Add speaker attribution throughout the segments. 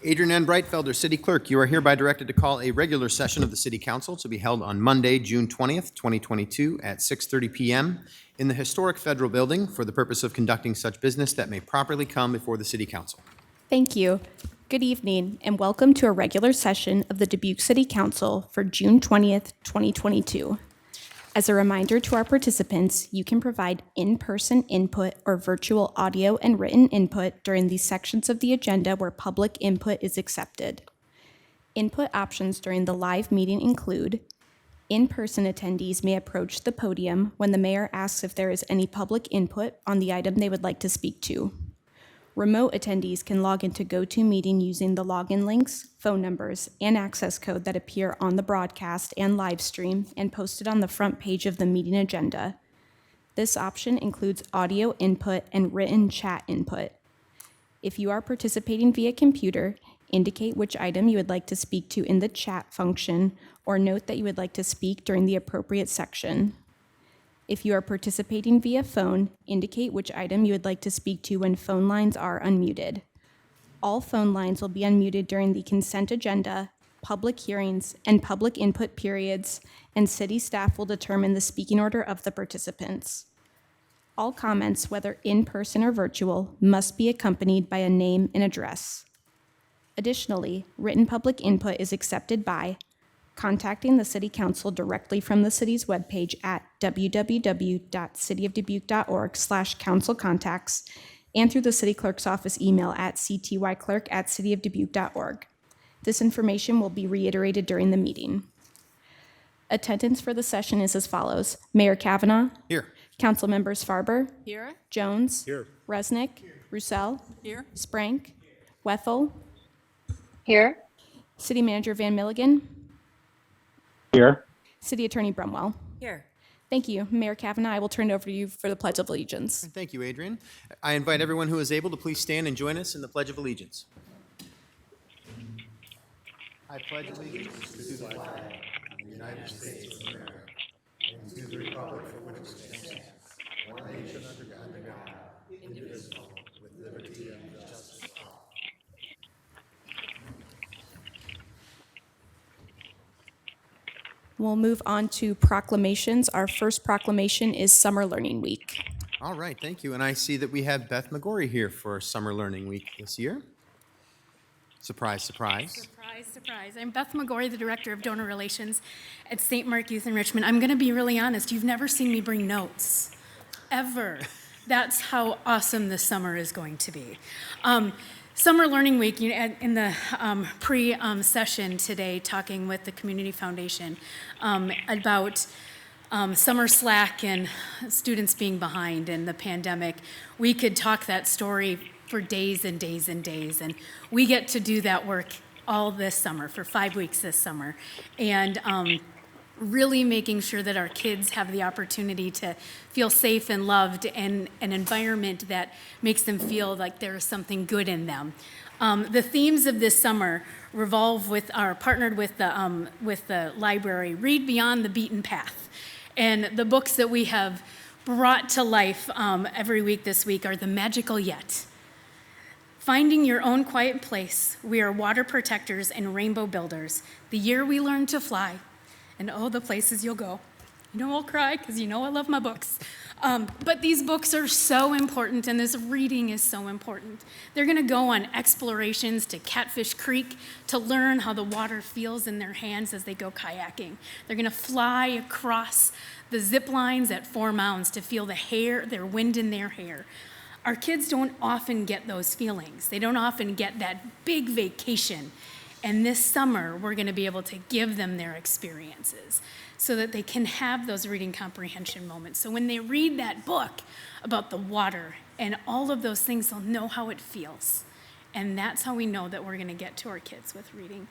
Speaker 1: Adrian N. Breitfelder, City Clerk, you are hereby directed to call a regular session of the City Council to be held on Monday, June 20th, 2022 at 6:30 p.m. in the historic Federal Building for the purpose of conducting such business that may properly come before the City Council.
Speaker 2: Thank you. Good evening, and welcome to a regular session of the Dubuque City Council for June 20th, 2022. As a reminder to our participants, you can provide in-person input or virtual audio and written input during these sections of the agenda where public input is accepted. Input options during the live meeting include: in-person attendees may approach the podium when the mayor asks if there is any public input on the item they would like to speak to. Remote attendees can log into GoToMeeting using the login links, phone numbers, and access code that appear on the broadcast and live stream and posted on the front page of the meeting agenda. This option includes audio input and written chat input. If you are participating via computer, indicate which item you would like to speak to in the chat function, or note that you would like to speak during the appropriate section. If you are participating via phone, indicate which item you would like to speak to when phone lines are unmuted. All phone lines will be unmuted during the consent agenda, public hearings, and public input periods, and city staff will determine the speaking order of the participants. All comments, whether in person or virtual, must be accompanied by a name and address. Additionally, written public input is accepted by contacting the City Council directly from the city's webpage at www.cityofdubuque.org/councilcontacts and through the City Clerk's office email at ctyclerk@cityofdubuque.org. This information will be reiterated during the meeting. Attendance for the session is as follows: Mayor Kavanaugh.
Speaker 1: Here.
Speaker 2: Council members Farber.
Speaker 3: Here.
Speaker 2: Jones.
Speaker 4: Here.
Speaker 2: Resnick. Roussel.
Speaker 3: Here.
Speaker 2: Sprank. Wethel.
Speaker 5: Here.
Speaker 2: City Manager Van Milligan.
Speaker 4: Here.
Speaker 2: City Attorney Brumwell.
Speaker 3: Here.
Speaker 2: Thank you. Mayor Kavanaugh, I will turn it over to you for the Pledge of Allegiance.
Speaker 1: Thank you, Adrian. I invite everyone who is able to please stand and join us in the Pledge of Allegiance. I pledge allegiance to the flag of the United States of America and to the republic for which it stands, one nation under God, indivisible, with liberty and justice for all.
Speaker 2: We'll move on to proclamations. Our first proclamation is Summer Learning Week.
Speaker 1: All right, thank you. And I see that we have Beth McGorry here for Summer Learning Week this year. Surprise, surprise.
Speaker 3: Surprise, surprise. I'm Beth McGorry, the Director of Donor Relations at St. Mark Youth in Richmond. I'm going to be really honest. You've never seen me bring notes, ever. That's how awesome this summer is going to be. Summer Learning Week, in the pre-session today, talking with the Community Foundation about summer slack and students being behind and the pandemic, we could talk that story for days and days and days. And we get to do that work all this summer, for 5 weeks this summer. And really making sure that our kids have the opportunity to feel safe and loved in an environment that makes them feel like there is something good in them. The themes of this summer partnered with the library, Read Beyond the Beaten Path. And the books that we have brought to life every week this week are The Magical Yet, Finding Your Own Quiet Place, We Are Water Protectors and Rainbow Builders, The Year We Learned to Fly, and oh, the places you'll go. You know I'll cry because you know I love my books. But these books are so important, and this reading is so important. They're going to go on explorations to Catfish Creek to learn how the water feels in their hands as they go kayaking. They're going to fly across the zip lines at Four Mounds to feel their wind in their hair. Our kids don't often get those feelings. They don't often get that big vacation. And this summer, we're going to be able to give them their experiences so that they can have those reading comprehension moments. So when they read that book about the water and all of those things, they'll know how it feels. And that's how we know that we're going to get to our kids with reading.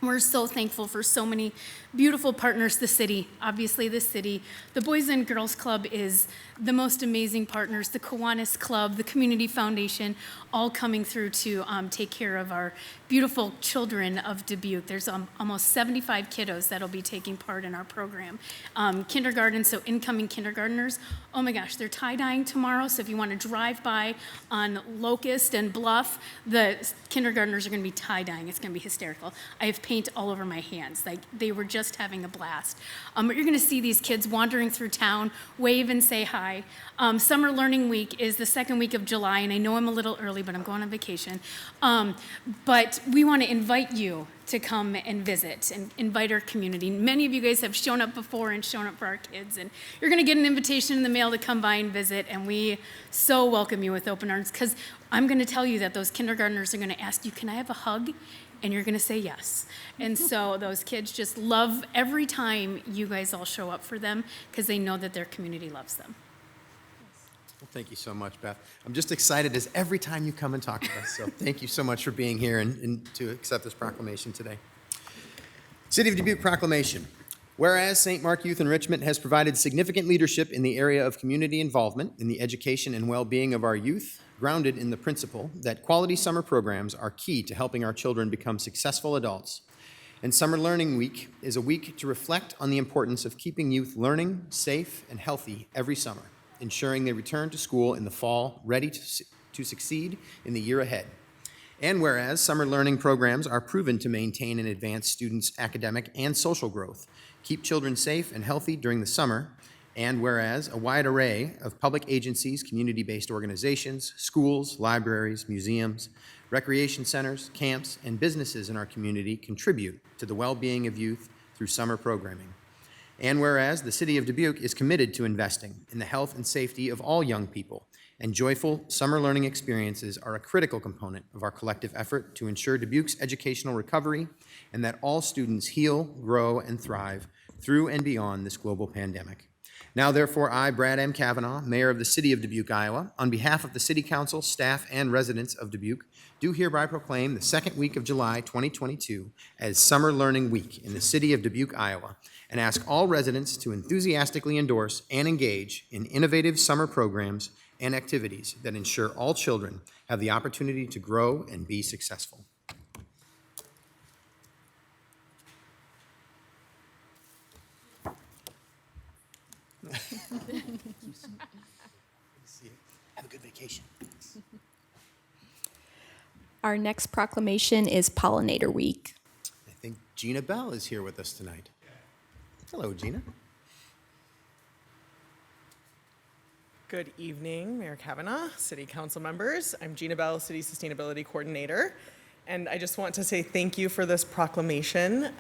Speaker 3: We're so thankful for so many beautiful partners, the city, obviously the city. The Boys and Girls Club is the most amazing partners, the Kiwanis Club, the Community Foundation, all coming through to take care of our beautiful children of Dubuque. There's almost 75 kiddos that'll be taking part in our program. Kindergarten, so incoming kindergartners, oh my gosh, they're tie-dyeing tomorrow, so if you want to drive by on Locust and Bluff, the kindergartners are going to be tie-dyeing. It's going to be hysterical. I have paint all over my hands. Like, they were just having a blast. But you're going to see these kids wandering through town, wave and say hi. Summer Learning Week is the second week of July, and I know I'm a little early, but I'm going on vacation. But we want to invite you to come and visit and invite our community. Many of you guys have shown up before and shown up for our kids, and you're going to get an invitation in the mail to come by and visit, and we so welcome you with open arms, because I'm going to tell you that those kindergartners are going to ask you, can I have a hug? And you're going to say yes. And so those kids just love every time you guys all show up for them, because they know that their community loves them.
Speaker 1: Well, thank you so much, Beth. I'm just excited as every time you come and talk to us, so thank you so much for being here and to accept this proclamation today. City of Dubuque proclamation. Whereas St. Mark Youth Enrichment has provided significant leadership in the area of community involvement in the education and well-being of our youth, grounded in the principle that quality summer programs are key to helping our children become successful adults. And Summer Learning Week is a week to reflect on the importance of keeping youth learning, safe, and healthy every summer, ensuring they return to school in the fall ready to succeed in the year ahead. And whereas summer learning programs are proven to maintain and advance students' academic and social growth, keep children safe and healthy during the summer, and whereas a wide array of public agencies, community-based organizations, schools, libraries, museums, recreation centers, camps, and businesses in our community contribute to the well-being of youth through summer programming. And whereas the City of Dubuque is committed to investing in the health and safety of all young people, and joyful summer learning experiences are a critical component of our collective effort to ensure Dubuque's educational recovery and that all students heal, grow, and thrive through and beyond this global pandemic. Now, therefore, I, Brad M. Kavanaugh, Mayor of the City of Dubuque, Iowa, on behalf of the City Council, staff, and residents of Dubuque, do hereby proclaim the second week of July 2022 as Summer Learning Week in the City of Dubuque, Iowa, and ask all residents to enthusiastically endorse and engage in innovative summer programs and activities that ensure all children have the opportunity to grow and be successful. Have a good vacation.
Speaker 2: Our next proclamation is Pollinator Week.
Speaker 1: I think Gina Bell is here with us tonight. Hello, Gina.
Speaker 6: Good evening, Mayor Kavanaugh, City Council members. I'm Gina Bell, City Sustainability Coordinator, and I just want to say thank you for this proclamation.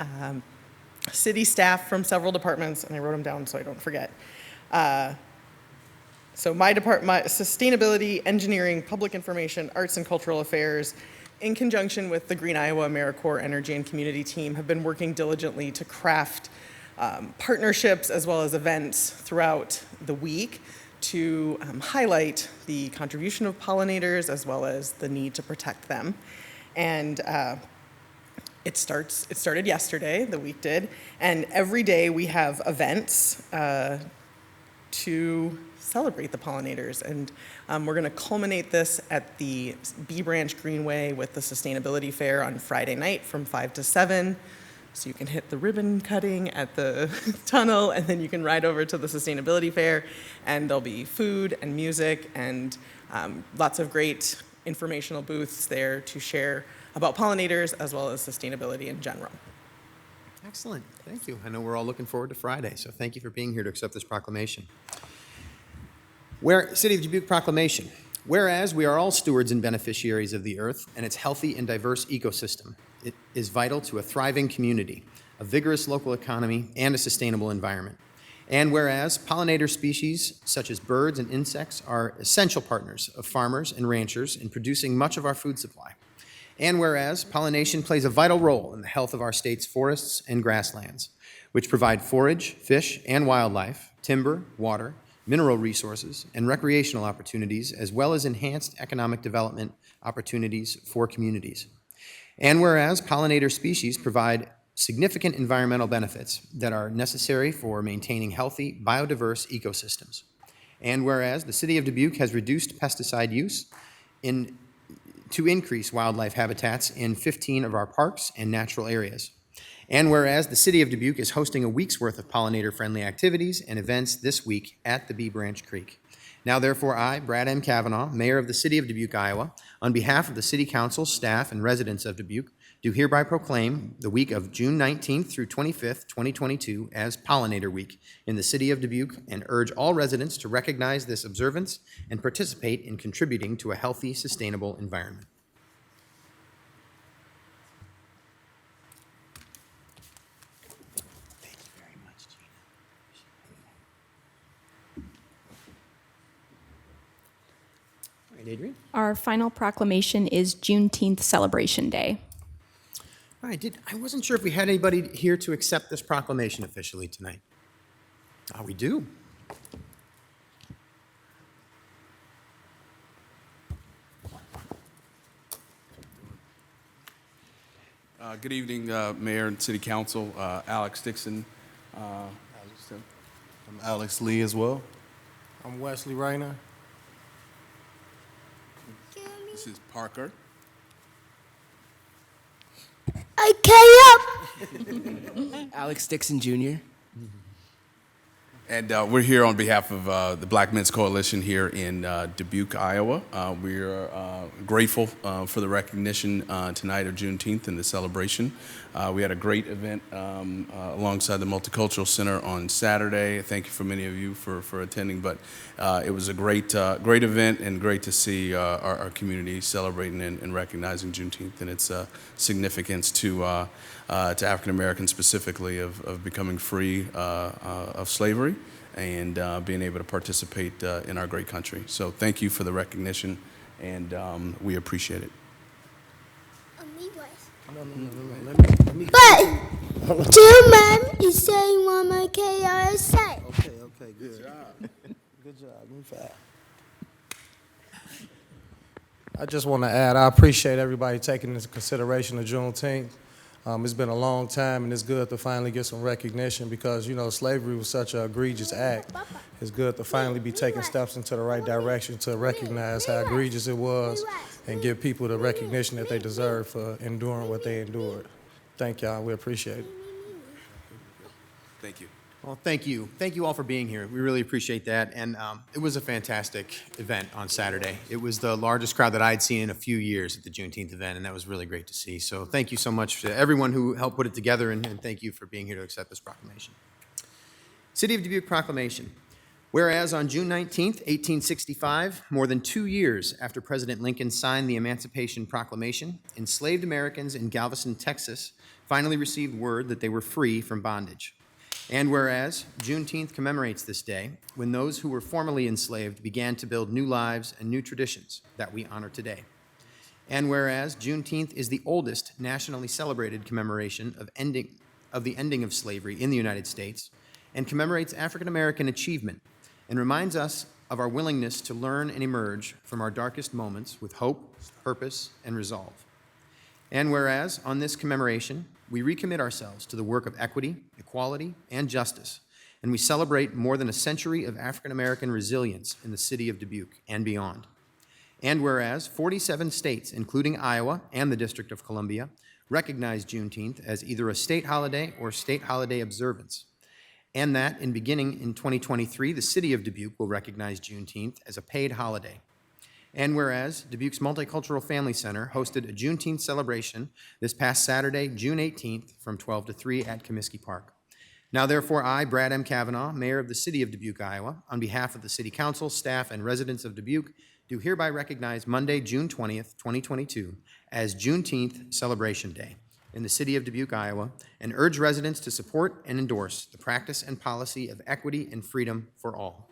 Speaker 6: City staff from several departments, and I wrote them down so I don't forget. So my department, Sustainability, Engineering, Public Information, Arts and Cultural Affairs, in conjunction with the Green Iowa AmeriCorps Energy and Community team, have been working diligently to craft partnerships as well as events throughout the week to highlight the contribution of pollinators as well as the need to protect them. And it started yesterday, the week did, and every day we have events to celebrate the pollinators. And we're gonna culminate this at the Bee Branch Greenway with the Sustainability Fair on Friday night from 5 to 7. So you can hit the ribbon cutting at the tunnel, and then you can ride over to the Sustainability Fair, and there'll be food and music and lots of great informational booths there to share about pollinators as well as sustainability in general.
Speaker 1: Excellent. Thank you. I know we're all looking forward to Friday, so thank you for being here to accept this proclamation. City of Dubuque proclamation. Whereas we are all stewards and beneficiaries of the earth and its healthy and diverse ecosystem, it is vital to a thriving community, a vigorous local economy, and a sustainable environment. And whereas pollinator species such as birds and insects are essential partners of farmers and ranchers in producing much of our food supply. And whereas pollination plays a vital role in the health of our state's forests and grasslands, which provide forage, fish, and wildlife, timber, water, mineral resources, and recreational opportunities, as well as enhanced economic development opportunities for communities. And whereas pollinator species provide significant environmental benefits that are necessary for maintaining healthy, biodiverse ecosystems. And whereas the City of Dubuque has reduced pesticide use to increase wildlife habitats in 15 of our parks and natural areas. And whereas the City of Dubuque is hosting a week's worth of pollinator-friendly activities and events this week at the Bee Branch Creek. Now therefore, I, Brad M. Kavanaugh, Mayor of the City of Dubuque, Iowa, on behalf of the City Council, staff, and residents of Dubuque, do hereby proclaim the week of June 19th through 25th, 2022 as Pollinator Week in the City of Dubuque and urge all residents to recognize this observance and participate in contributing to a healthy, sustainable environment. Thank you very much, Gina. All right, Adrian.
Speaker 2: Our final proclamation is Juneteenth Celebration Day.
Speaker 1: All right, I wasn't sure if we had anybody here to accept this proclamation officially tonight. We do.
Speaker 7: Good evening, Mayor and City Council. Alex Dixon. I'm Alex Lee as well.
Speaker 8: I'm Wesley Rayner.
Speaker 7: This is Parker.
Speaker 9: Alex Dixon Jr.
Speaker 7: And we're here on behalf of the Black Men's Coalition here in Dubuque, Iowa. We are grateful for the recognition tonight of Juneteenth and the celebration. We had a great event alongside the Multicultural Center on Saturday. Thank you for many of you for attending, but it was a great event and great to see our community celebrating and recognizing Juneteenth and its significance to African Americans specifically of becoming free of slavery and being able to participate in our great country. So thank you for the recognition, and we appreciate it.
Speaker 10: But two men is saying one more KRSA.
Speaker 8: Okay, good. Good job. Move fast. I just want to add, I appreciate everybody taking into consideration of Juneteenth. It's been a long time, and it's good to finally get some recognition because, you know, slavery was such an egregious act. It's good to finally be taking steps into the right direction to recognize how egregious it was and give people the recognition that they deserve for enduring what they endured. Thank y'all. We appreciate it.
Speaker 7: Thank you.
Speaker 1: Well, thank you. Thank you all for being here. We really appreciate that. And it was a fantastic event on Saturday. It was the largest crowd that I'd seen in a few years at the Juneteenth event, and that was really great to see. So thank you so much to everyone who helped put it together, and thank you for being here to accept this proclamation. City of Dubuque Proclamation. Whereas on June 19th, 1865, more than 2 years after President Lincoln signed the Emancipation Proclamation, enslaved Americans in Galveston, Texas, finally received word that they were free from bondage. And whereas Juneteenth commemorates this day when those who were formerly enslaved began to build new lives and new traditions that we honor today. And whereas Juneteenth is the oldest nationally celebrated commemoration of the ending of slavery in the United States and commemorates African American achievement and reminds us of our willingness to learn and emerge from our darkest moments with hope, purpose, and resolve. And whereas on this commemoration, we recommit ourselves to the work of equity, equality, and justice, and we celebrate more than a century of African American resilience in the city of Dubuque and beyond. And whereas 47 states, including Iowa and the District of Columbia, recognize Juneteenth as either a state holiday or state holiday observance, and that beginning in 2023, the city of Dubuque will recognize Juneteenth as a paid holiday. And whereas Dubuque's Multicultural Family Center hosted a Juneteenth celebration this past Saturday, June 18th, from 12 to 3 at Comiskey Park. Now therefore, I, Brad M. Kavanaugh, Mayor of the City of Dubuque, Iowa, on behalf of the City Council, staff, and residents of Dubuque, do hereby recognize Monday, June 20th, 2022, as Juneteenth Celebration Day in the City of Dubuque, Iowa, and urge residents to support and endorse the practice and policy of equity and freedom for all.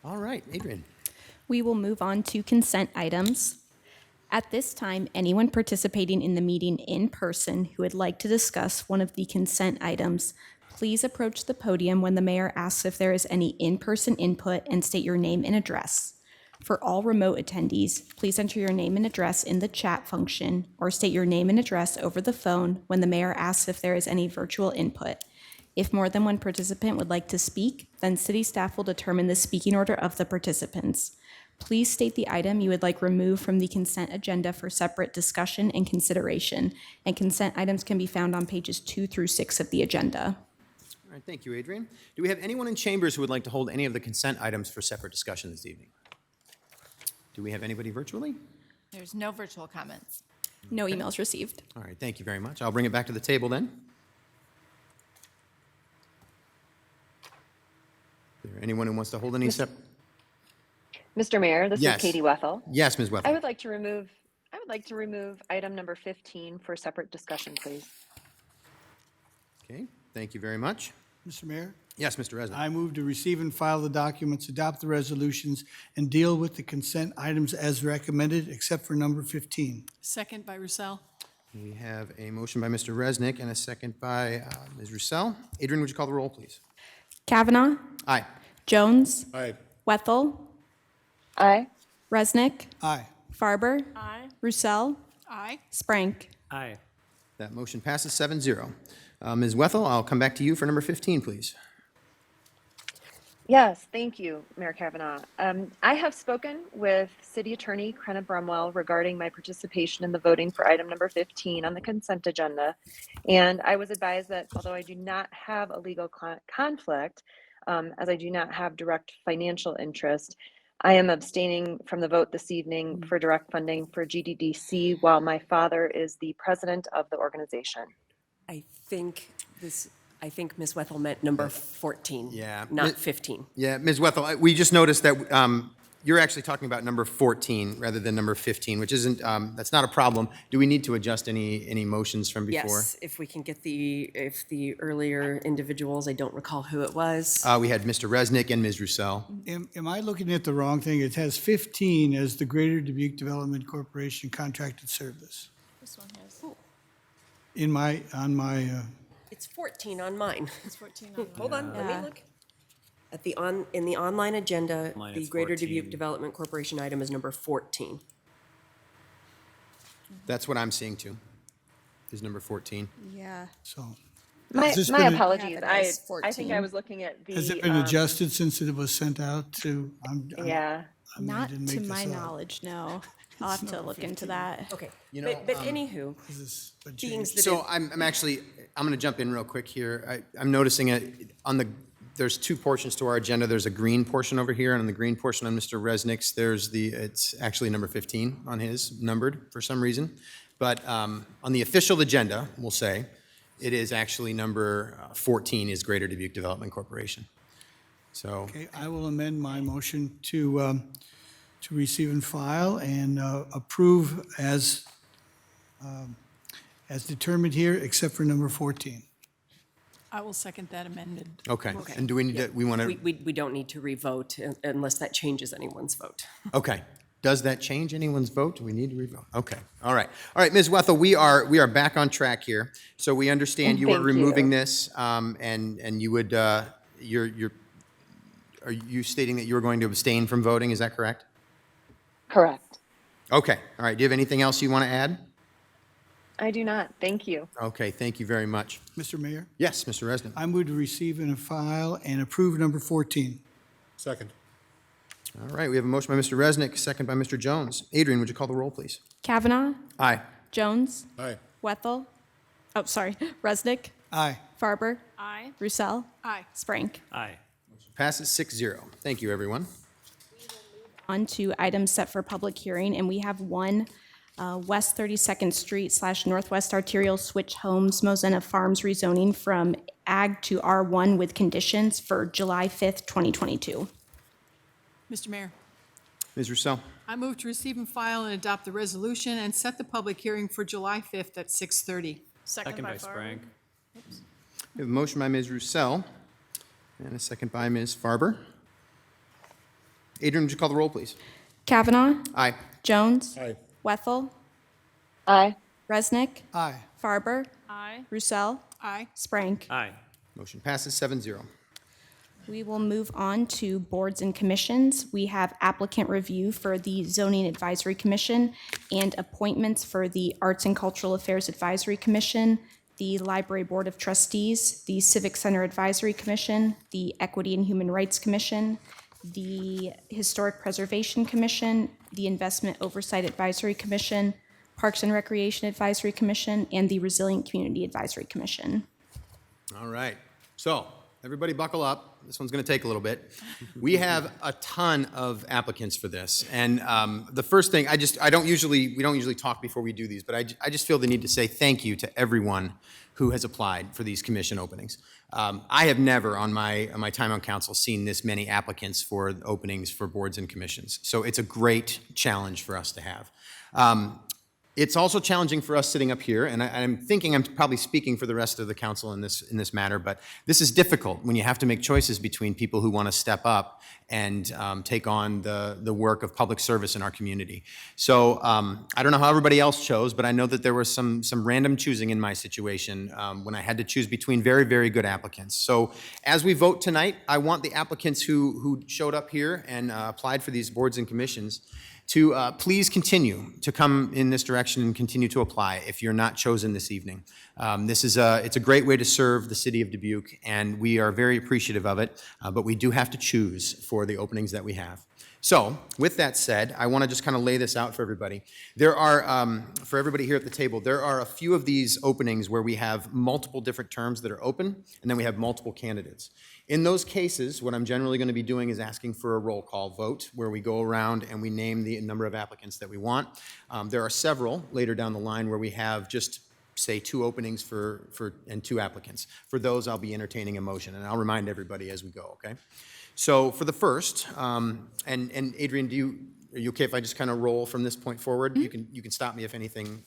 Speaker 1: All right, Adrian.
Speaker 2: We will move on to consent items. At this time, anyone participating in the meeting in person who would like to discuss one of the consent items, please approach the podium when the mayor asks if there is any in-person input and state your name and address. For all remote attendees, please enter your name and address in the chat function or state your name and address over the phone when the mayor asks if there is any virtual input. If more than one participant would like to speak, then city staff will determine the speaking order of the participants. Please state the item you would like removed from the consent agenda for separate discussion and consideration, and consent items can be found on pages 2 through 6 of the agenda.
Speaker 1: All right, thank you, Adrian. Do we have anyone in chambers who would like to hold any of the consent items for separate discussion this evening? Do we have anybody virtually?
Speaker 11: There's no virtual comments.
Speaker 2: No emails received.
Speaker 1: All right, thank you very much. I'll bring it back to the table then. Is there anyone who wants to hold any
Speaker 5: Mr. Mayor, this
Speaker 1: Yes.
Speaker 5: is Katie Wethel.
Speaker 1: Yes, Ms.
Speaker 5: I
Speaker 1: Wethel.
Speaker 5: would like to remove item number 15 for separate discussion, please.
Speaker 1: Okay, thank you very much.
Speaker 12: Mr. Mayor,
Speaker 1: Yes, Mr. Resnick.
Speaker 12: I move to receive and file the documents, adopt the resolutions, and deal with the consent items as recommended, except for number 15.
Speaker 11: Second by Roussel.
Speaker 1: We have a motion by Mr. Resnick and a second by Ms. Roussel. Adrian, would you call the roll, please?
Speaker 2: Kavanaugh,
Speaker 1: Aye.
Speaker 2: Jones,
Speaker 12: Aye.
Speaker 2: Wethel,
Speaker 5: Aye.
Speaker 2: Resnick,
Speaker 12: Aye.
Speaker 2: Farber,
Speaker 11: Aye.
Speaker 2: Roussel,
Speaker 11: Aye.
Speaker 2: Sprank.
Speaker 12: Aye.
Speaker 1: That motion passes 7-0. Ms. Wethel, I'll come back to you for number 15, please.
Speaker 5: Yes, thank you, Mayor Kavanaugh. I have spoken with City Attorney Crenna Brumwell regarding my participation in the voting for item number 15 on the consent agenda. And I was advised that although I do not have a legal conflict, as I do not have direct financial interest, I am abstaining from the vote this evening for direct funding for GDDC while my father is the president of the organization.
Speaker 13: I think Ms. Wethel meant number 14.
Speaker 1: Yeah.
Speaker 13: Not 15.
Speaker 1: Yeah, Ms. Wethel, we just noticed that you're actually talking about number 14 rather than number 15, which isn't, that's not a problem. Do we need to adjust any motions from before?
Speaker 13: Yes, if we can get if the earlier individuals, I don't recall who it was.
Speaker 1: We had Mr. Resnick and Ms. Roussel.
Speaker 12: Am I looking at the wrong thing? It has 15 as the Greater Dubuque Development Corporation contracted service.
Speaker 11: This one has.
Speaker 12: On my,
Speaker 13: It's 14 on mine.
Speaker 11: It's 14 on
Speaker 13: Hold on, let
Speaker 2: Yeah.
Speaker 13: me look. In the online agenda, the
Speaker 9: it's
Speaker 13: Greater
Speaker 9: 14.
Speaker 13: Dubuque Development Corporation item is number 14.
Speaker 1: That's what I'm seeing too, is number 14.
Speaker 2: Yeah.
Speaker 12: so,
Speaker 5: My
Speaker 12: Has this
Speaker 5: my
Speaker 12: been a-
Speaker 5: apologies.
Speaker 2: Yeah, but
Speaker 5: I
Speaker 2: it's
Speaker 5: I think
Speaker 2: 14.
Speaker 5: I was looking at the.
Speaker 12: has it been adjusted since it was sent out to?
Speaker 5: Yeah.
Speaker 12: I mean, I
Speaker 2: Not
Speaker 12: didn't
Speaker 2: to
Speaker 12: make
Speaker 2: my
Speaker 12: this up.
Speaker 2: knowledge, no. I'll have to look into that.
Speaker 13: Okay,
Speaker 1: You know,
Speaker 13: but anywho,
Speaker 12: Is this a
Speaker 13: being
Speaker 12: change?
Speaker 13: that
Speaker 1: So I'm going to jump in real quick here. I'm noticing there's two portions to our agenda. There's a green portion over here, and on the green portion on Mr. Resnick's, it's actually number 15 on his, numbered for some reason. But on the official agenda, we'll say, it is actually number 14 is Greater Dubuque Development Corporation. So,
Speaker 12: Okay, I will amend my motion to receive and file and approve as determined here, except for number 14.
Speaker 11: I will second that amended.
Speaker 1: okay. And do we need to, we want to,
Speaker 13: we don't need to revote unless that changes anyone's vote.
Speaker 1: okay. Does that change anyone's vote? Do we need to revote? Okay, all right. All right, Ms. Wethel, we are back on track here. So we understand you are
Speaker 5: Thank
Speaker 1: removing
Speaker 5: you.
Speaker 1: this, and you would, are you stating that you are going to abstain from voting, is that correct?
Speaker 5: Correct.
Speaker 1: Okay, all right. Do you have anything else you want to add?
Speaker 5: I do not. Thank you.
Speaker 1: Okay, thank you very much.
Speaker 12: Mr. Mayor,
Speaker 1: Yes, Mr. Resnick.
Speaker 12: I move to receive and file and approve number 14.
Speaker 8: Second.
Speaker 1: All right, we have a motion by Mr. Resnick, second by Mr. Jones. Adrian, would you call the roll, please?
Speaker 2: Kavanaugh,
Speaker 1: Aye.
Speaker 2: Jones,
Speaker 8: Aye.
Speaker 2: Wethel, Resnick,
Speaker 12: Aye.
Speaker 2: Farber,
Speaker 11: Aye.
Speaker 2: Roussel,
Speaker 11: Aye.
Speaker 2: Sprank.
Speaker 8: Aye.
Speaker 1: Passes 6-0. Thank you, everyone.
Speaker 2: On to items set for public hearing, and we have one West 32nd Street / Northwest Arterial Switch Homes, Mozena Farms rezoning from Ag to R1 with conditions for July 5th, 2022.
Speaker 11: Mr. Mayor,
Speaker 1: Ms. Roussel.
Speaker 11: I move to receive and file and adopt the resolution and set the public hearing for July 5th at 6:30. Second by Sprank.
Speaker 1: We have a motion by Ms. Roussel and a second by Ms. Farber. Adrian, would you call the roll, please?
Speaker 2: Kavanaugh,
Speaker 1: Aye.
Speaker 2: Jones,
Speaker 4: Aye.
Speaker 2: Wethel,
Speaker 5: Aye.
Speaker 2: Resnick,
Speaker 12: Aye.
Speaker 2: Farber,
Speaker 11: Aye.
Speaker 2: Roussel,
Speaker 11: Aye.
Speaker 2: Sprank.
Speaker 4: Aye.
Speaker 1: Motion passes 7-0.
Speaker 2: We will move on to boards and commissions. We have applicant review for the Zoning Advisory Commission and appointments for the Arts and Cultural Affairs Advisory Commission, the Library Board of Trustees, the Civic Center Advisory Commission, the Equity and Human Rights Commission, the Historic Preservation Commission, the Investment Oversight Advisory Commission, Parks and Recreation Advisory Commission, and the Resilient Community Advisory Commission.
Speaker 1: All right. So, everybody buckle up. This one's going to take a little bit. We have a ton of applicants for this. And the first thing, we don't usually talk before we do these, but I just feel the need to say thank you to everyone who has applied for these commission openings. I have never on my time on council seen this many applicants for openings for boards and commissions. So it's a great challenge for us to have. It's also challenging for us sitting up here, and I'm thinking I'm probably speaking for the rest of the council in this matter, but this is difficult when you have to make choices between people who want to step up and take on the work of public service in our community. So I don't know how everybody else chose, but I know that there was some random choosing in my situation when I had to choose between very, very good applicants. So as we vote tonight, I want the applicants who showed up here and applied for these boards and commissions to please continue to come in this direction and continue to apply if you're not chosen this evening. It's a great way to serve the city of Dubuque, and we are very appreciative of it, but we do have to choose for the openings that we have. So, with that said, I want to just kind of lay this out for everybody. There are, for everybody here at the table, there are a few of these openings where we have multiple different terms that are open, and then we have multiple candidates. In those cases, what I'm generally going to be doing is asking for a roll call vote where we go around and we name the number of applicants that we want. There are several later down the line where we have just, say, 2 openings and 2 applicants. For those, I'll be entertaining a motion, and I'll remind everybody as we go, okay? So for the first, and Adrian, are you okay if I just kind of roll from this point forward?
Speaker 2: Mm-hmm.
Speaker 1: You can stop me if anything,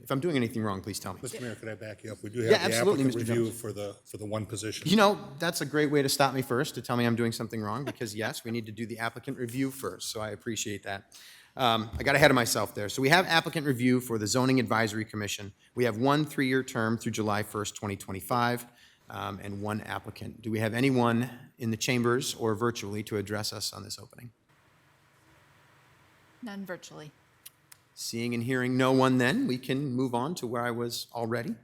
Speaker 1: if I'm doing anything wrong, please tell me.
Speaker 14: Mr. Mayor, could I back you up? We do have
Speaker 1: Yeah,
Speaker 14: the
Speaker 1: absolutely,
Speaker 14: applicant
Speaker 1: Mr.
Speaker 14: review
Speaker 1: Jones.
Speaker 14: for the one position.
Speaker 1: You know, that's a great way to stop me first, to tell me I'm doing something wrong, because yes, we need to do the applicant review first, so I appreciate that. I got ahead of myself there. So we have applicant review for the Zoning Advisory Commission. We have 1 3-year term through July 1st, 2025, and 1 applicant. Do we have anyone in the chambers or virtually to address us on this opening?
Speaker 11: None virtually.
Speaker 1: Seeing and hearing no one, then we can move on to where I was already.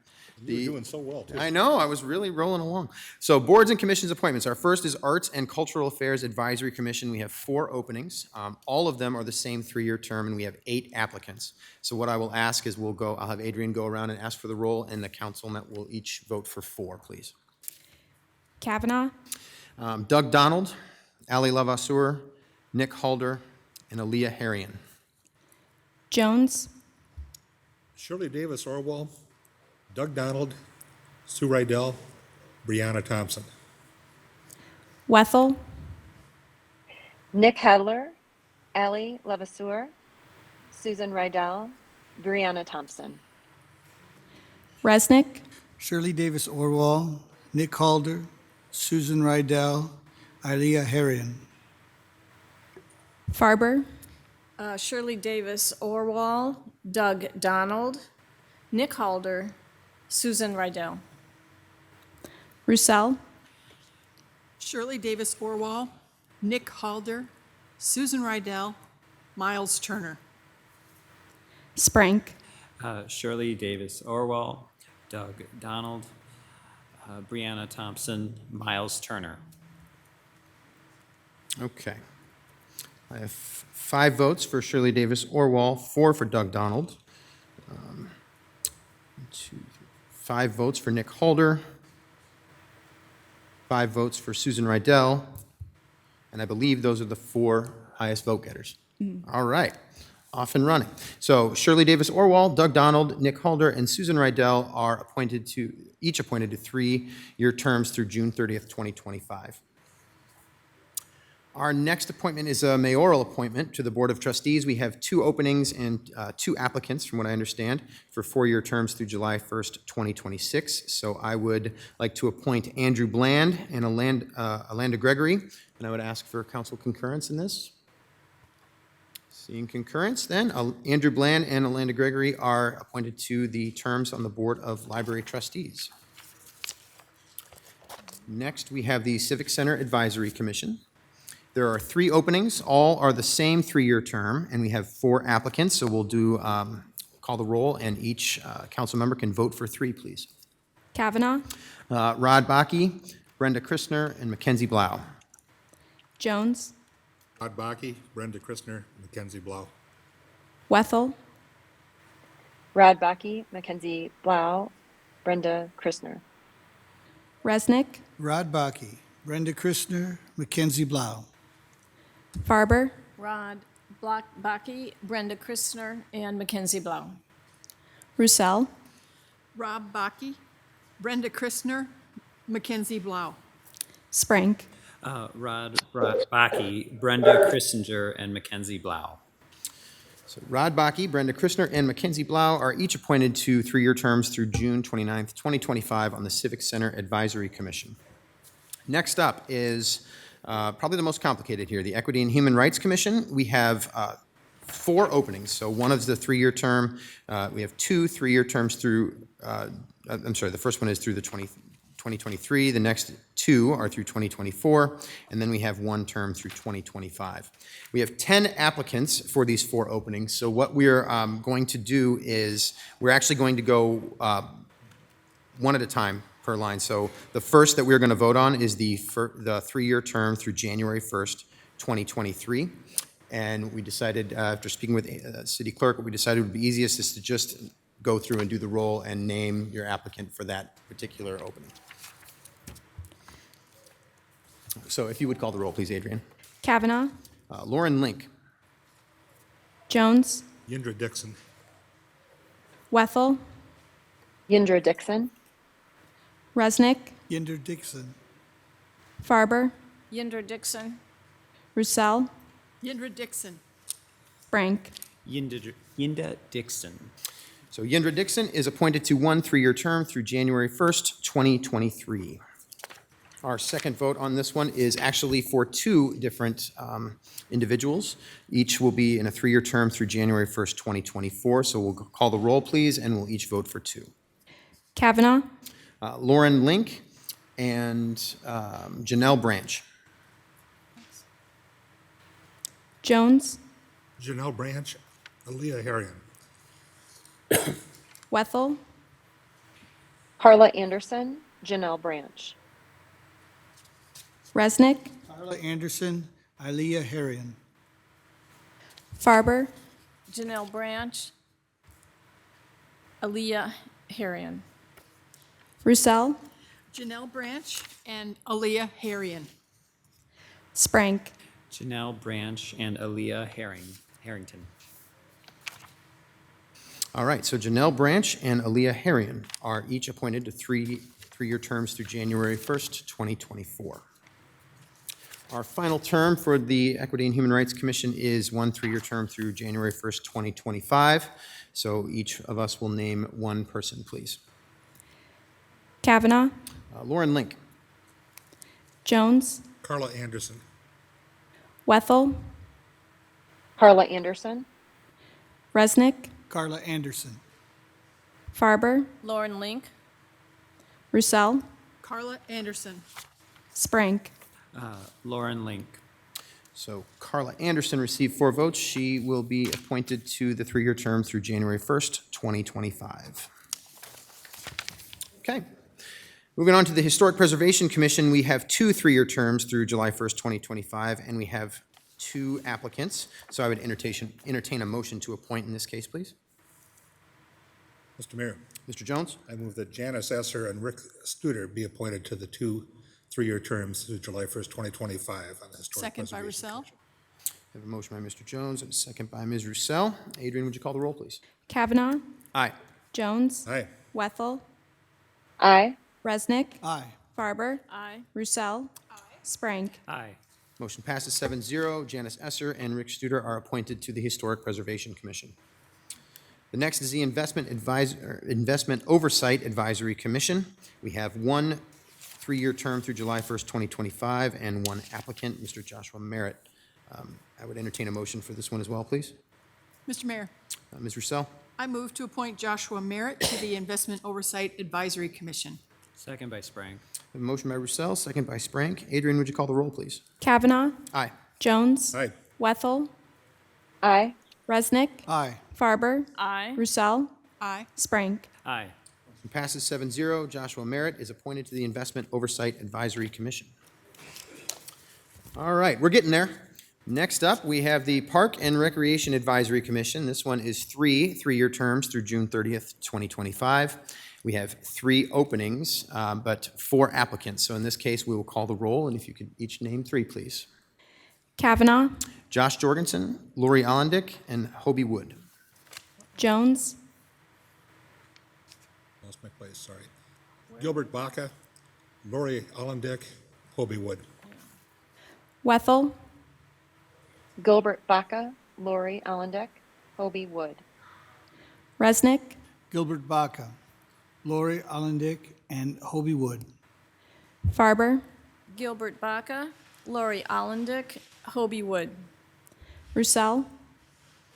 Speaker 14: You're doing so well, too.
Speaker 1: I know, I was really rolling along. So boards and commissions appointments. Our first is Arts and Cultural Affairs Advisory Commission. We have 4 openings. All of them are the same 3-year term, and we have 8 applicants. So what I will ask is I'll have Adrian go around and ask for the roll, and the councilmen will each vote for 4, please.
Speaker 2: Kavanaugh,
Speaker 1: Doug Donald, Ali Lavasseur, Nick Halder, and Aaliyah Harrion.
Speaker 2: Jones,
Speaker 14: Shirley Davis Orwell, Doug Donald, Sue Rydell, Brianna Thompson.
Speaker 2: Wethel,
Speaker 5: Nick Hadler, Ali Levasseur, Susan Rydell, Brianna Thompson.
Speaker 2: Resnick,
Speaker 12: Shirley Davis Orwell, Nick Calder, Susan Rydell, Ilea Harrion.
Speaker 2: Farber,
Speaker 15: Shirley Davis Orwell, Doug Donald, Nick Halder, Susan Rydell.
Speaker 2: Roussel,
Speaker 11: Shirley Davis Orwell, Nick Halder, Susan Rydell, Miles Turner.
Speaker 2: Sprank,
Speaker 4: Shirley Davis Orwell, Doug Donald, Brianna Thompson, Miles Turner.
Speaker 1: Okay. I have 5 votes for Shirley Davis Orwell, 4 for Doug Donald, 5 votes for Nick Halder, 5 votes for Susan Rydell, and I believe those are the 4 highest vote getters. All right, off and running. So Shirley Davis Orwell, Doug Donald, Nick Halder, and Susan Rydell are each appointed to 3-year terms through June 30th, 2025. Our next appointment is a mayoral appointment to the Board of Trustees. We have 2 openings and 2 applicants, from what I understand, for 4-year terms through July 1st, 2026. So I would like to appoint Andrew Bland and Alanda Gregory, and I would ask for council concurrence in this. Seeing concurrence, then, Andrew Bland and Alanda Gregory are appointed to the terms on the Board of Library Trustees. Next, we have the Civic Center Advisory Commission. There are 3 openings. All are the same 3-year term, and we have 4 applicants, so we'll do call the roll, and each council member can vote for 3, please.
Speaker 2: Kavanaugh,
Speaker 1: Rod Baki, Brenda Christner, and Mackenzie Blau.
Speaker 2: Jones,
Speaker 14: Todd Baki, Brenda Christner, Mackenzie Blau.
Speaker 2: Wethel,
Speaker 5: Rod Baki, Mackenzie Blau, Brenda Christner.
Speaker 2: Resnick,
Speaker 12: Rod Baki, Brenda Christner, Mackenzie Blau.
Speaker 2: Farber,
Speaker 15: Rod Baki, Brenda Christner, and Mackenzie Blau.
Speaker 2: Roussel,
Speaker 11: Rob Baki, Brenda Christner, Mackenzie Blau.
Speaker 2: Sprank,
Speaker 4: Rod Baki, Brenda Christinger, and Mackenzie Blau.
Speaker 1: So Rod Baki, Brenda Christner, and Mackenzie Blau are each appointed to 3-year terms through June 29th, 2025 on the Civic Center Advisory Commission. Next up is probably the most complicated here, the Equity and Human Rights Commission. We have 4 openings. So one is the 3-year term. We have 2 3-year terms through, I'm sorry, the first one is through the 2023. The next 2 are through 2024. And then we have 1 term through 2025. We have 10 applicants for these 4 openings. So what we're going to do is we're actually going to go one at a time per line. So the first that we're going to vote on is the 3-year term through January 1st, 2023. And we decided, after speaking with City Clerk, what we decided would be easiest is to just go through and do the roll and name your applicant for that particular opening. So if you would call the roll, please, Adrian.
Speaker 2: Kavanaugh,
Speaker 1: Lauren Link,
Speaker 2: Jones,
Speaker 14: Yindra Dixon.
Speaker 2: Wethel,
Speaker 5: Yindra Dixon.
Speaker 2: Resnick,
Speaker 12: Yinder Dixon.
Speaker 2: Farber,
Speaker 15: Yindra Dixon.
Speaker 2: Roussel,
Speaker 11: Yindra Dixon.
Speaker 2: Sprank.
Speaker 4: Yinda Dixon.
Speaker 1: So Yindra Dixon is appointed to 1 3-year term through January 1st, 2023. Our second vote on this one is actually for 2 different individuals. Each will be in a 3-year term through January 1st, 2024. So we'll call the roll, please, and we'll each vote for 2.
Speaker 2: Kavanaugh,
Speaker 1: Lauren Link and Janelle Branch.
Speaker 2: Jones,
Speaker 14: Janelle Branch, Aaliyah Harrion.
Speaker 2: Wethel,
Speaker 5: Carla Anderson, Janelle Branch.
Speaker 2: Resnick,
Speaker 12: Carla Anderson, Ilea Harrion.
Speaker 2: Farber,
Speaker 15: Janelle Branch. Aaliyah Harrion.
Speaker 2: Roussel,
Speaker 11: Janelle Branch and Aaliyah Harrion.
Speaker 2: Sprank.
Speaker 4: Janelle Branch and Aaliyah Harrington.
Speaker 1: All right, so Janelle Branch and Aaliyah Harrion are each appointed to 3-year terms through January 1st, 2024. Our final term for the Equity and Human Rights Commission is 1 3-year term through January 1st, 2025. So each of us will name 1 person, please.
Speaker 2: Kavanaugh,
Speaker 1: Lauren Link,
Speaker 2: Jones,
Speaker 14: Carla Anderson.
Speaker 2: Wethel,
Speaker 5: Carla Anderson.
Speaker 2: Resnick,
Speaker 12: Carla Anderson.
Speaker 2: Farber,
Speaker 15: Lauren Link.
Speaker 2: Roussel,
Speaker 11: Carla Anderson.
Speaker 2: Sprank.
Speaker 4: Lauren Link.
Speaker 1: So Carla Anderson received 4 votes. She will be appointed to the 3-year term through January 1st, 2025. Okay. Moving on to the Historic Preservation Commission, we have 2 3-year terms through July 1st, 2025, and we have 2 applicants. So I would entertain a motion to appoint in this case, please.
Speaker 14: Mr. Mayor,
Speaker 1: Mr. Jones?
Speaker 14: I move that Janice Esser and Rick Studer be appointed to the 2 3-year terms through July 1st, 2025 on the Historic
Speaker 11: Second by
Speaker 14: Preservation
Speaker 11: Roussel.
Speaker 14: Commission.
Speaker 1: I have a motion by Mr. Jones and a second by Ms. Roussel. Adrian, would you call the roll, please?
Speaker 2: Kavanaugh,
Speaker 1: Aye.
Speaker 2: Jones,
Speaker 14: Aye.
Speaker 2: Wethel,
Speaker 5: Aye.
Speaker 2: Resnick,
Speaker 12: Aye.
Speaker 2: Farber,
Speaker 15: Aye.
Speaker 2: Roussel, Sprank.
Speaker 4: Aye.
Speaker 1: Motion passes 7-0. Janice Esser and Rick Studer are appointed to the Historic Preservation Commission. The next is the Investment Oversight Advisory Commission. We have 1 3-year term through July 1st, 2025, and 1 applicant, Mr. Joshua Merritt. I would entertain a motion for this one as well, please.
Speaker 11: Mr. Mayor,
Speaker 1: Ms. Roussel?
Speaker 11: I move to appoint Joshua Merritt to the Investment Oversight Advisory Commission.
Speaker 4: Second by Sprang.
Speaker 1: A motion by Roussel, second by Sprank. Adrian, would you call the roll, please?
Speaker 2: Kavanaugh,
Speaker 1: Aye.
Speaker 2: Jones,
Speaker 14: Aye.
Speaker 2: Wethel,
Speaker 5: Aye.
Speaker 2: Resnick,
Speaker 12: Aye.
Speaker 2: Farber,
Speaker 15: Aye.
Speaker 2: Roussel,
Speaker 11: Aye.
Speaker 2: Sprank.
Speaker 4: Aye.
Speaker 1: Motion passes 7-0. Joshua Merritt is appointed to the Investment Oversight Advisory Commission. All right, we're getting there. Next up, we have the Park and Recreation Advisory Commission. This one is three-year terms through June 30th, 2025. We have 3 openings, but 4 applicants. So in this case, we will call the roll, and if you could each name 3, please.
Speaker 2: Kavanaugh,
Speaker 1: Josh Jorgensen, Lori Allendick, and Hobie Wood.
Speaker 2: Jones,
Speaker 14: Lost my place, sorry. Gilbert Baca, Lori Allendick, Hobie Wood.
Speaker 2: Wethel,
Speaker 5: Gilbert Baca, Lori Allendick, Hobie Wood.
Speaker 2: Resnick,
Speaker 12: Gilbert Baca, Lori Allendick, and Hobie Wood.
Speaker 2: Farber,
Speaker 15: Gilbert Baca, Lori Allendick, Hobie Wood.
Speaker 2: Roussel,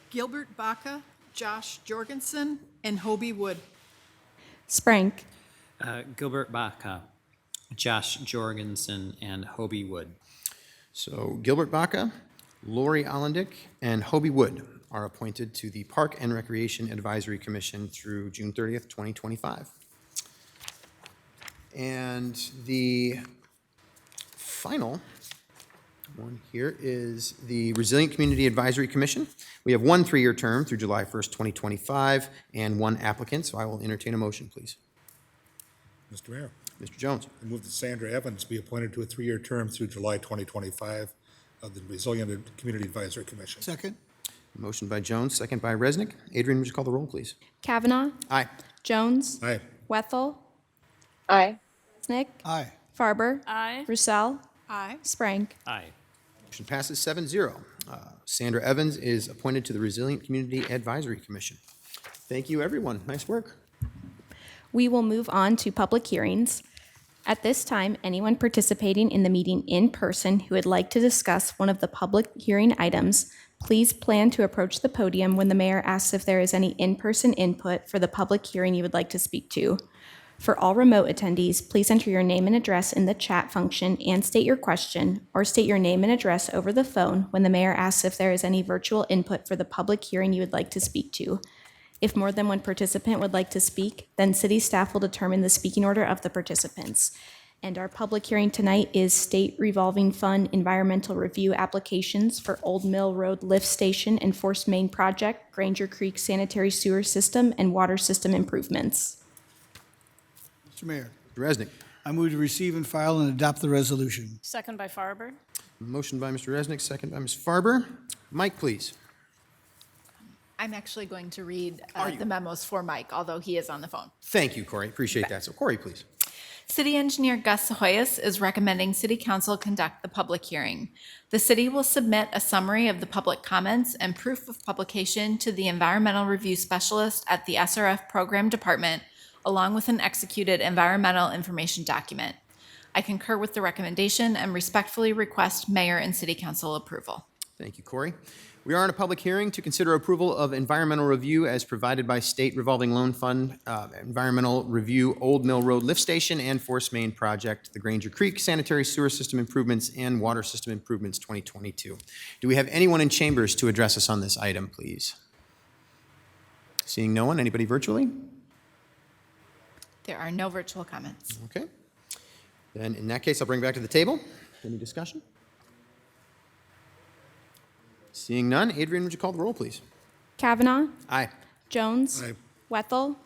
Speaker 11: Gilbert Baca, Josh Jorgensen, and Hobie Wood.
Speaker 2: Sprank.
Speaker 4: Gilbert Baca, Josh Jorgensen, and Hobie Wood.
Speaker 1: So Gilbert Baca, Lori Allendick, and Hobie Wood are appointed to the Park and Recreation Advisory Commission through June 30th, 2025. And the final one here is the Resilient Community Advisory Commission. We have 1 3-year term through July 1st, 2025, and 1 applicant, so I will entertain a motion, please.
Speaker 14: Mr. Mayor,
Speaker 1: Mr. Jones.
Speaker 14: I move that Sandra Evans be appointed to a 3-year term through July 2025 of the Resilient Community Advisory Commission.
Speaker 12: Second?
Speaker 1: Motion by Jones, second by Resnick. Adrian, would you call the roll, please?
Speaker 2: Kavanaugh,
Speaker 1: Aye.
Speaker 2: Jones,
Speaker 14: Aye.
Speaker 2: Wethel,
Speaker 5: Aye.
Speaker 2: Resnick,
Speaker 12: Aye.
Speaker 2: Farber,
Speaker 15: Aye.
Speaker 2: Roussel,
Speaker 11: Aye.
Speaker 2: Sprank.
Speaker 4: Aye.
Speaker 1: Motion passes 7-0. Sandra Evans is appointed to the Resilient Community Advisory Commission. Thank you, everyone. Nice work.
Speaker 2: We will move on to public hearings. At this time, anyone participating in the meeting in person who would like to discuss one of the public hearing items, please plan to approach the podium when the mayor asks if there is any in-person input for the public hearing you would like to speak to. For all remote attendees, please enter your name and address in the chat function and state your question, or state your name and address over the phone when the mayor asks if there is any virtual input for the public hearing you would like to speak to. If more than one participant would like to speak, then city staff will determine the speaking order of the participants. And our public hearing tonight is State Revolving Fund Environmental Review Applications for Old Mill Road Lift Station and Force Main Project, Granger Creek Sanitary Sewer System, and Water System Improvements.
Speaker 12: Mr. Mayor,
Speaker 1: Resnick.
Speaker 12: I move to receive and file and adopt the resolution.
Speaker 15: Second by Farber.
Speaker 1: Motion by Mr. Resnick, second by Ms. Farber. Mike, please.
Speaker 16: I'm actually going to read the memos for Mike, although he is on the phone.
Speaker 1: Thank you, Corey. Appreciate that. So Corey, please.
Speaker 16: City Engineer Gus Sahoyas is recommending City Council conduct the public hearing. The city will submit a summary of the public comments and proof of publication to the Environmental Review Specialist at the SRF Program Department, along with an executed environmental information document. I concur with the recommendation and respectfully request Mayor and City Council approval.
Speaker 1: Thank you, Corey. We are in a public hearing to consider approval of environmental review as provided by State Revolving Loan Fund, environmental review Old Mill Road Lift Station and Force Main Project, the Granger Creek Sanitary Sewer System Improvements and Water System Improvements 2022. Do we have anyone in chambers to address us on this item, please? Seeing no one, anybody virtually?
Speaker 16: There are no virtual comments.
Speaker 1: Okay. Then in that case, I'll bring it back to the table. Any discussion? Seeing none, Adrian, would you call the roll, please?
Speaker 2: Kavanaugh,
Speaker 1: Aye.
Speaker 2: Jones,
Speaker 14: Aye.
Speaker 2: Wethel,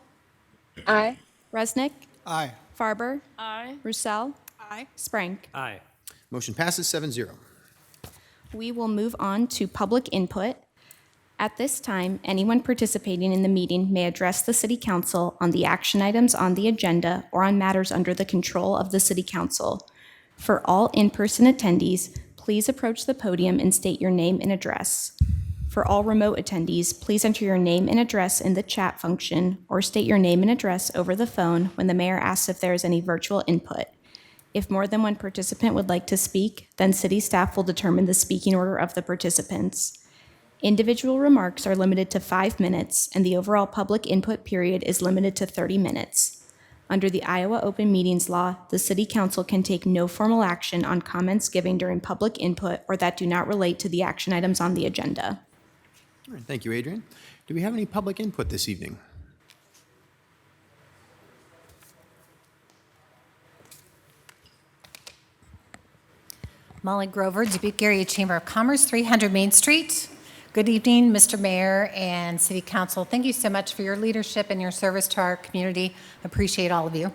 Speaker 5: Aye.
Speaker 2: Resnick,
Speaker 12: Aye.
Speaker 2: Farber,
Speaker 15: Aye.
Speaker 2: Roussel,
Speaker 11: Aye.
Speaker 2: Sprank.
Speaker 4: Aye.
Speaker 1: Motion passes 7-0.
Speaker 2: We will move on to public input. At this time, anyone participating in the meeting may address the City Council on the action items on the agenda or on matters under the control of the City Council. For all in-person attendees, please approach the podium and state your name and address. For all remote attendees, please enter your name and address in the chat function or state your name and address over the phone when the mayor asks if there is any virtual input. If more than one participant would like to speak, then city staff will determine the speaking order of the participants. Individual remarks are limited to 5 minutes, and the overall public input period is limited to 30 minutes. Under the Iowa Open Meetings Law, the City Council can take no formal action on comments given during public input or that do not relate to the action items on the agenda.
Speaker 1: All right, thank you, Adrian. Do we have any public input this evening?
Speaker 17: Molly Grover, Dubuque Area Chamber of Commerce, 300 Main Street. Good evening, Mr. Mayor and City Council. Thank you so much for your leadership and your service to our community. Appreciate all of you.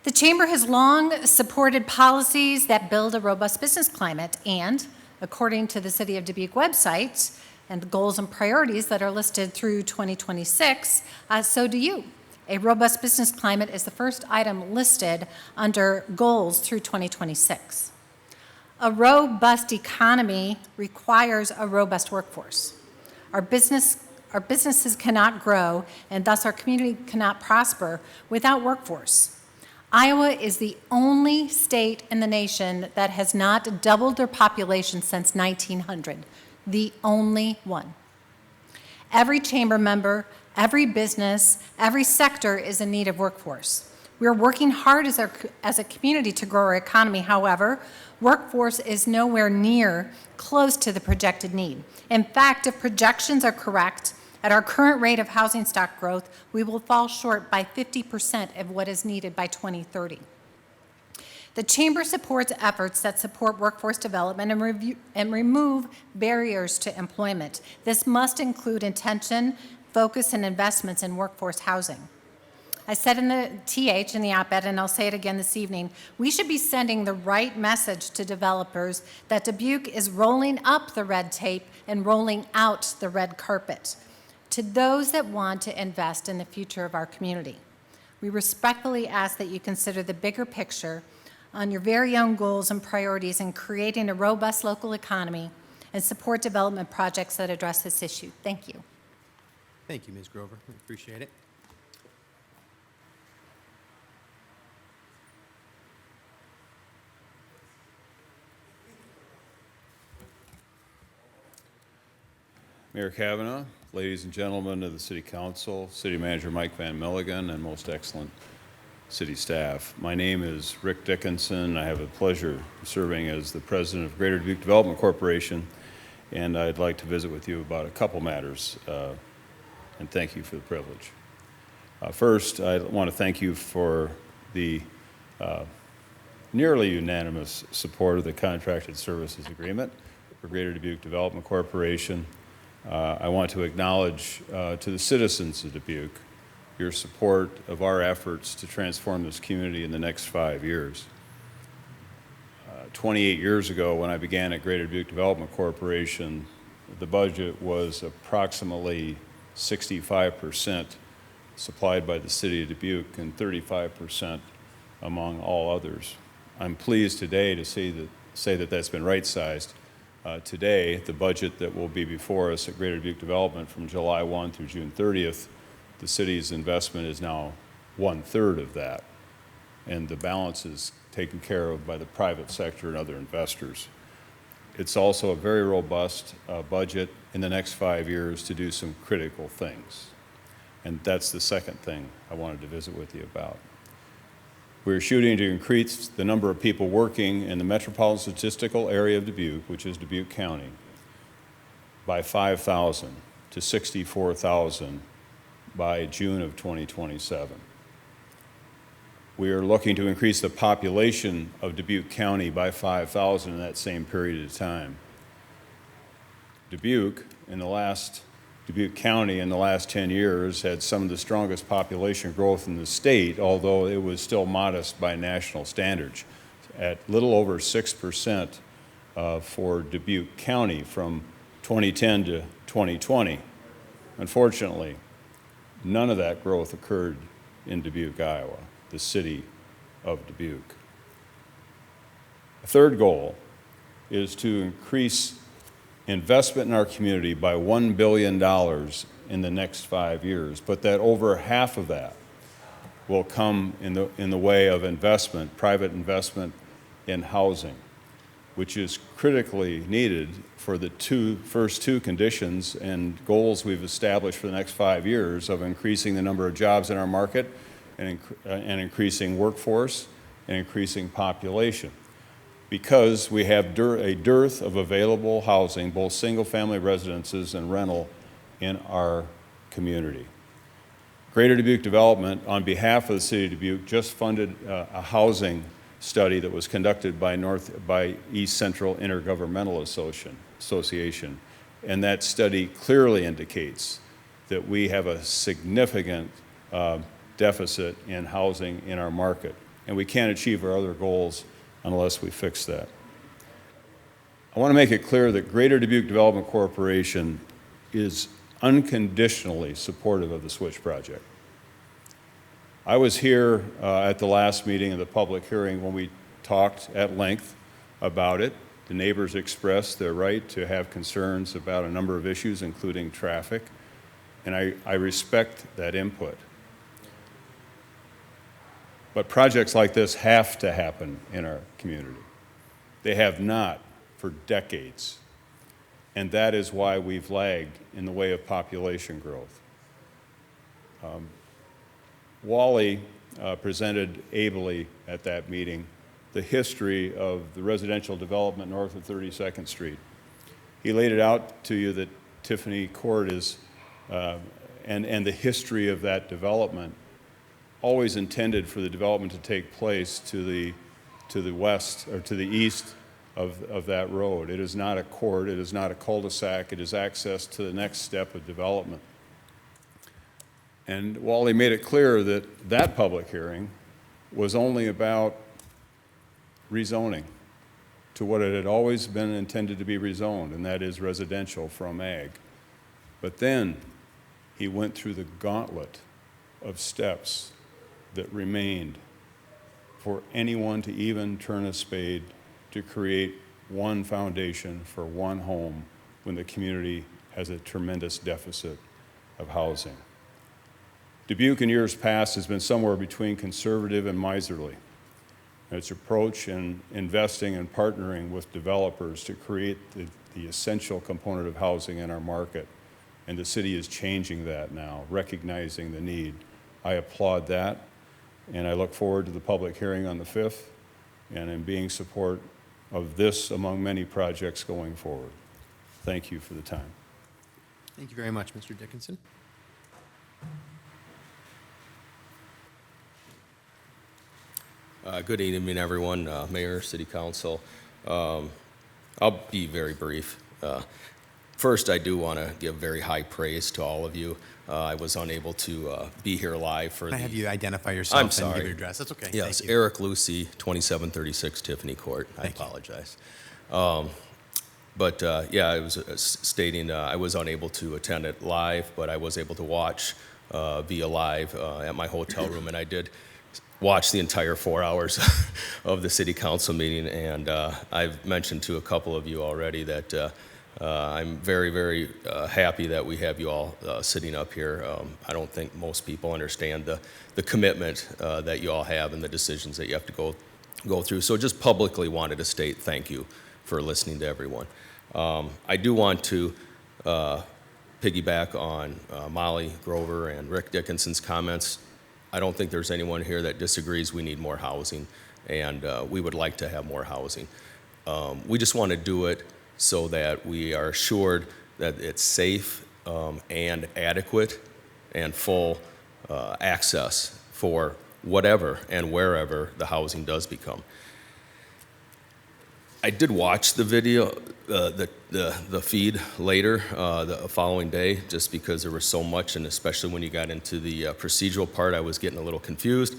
Speaker 17: The Chamber has long supported policies that build a robust business climate, and according to the City of Dubuque website and the goals and priorities that are listed through 2026, so do you. A robust business climate is the first item listed under goals through 2026. A robust economy requires a robust workforce. Our businesses cannot grow, and thus our community cannot prosper without workforce. Iowa is the only state in the nation that has not doubled their population since 1900, the only one. Every chamber member, every business, every sector is in need of workforce. We are working hard as a community to grow our economy. However, workforce is nowhere near close to the projected need. In fact, if projections are correct, at our current rate of housing stock growth, we will fall short by 50% of what is needed by 2030. The Chamber supports efforts that support workforce development and remove barriers to employment. This must include intention, focus, and investments in workforce housing. I said in the TH in the op-ed, and I'll say it again this evening, we should be sending the right message to developers that Dubuque is rolling up the red tape and rolling out the red carpet to those that want to invest in the future of our community. We respectfully ask that you consider the bigger picture on your very own goals and priorities in creating a robust local economy and support development projects that address this issue. Thank you.
Speaker 1: Thank you, Ms. Grover. We appreciate it.
Speaker 18: Mayor Kavanaugh, ladies and gentlemen of the City Council, City Manager Mike Van Milligan, and most excellent city staff. My name is Rick Dickinson. I have the pleasure of serving as the president of Greater Dubuque Development Corporation, and I'd like to visit with you about a couple matters, and thank you for the privilege. First, I want to thank you for the nearly unanimous support of the Contracted Services Agreement for Greater Dubuque Development Corporation. I want to acknowledge to the citizens of Dubuque your support of our efforts to transform this community in the next 5 years. 28 years ago, when I began at Greater Dubuque Development Corporation, the budget was approximately 65% supplied by the city of Dubuque and 35% among all others. I'm pleased today to say that that's been right-sized. Today, the budget that will be before us at Greater Dubuque Development from July 1 through June 30th, the city's investment is now 1/3 of that, and the balance is taken care of by the private sector and other investors. It's also a very robust budget in the next 5 years to do some critical things, and that's the second thing I wanted to visit with you about. We're shooting to increase the number of people working in the metropolitan statistical area of Dubuque, which is Dubuque County, by 5,000 to 64,000 by June of 2027. We are looking to increase the population of Dubuque County by 5,000 in that same period of time. Dubuque County in the last 10 years had some of the strongest population growth in the state, although it was still modest by national standards, at little over 6% for Dubuque County from 2010 to 2020. Unfortunately, none of that growth occurred in Dubuque, Iowa, the city of Dubuque. A third goal is to increase investment in our community by $1 billion in the next 5 years, but that over half of that will come in the way of investment, private investment in housing, which is critically needed for the first two conditions and goals we've established for the next 5 years of increasing the number of jobs in our market and increasing workforce and increasing population. Because we have a dearth of available housing, both single-family residences and rental, in our community. Greater Dubuque Development, on behalf of the City of Dubuque, just funded a housing study that was conducted by East Central Intergovernmental Association. And that study clearly indicates that we have a significant deficit in housing in our market. And we can't achieve our other goals unless we fix that. I want to make it clear that Greater Dubuque Development Corporation is unconditionally supportive of the Switch project. I was here at the last meeting of the public hearing when we talked at length about it. The neighbors expressed their right to have concerns about a number of issues, including traffic, and I respect that input. But projects like this have to happen in our community. They have not for decades, and that is why we've lagged in the way of population growth. Wally presented ably at that meeting the history of the residential development north of 32nd Street. He laid it out to you that Tiffany Court is, and the history of that development, always intended for the development to take place to the west or to the east of that road. It is not a court, it is not a cul-de-sac, it is access to the next step of development. And Wally made it clear that that public hearing was only about rezoning to what it had always been intended to be rezoned, and that is residential from ag. But then he went through the gauntlet of steps that remained for anyone to even turn a spade to create one foundation for one home when the community has a tremendous deficit of housing. Dubuque in years past has been somewhere between conservative and miserly in its approach in investing and partnering with developers to create the essential component of housing in our market. And the city is changing that now, recognizing the need. I applaud that, and I look forward to the public hearing on the 5th and in being support of this among many projects going forward. Thank you for the time.
Speaker 1: Thank you very much, Mr. Dickinson.
Speaker 19: Good evening, everyone, Mayor, City Council. I'll be very brief. First, I do want to give very high praise to all of you. I was unable to be here live for
Speaker 1: Can I
Speaker 19: the...
Speaker 1: have you identify yourself
Speaker 19: I'm sorry.
Speaker 1: and give your address? That's okay.
Speaker 19: Yes,
Speaker 1: Thank you.
Speaker 19: Eric Lucy, 2736 Tiffany Court. I apologize. Yeah, I was stating I was unable to attend it live, but I was able to watch via live at my hotel room, and I did watch the entire 4 hours of the City Council meeting, and I've mentioned to a couple of you already that I'm very, very happy that we have you all sitting up here. I don't think most people understand the commitment that you all have and the decisions that you have to go through. So just publicly wanted to state thank you for listening to everyone. I do want to piggyback on Molly Grover and Rick Dickinson's comments. I don't think there's anyone here that disagrees we need more housing, and we would like to have more housing. We just want to do it so that we are assured that it's safe and adequate and full access for whatever and wherever the housing does become. I did watch the video, the feed later the following day, just because there was so much, and especially when you got into the procedural part, I was getting a little confused.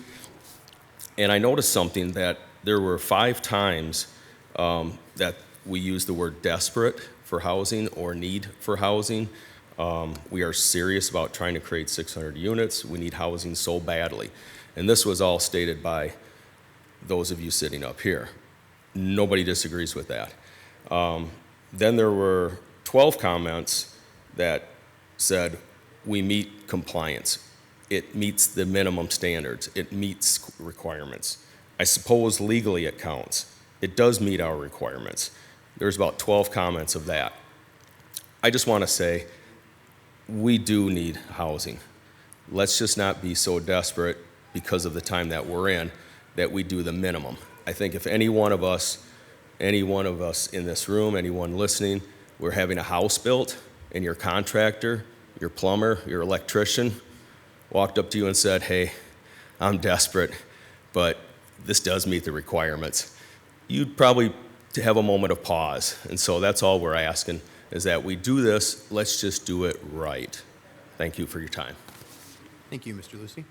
Speaker 19: And I noticed something, that there were 5 times that we used the word desperate for housing or need for housing. We are serious about trying to create 600 units. We need housing so badly. And this was all stated by those of you sitting up here. Nobody disagrees with that. Then there were 12 comments that said we meet compliance. it meets the minimum standards. It meets requirements. I suppose legally it counts. It does meet our requirements. There's about 12 comments of that. I just want to say, we do need housing. Let's just not be so desperate because of the time that we're in that we do the minimum. I think if any one of us in this room, anyone listening, we're having a house built and your contractor, your plumber, your electrician walked up to you and said, hey, I'm desperate, but this does meet the requirements, you'd probably have a moment of pause. And so that's all we're asking, is that we do this, let's just do it right. Thank you for your time.
Speaker 1: Thank you, Mr. Lucy.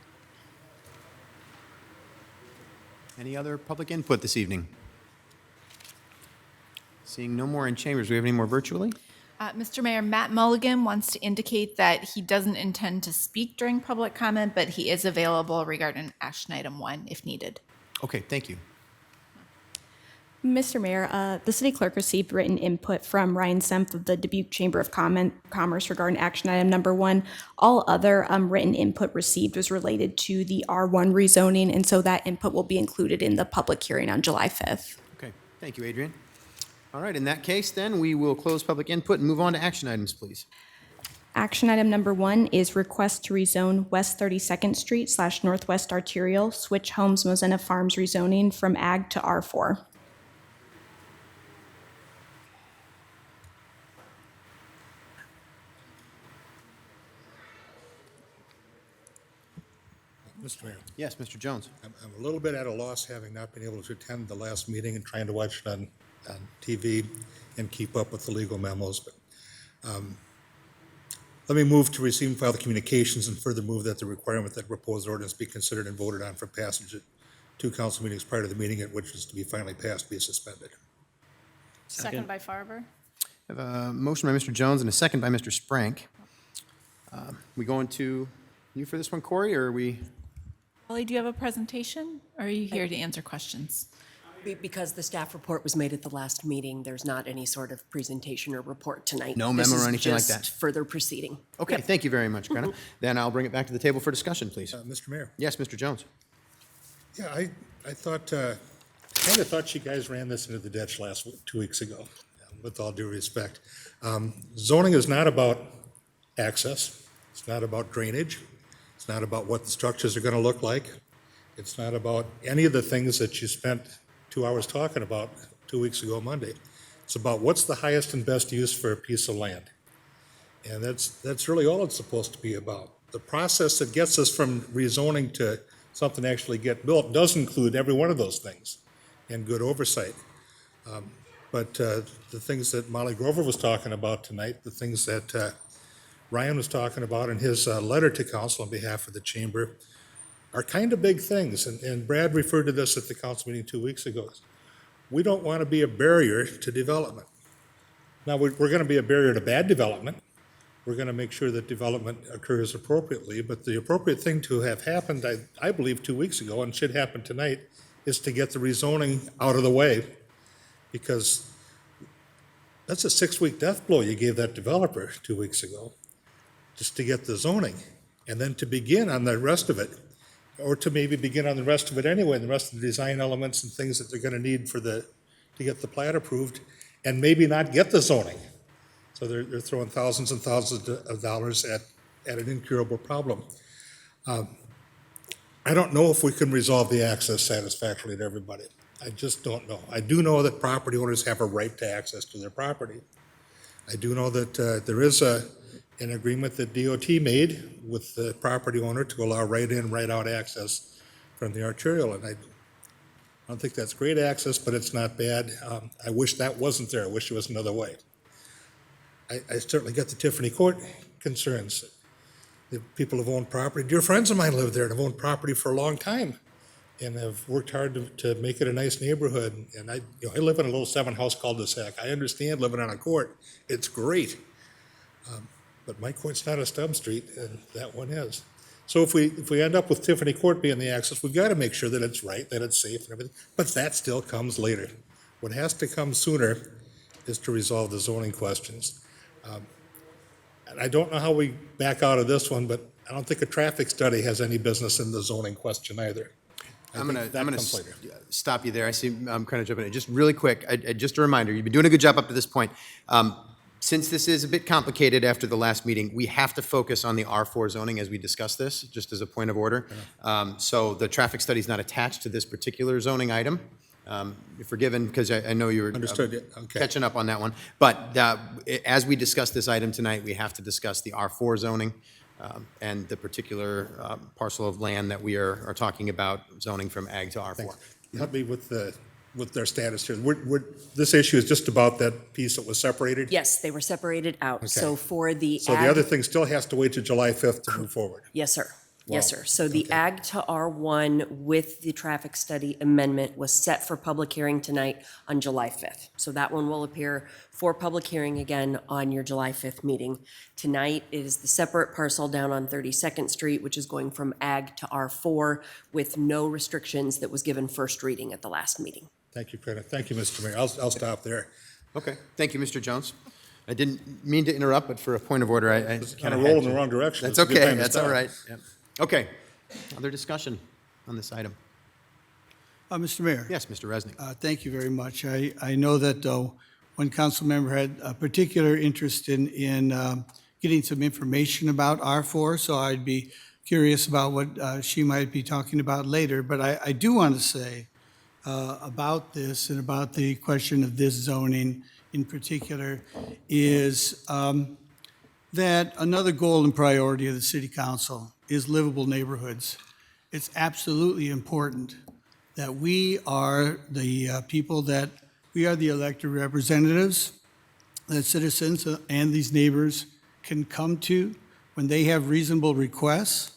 Speaker 1: Any other public input this evening? Seeing no more in chambers, do we have any more virtually?
Speaker 16: Mr. Mayor, Matt Mulligan wants to indicate that he doesn't intend to speak during public comment, but he is available regarding action item 1 if needed.
Speaker 1: Okay, thank you.
Speaker 2: Mr. Mayor, the city clerk received written input from Ryan Semp of the Dubuque Chamber of Commerce regarding action item number 1. All other written input received was related to the R1 rezoning, and so that input will be included in the public hearing on July 5th.
Speaker 1: Okay, thank you, Adrian. All right, in that case, then, we will close public input and move on to action items, please.
Speaker 2: Action item number 1 is request to rezone West 32nd Street / Northwest Arterial, Switch Homes Mozena Farms rezoning from Ag to R4.
Speaker 14: Mr. Mayor.
Speaker 1: Yes, Mr. Jones.
Speaker 14: I'm a little bit at a loss, having not been able to attend the last meeting and trying to watch it on TV and keep up with the legal memos. But let me move to receive and file the communications and further move that the requirement that proposed ordinance be considered and voted on for passage at 2 council meetings prior to the meeting at which is to be finally passed be suspended.
Speaker 15: Second by Farber.
Speaker 1: I have a motion by Mr. Jones and a second by Mr. Sprank. We going to you for this one, Corey, or are we?
Speaker 16: Holly, do you have a presentation, or are you here to answer questions?
Speaker 13: Because the staff report was made at the last meeting, there's not any sort of presentation or report tonight.
Speaker 1: No memo or anything like that?
Speaker 13: This is just further proceeding.
Speaker 1: Okay,
Speaker 13: Yep.
Speaker 1: thank you very much, Greta. Then I'll bring it back to the table for discussion, please.
Speaker 14: Mr. Mayor.
Speaker 1: Yes, Mr. Jones.
Speaker 14: Yeah, I thought, kind of thought you guys ran this into the ditch 2 weeks ago, with all due respect. Zoning is not about access. It's not about drainage. It's not about what the structures are going to look like. It's not about any of the things that you spent 2 hours talking about 2 weeks ago Monday. It's about what's the highest and best use for a piece of land. And that's really all it's supposed to be about. The process that gets us from rezoning to something actually get built does include every one of those things and good oversight. But the things that Molly Grover was talking about tonight, the things that Ryan was talking about in his letter to council on behalf of the chamber are kind of big things. And Brad referred to this at the council meeting 2 weeks ago. We don't want to be a barrier to development. Now, we're going to be a barrier to bad development. We're going to make sure that development occurs appropriately. But the appropriate thing to have happened, I believe, 2 weeks ago, and should happen tonight, is to get the rezoning out of the way, because that's a 6-week death blow you gave that developer 2 weeks ago, just to get the zoning, and then to begin on the rest of it, or to maybe begin on the rest of it anyway, and the rest of the design elements and things that they're going to need to get the plat approved, and maybe not get the zoning. So they're throwing thousands and thousands of dollars at an incurable problem. I don't know if we can resolve the access satisfactorily to everybody. I just don't know. I do know that property owners have a right to access to their property. I do know that there is an agreement that DOT made with the property owner to allow right-in, right-out access from the arterial, and I don't think that's great access, but it's not bad. I wish that wasn't there. I wish it was another way. I certainly get the Tiffany Court concerns. The people have owned property. Dear friends of mine live there and have owned property for a long time and have worked hard to make it a nice neighborhood. And I live in a little 7-house cul-de-sac. I understand living on a court. It's great. But my court's not a stub street, and that one is. So if we end up with Tiffany Court being the access, we've got to make sure that it's right, that it's safe and everything. But that still comes later. What has to come sooner is to resolve the zoning questions. And I don't know how we back out of this one, but I don't think a traffic study has any business in the zoning question either.
Speaker 1: I'm gonna
Speaker 14: comes later.
Speaker 1: stop you there. I see I'm kind of jumping in. Just really quick, just a reminder, you've been doing a good job up to this point. Since this is a bit complicated after the last meeting, we have to focus on the R4 zoning as we discuss this, just as a point of order. So the traffic study is not attached to this particular zoning item. You're forgiven, because I know you were
Speaker 14: Understood, yeah, okay.
Speaker 1: catching up on that one. But as we discuss this item tonight, we have to discuss the R4 zoning and the particular parcel of land that we are talking about zoning from ag to R4.
Speaker 14: Help me with their status here. This issue is just about that piece that was separated?
Speaker 13: Yes, they were separated out. So
Speaker 14: Okay.
Speaker 13: for the
Speaker 14: So the
Speaker 13: ag-
Speaker 14: other thing still has to wait till July 5th to move forward?
Speaker 13: Yes, sir. Yes,
Speaker 14: Wow.
Speaker 13: sir. So the ag to R1 with the traffic study amendment was set for public hearing tonight on July 5th. So that one will appear for public hearing again on your July 5th meeting. Tonight is the separate parcel down on 32nd Street, which is going from ag to R4 with no restrictions that was given first reading at the last meeting.
Speaker 14: Thank you, Prina. Thank you, Mr. Mayor. I'll stop there.
Speaker 1: Okay, thank you, Mr. Jones. I didn't mean to interrupt, but for a point of order, I
Speaker 14: Kind
Speaker 1: kind
Speaker 14: of
Speaker 1: of
Speaker 14: roll in the wrong direction.
Speaker 1: That's
Speaker 14: It's a good
Speaker 1: okay,
Speaker 14: time to
Speaker 1: that's all
Speaker 14: stop.
Speaker 1: right. Yep. Okay, other discussion on this item?
Speaker 12: Mr. Mayor.
Speaker 1: Yes, Mr. Resnick.
Speaker 12: Thank you very much. I know that one council member had a particular interest in getting some information about R4, so I'd be curious about what she might be talking about later. But I do want to say about this and about the question of this zoning in particular is that another goal and priority of the city council is livable neighborhoods. It's absolutely important that we are the people that, we are the elected representatives that citizens and these neighbors can come to when they have reasonable requests.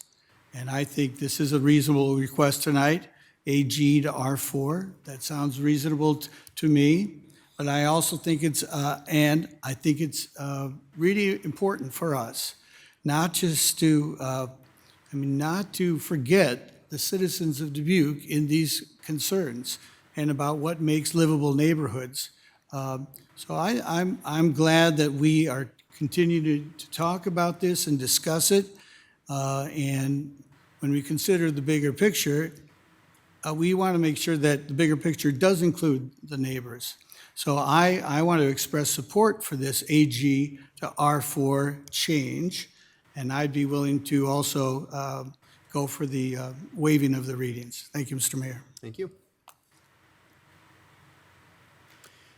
Speaker 12: And I think this is a reasonable request tonight, AG to R4. That sounds reasonable to me. But I also think it's, really important for us, not just to, not to forget the citizens of Dubuque in these concerns and about what makes livable neighborhoods. So I'm glad that we are continuing to talk about this and discuss it. And when we consider the bigger picture, we want to make sure that the bigger picture does include the neighbors. So I want to express support for this AG to R4 change, and I'd be willing to also go for the waiving of the readings. Thank you, Mr. Mayor.
Speaker 1: Thank you.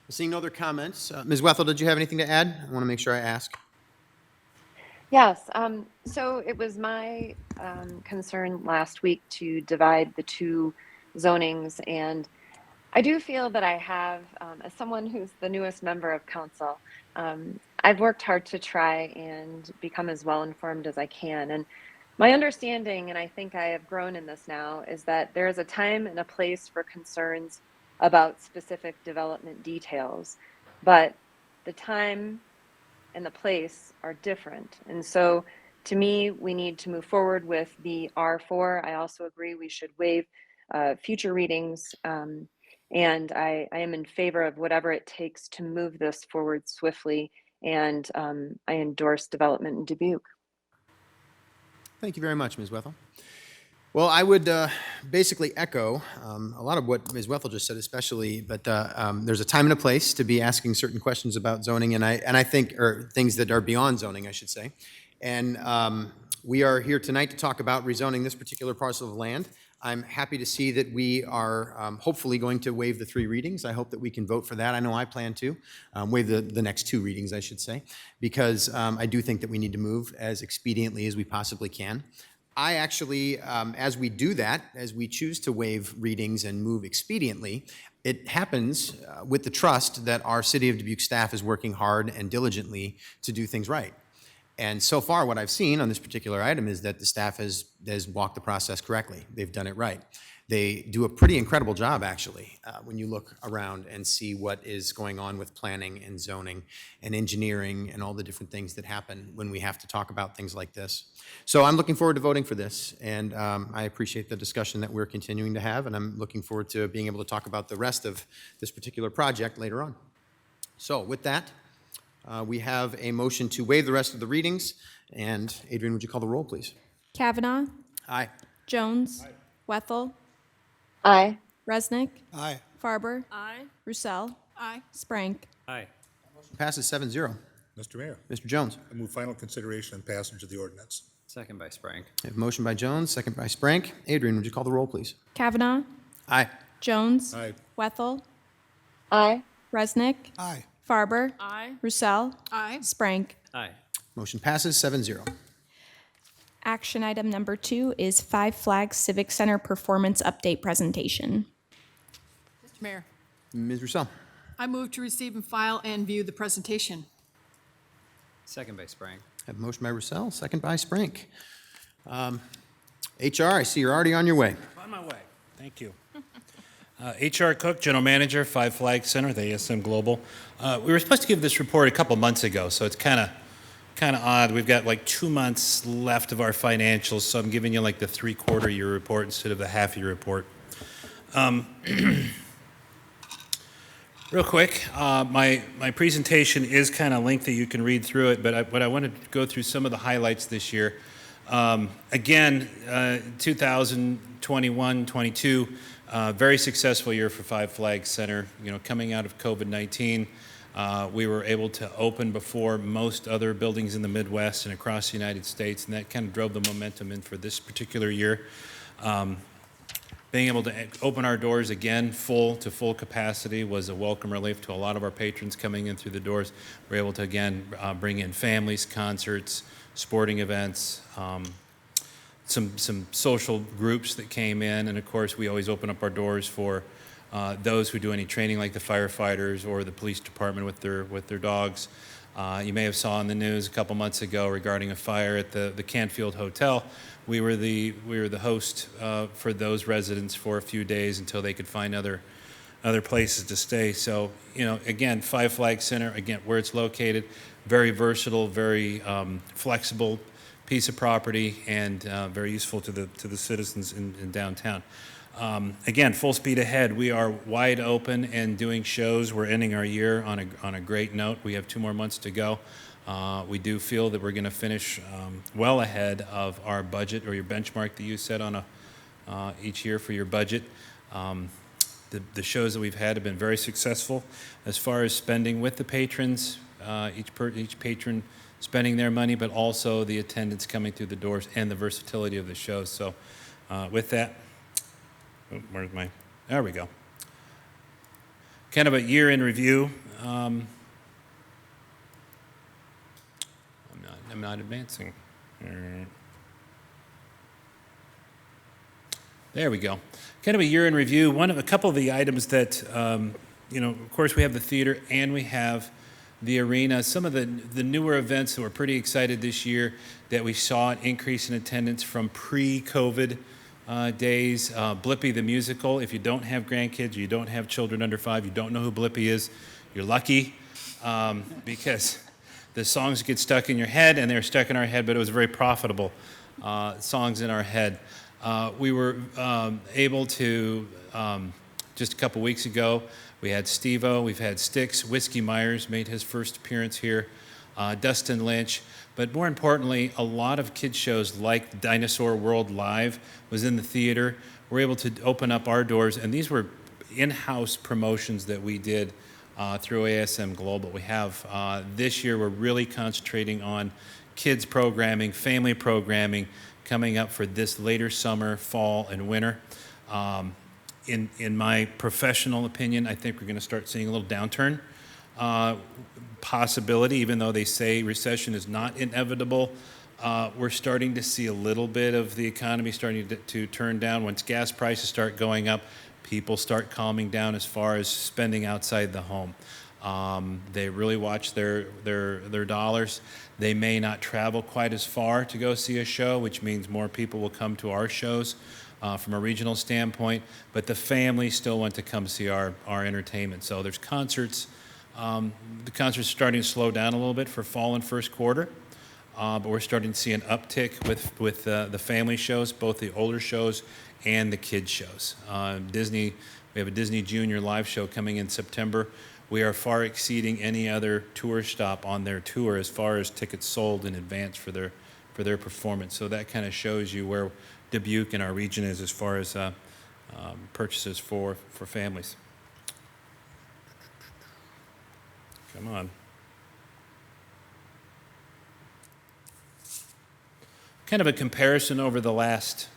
Speaker 1: Seeing no other comments, Ms. Wethel, did you have anything to add? I want to make sure I ask.
Speaker 5: Yes, so it was my concern last week to divide the two zonings, and I do feel that I have, as someone who's the newest member of council, I've worked hard to try and become as well informed as I can. And my understanding, and I think I have grown in this now, is that there is a time and a place for concerns about specific development details, but the time and the place are different. And so to me, we need to move forward with the R4. I also agree we should waive future readings. And I am in favor of whatever it takes to move this forward swiftly. And I endorse development in Dubuque.
Speaker 1: Thank you very much, Ms. Wethel. Well, I would basically echo a lot of what Ms. Wethel just said, especially, but there's a time and a place to be asking certain questions about zoning, and I think, or things that are beyond zoning, I should say. And we are here tonight to talk about rezoning this particular parcel of land. I'm happy to see that we are hopefully going to waive the 3 readings. I hope that we can vote for that. I know I plan to waive the next 2 readings, I should say, because I do think that we need to move as expediently as we possibly can. I actually, as we do that, as we choose to waive readings and move expediently, it happens with the trust that our City of Dubuque staff is working hard and diligently to do things right. And so far, what I've seen on this particular item is that the staff has walked the process correctly. They've done it right. They do a pretty incredible job, actually, when you look around and see what is going on with planning and zoning and engineering and all the different things that happen when we have to talk about things like this. So I'm looking forward to voting for this, and I appreciate the discussion that we're continuing to have, and I'm looking forward to being able to talk about the rest of this particular project later on. So with that, we have a motion to waive the rest of the readings, and Adrian, would you call the roll, please?
Speaker 2: Kavanaugh,
Speaker 1: Aye.
Speaker 2: Jones, Wethel,
Speaker 5: Aye.
Speaker 2: Resnick,
Speaker 12: Aye.
Speaker 2: Farber,
Speaker 15: Aye.
Speaker 2: Roussel,
Speaker 11: Aye.
Speaker 2: Sprank.
Speaker 4: Aye.
Speaker 1: Passes 7-0.
Speaker 14: Mr. Mayor,
Speaker 1: Mr. Jones.
Speaker 14: I move final consideration and passage of the ordinance.
Speaker 4: Second by Sprank.
Speaker 1: I have a motion by Jones, second by Sprank. Adrian, would you call the roll, please?
Speaker 2: Kavanaugh,
Speaker 1: Aye.
Speaker 2: Jones,
Speaker 14: Aye.
Speaker 2: Wethel,
Speaker 5: Aye.
Speaker 2: Resnick,
Speaker 12: Aye.
Speaker 2: Farber,
Speaker 15: Aye.
Speaker 2: Roussel,
Speaker 11: Aye.
Speaker 2: Sprank.
Speaker 4: Aye.
Speaker 1: Motion passes 7-0.
Speaker 2: Action item number 2 is Five Flags Civic Center performance update presentation.
Speaker 11: Mr. Mayor,
Speaker 1: Ms. Roussel.
Speaker 11: I move to receive and file and view the presentation.
Speaker 4: Second by Sprank.
Speaker 1: I have a motion by Roussel, second by Sprank. HR, I see you're already on your way.
Speaker 20: On my way. Thank you. HR Cook, General Manager, Five Flags Center, the ASM Global. We were supposed to give this report a couple months ago, so it's kind of odd. We've got like 2 months left of our financials, so I'm giving you like the 3/4 year report instead of the half year report. Real quick, my presentation is kind of lengthy. You can read through it, but I wanted to go through some of the highlights this year. Again, 2021-22, very successful year for Five Flags Center. You know, coming out of COVID-19, we were able to open before most other buildings in the Midwest and across the United States, and that kind of drove the momentum in for this particular year. Being able to open our doors again full capacity was a welcome relief to a lot of our patrons coming in through the doors. We're able to again bring in families, concerts, sporting events, some social groups that came in, and of course we always open up our doors for those who do any training, like the firefighters or the police department with their dogs. You may have saw in the news a couple months ago regarding a fire at the Canfield Hotel. We were the host for those residents for a few days until they could find other places to stay. So, you know, again, Five Flags Center, again, where it's located, very versatile, very flexible piece of property, and very useful to the citizens in downtown. Again, full speed ahead. We are wide open and doing shows. We're ending our year on a great note. We have 2 more months to go. We do feel that we're going to finish well ahead of our budget or your benchmark that you set on each year for your budget. The shows that we've had have been very successful as far as spending with the patrons, each patron spending their money, but also the attendance coming through the doors and the versatility of the shows. So with that, there we go. Kind of a year in review. I'm not advancing. There we go. Kind of a year in review. A couple of the items that, you know, of course we have the theater and we have the arena. Some of the newer events that we're pretty excited this year that we saw an increase in attendance from pre-COVID days. Blippi the musical. If you don't have grandkids or you don't have children under 5, you don't know who Blippi is, you're lucky, because the songs get stuck in your head, and they're stuck in our head, but it was very profitable songs in our head. We were able to, just a couple weeks ago, we had Steve-O, we've had Styx, Whiskey Myers made his first appearance here, Dustin Lynch, but more importantly, a lot of kids shows like Dinosaur World Live was in the theater. We're able to open up our doors, and these were in-house promotions that we did through ASM Global. We have, this year, we're really concentrating on kids programming, family programming, coming up for this later summer, fall, and winter. In my professional opinion, I think we're going to start seeing a little downturn possibility, even though they say recession is not inevitable. We're starting to see a little bit of the economy starting to turn down. Once gas prices start going up, people start calming down as far as spending outside the home. They really watch their dollars. They may not travel quite as far to go see a show, which means more people will come to our shows from a regional standpoint, but the families still want to come see our entertainment. So there's concerts. The concerts are starting to slow down a little bit for fall and first quarter, but we're starting to see an uptick with the family shows, both the older shows and the kids shows. Disney, we have a Disney Junior live show coming in September. We are far exceeding any other tour stop on their tour as far as tickets sold in advance for their performance. So that kind of shows you where Dubuque and our region is as far as purchases for families. Come on. Kind of a comparison over the last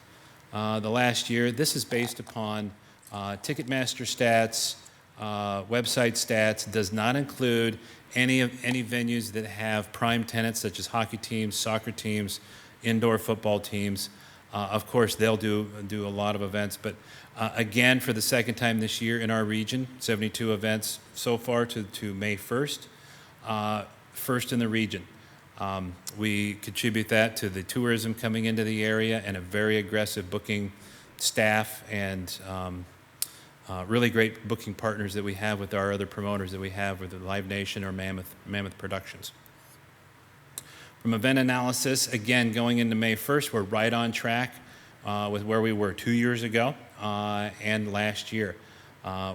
Speaker 20: year. This is based upon Ticketmaster stats, website stats. Does not include any venues that have prime tenants such as hockey teams, soccer teams, indoor football teams. Of course, they'll do a lot of events, but again, for the second time this year in our region, 72 events so far to May 1st, first in the region. We contribute that to the tourism coming into the area and a very aggressive booking staff and really great booking partners that we have with our other promoters that we have with the Live Nation or Mammoth Productions. From event analysis, again, going into May 1st, we're right on track with where we were 2 years ago and last year.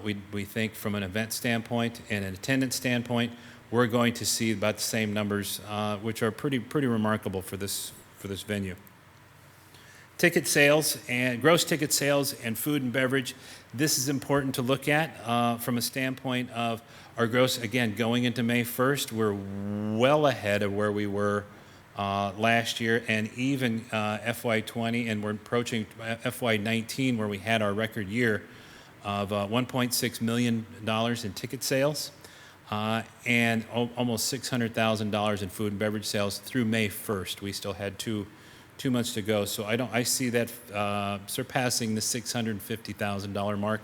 Speaker 20: We think from an event standpoint and an attendance standpoint, we're going to see about the same numbers, which are pretty remarkable for this venue. Ticket sales and gross ticket sales and food and beverage. This is important to look at from a standpoint of our gross. Again, going into May 1st, we're well ahead of where we were last year, and even FY20, and we're approaching FY19, where we had our record year of $1.6 million in ticket sales. And almost $600,000 in food and beverage sales through May 1st. We still had two months to go, so I see that surpassing the $650,000 mark,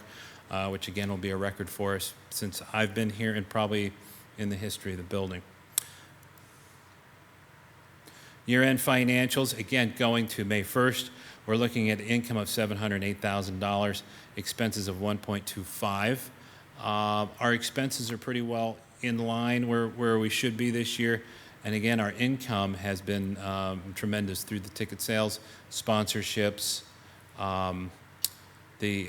Speaker 20: which again will be a record for us since I've been here and probably in the history of the building. Year-end financials, again going to May 1st, we're looking at income of $708,000, expenses of $1.25. Our expenses are pretty well in line where we should be this year. And again, our income has been tremendous through the ticket sales, sponsorships, the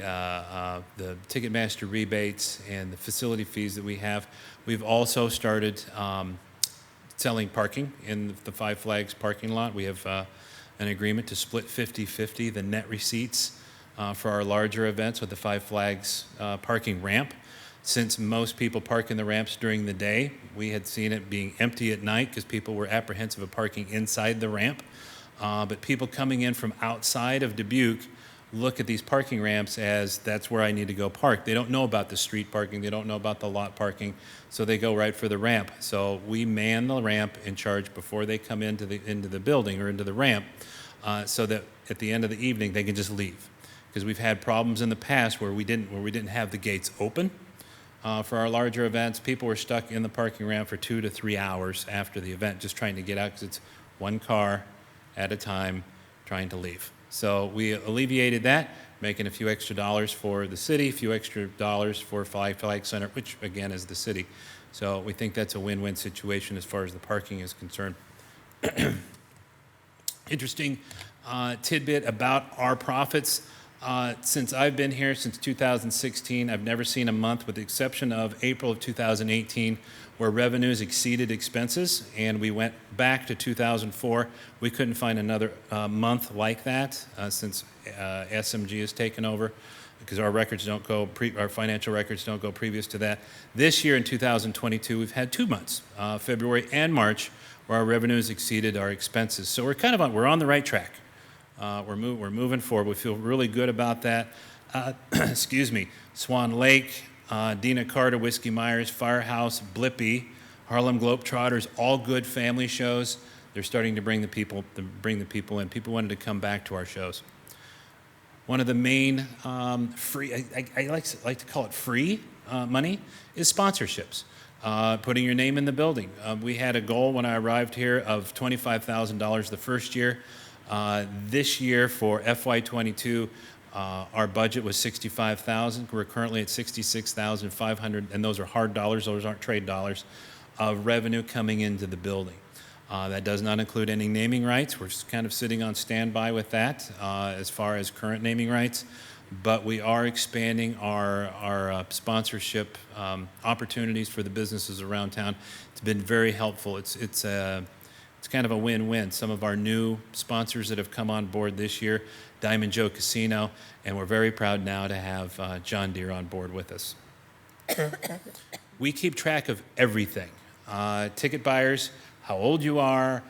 Speaker 20: Ticketmaster rebates, and the facility fees that we have. We've also started selling parking in the Five Flags parking lot. We have an agreement to split 50-50 the net receipts for our larger events with the Five Flags parking ramp. Since most people park in the ramps during the day, we had seen it being empty at night because people were apprehensive of parking inside the ramp. But people coming in from outside of Dubuque look at these parking ramps as that's where I need to go park. They don't know about the street parking. They don't know about the lot parking, so they go right for the ramp. So we man the ramp in charge before they come into the building or into the ramp, so that at the end of the evening they can just leave. Because we've had problems in the past where we didn't have the gates open. For our larger events, people were stuck in the parking ramp for 2 to 3 hours after the event just trying to get out because it's one car at a time trying to leave. So we alleviated that, making a few extra dollars for the city, a few extra dollars for Five Flags Center, which again is the city. So we think that's a win-win situation as far as the parking is concerned. Interesting tidbit about our profits. Since I've been here since 2016, I've never seen a month, with the exception of April of 2018, where revenues exceeded expenses, and we went back to 2004. We couldn't find another month like that since SMG has taken over, because our records don't go our financial records don't go previous to that. This year in 2022, we've had 2 months, February and March, where our revenues exceeded our expenses. So we're on the right track. We're moving forward. We feel really good about that. Excuse me. Swan Lake, Dina Carter, Whiskey Myers, Firehouse, Blippi, Harlem Globetrotters, all good family shows. They're starting to bring the people in. People wanted to come back to our shows. One of the main free, I like to call it free money, is sponsorships. Putting your name in the building. We had a goal when I arrived here of $25,000 the first year. This year for FY22, our budget was $65,000. We're currently at $66,500, and those are hard dollars. Those aren't trade dollars of revenue coming into the building. That does not include any naming rights. We're kind of sitting on standby with that as far as current naming rights, but we are expanding our sponsorship opportunities for the businesses around town. It's been very helpful. It's it's kind of a win-win. Some of our new sponsors that have come on board this year, Diamond Joe Casino, and we're very proud now to have John Deere on board with us. We keep track of everything. Ticket buyers, how old you are,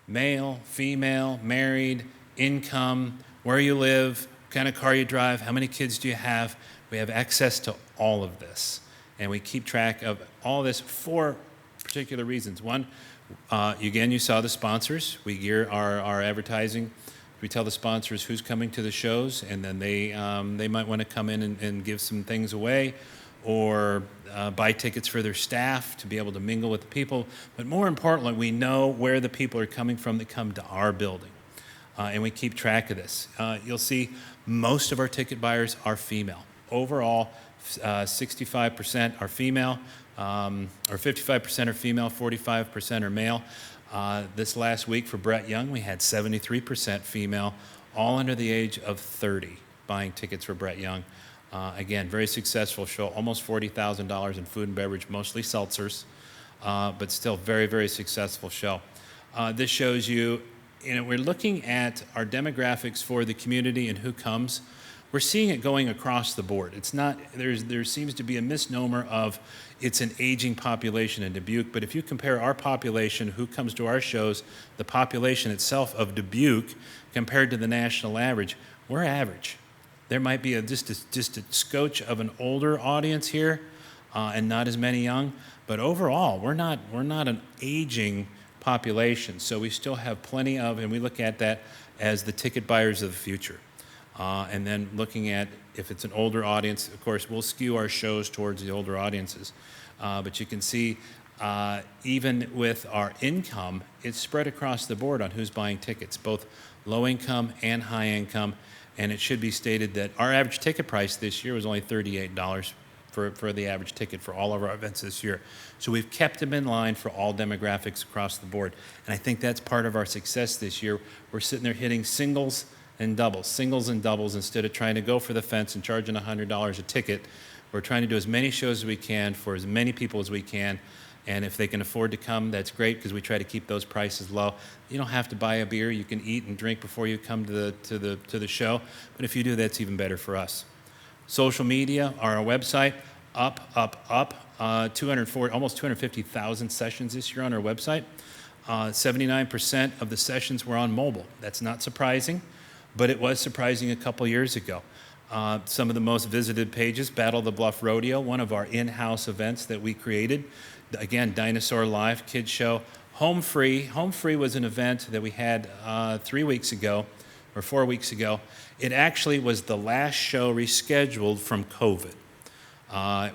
Speaker 20: male, female, married, income, where you live, what kind of car you drive, how many kids do you have. We have access to all of this. And we keep track of all this for particular reasons. One, again, you saw the sponsors. We gear our advertising. We tell the sponsors who's coming to the shows, and then they might want to come in and give some things away, or buy tickets for their staff to be able to mingle with the people. But more importantly, we know where the people are coming from that come to our building. And we keep track of this. You'll see most of our ticket buyers are female. Overall, 65% are female, or 55% are female, 45% are male. This last week for Brett Young, we had 73% female, all under the age of 30, buying tickets for Brett Young. Again, very successful show, almost $40,000 in food and beverage, mostly seltzers, but still very, very successful show. This shows you, we're looking at our demographics for the community and who comes. We're seeing it going across the board. It's not, there seems to be a misnomer of it's an aging population in Dubuque, but if you compare our population, who comes to our shows, the population itself of Dubuque compared to the national average, we're average. There might be just a scotch of an older audience here, and not as many young, but overall, we're not an aging population. So we still have plenty of, and we look at that as the ticket buyers of the future. And then looking at if it's an older audience, of course, we'll skew our shows towards the older audiences. But you can see, even with our income, it's spread across the board on who's buying tickets, both low income and high income. And it should be stated that our average ticket price this year was only $38 for the average ticket for all of our events this year. So we've kept them in line for all demographics across the board. And I think that's part of our success this year. We're sitting there hitting singles and doubles instead of trying to go for the fence and charging $100 a ticket. We're trying to do as many shows as we can for as many people as we can. And if they can afford to come, that's great, because we try to keep those prices low. You don't have to buy a beer. You can eat and drink before you come to the show. But if you do, that's even better for us. Social media, our website, up. 240, almost 250,000 sessions this year on our website. 79% of the sessions were on mobile. That's not surprising, but it was surprising a couple years ago. Some of the most visited pages, Battle of the Bluff Rodeo, one of our in-house events that we created. Again, Dinosaur Live Kids Show. Home Free. Home Free was an event that we had 3 weeks ago, or 4 weeks ago. It actually was the last show rescheduled from COVID. I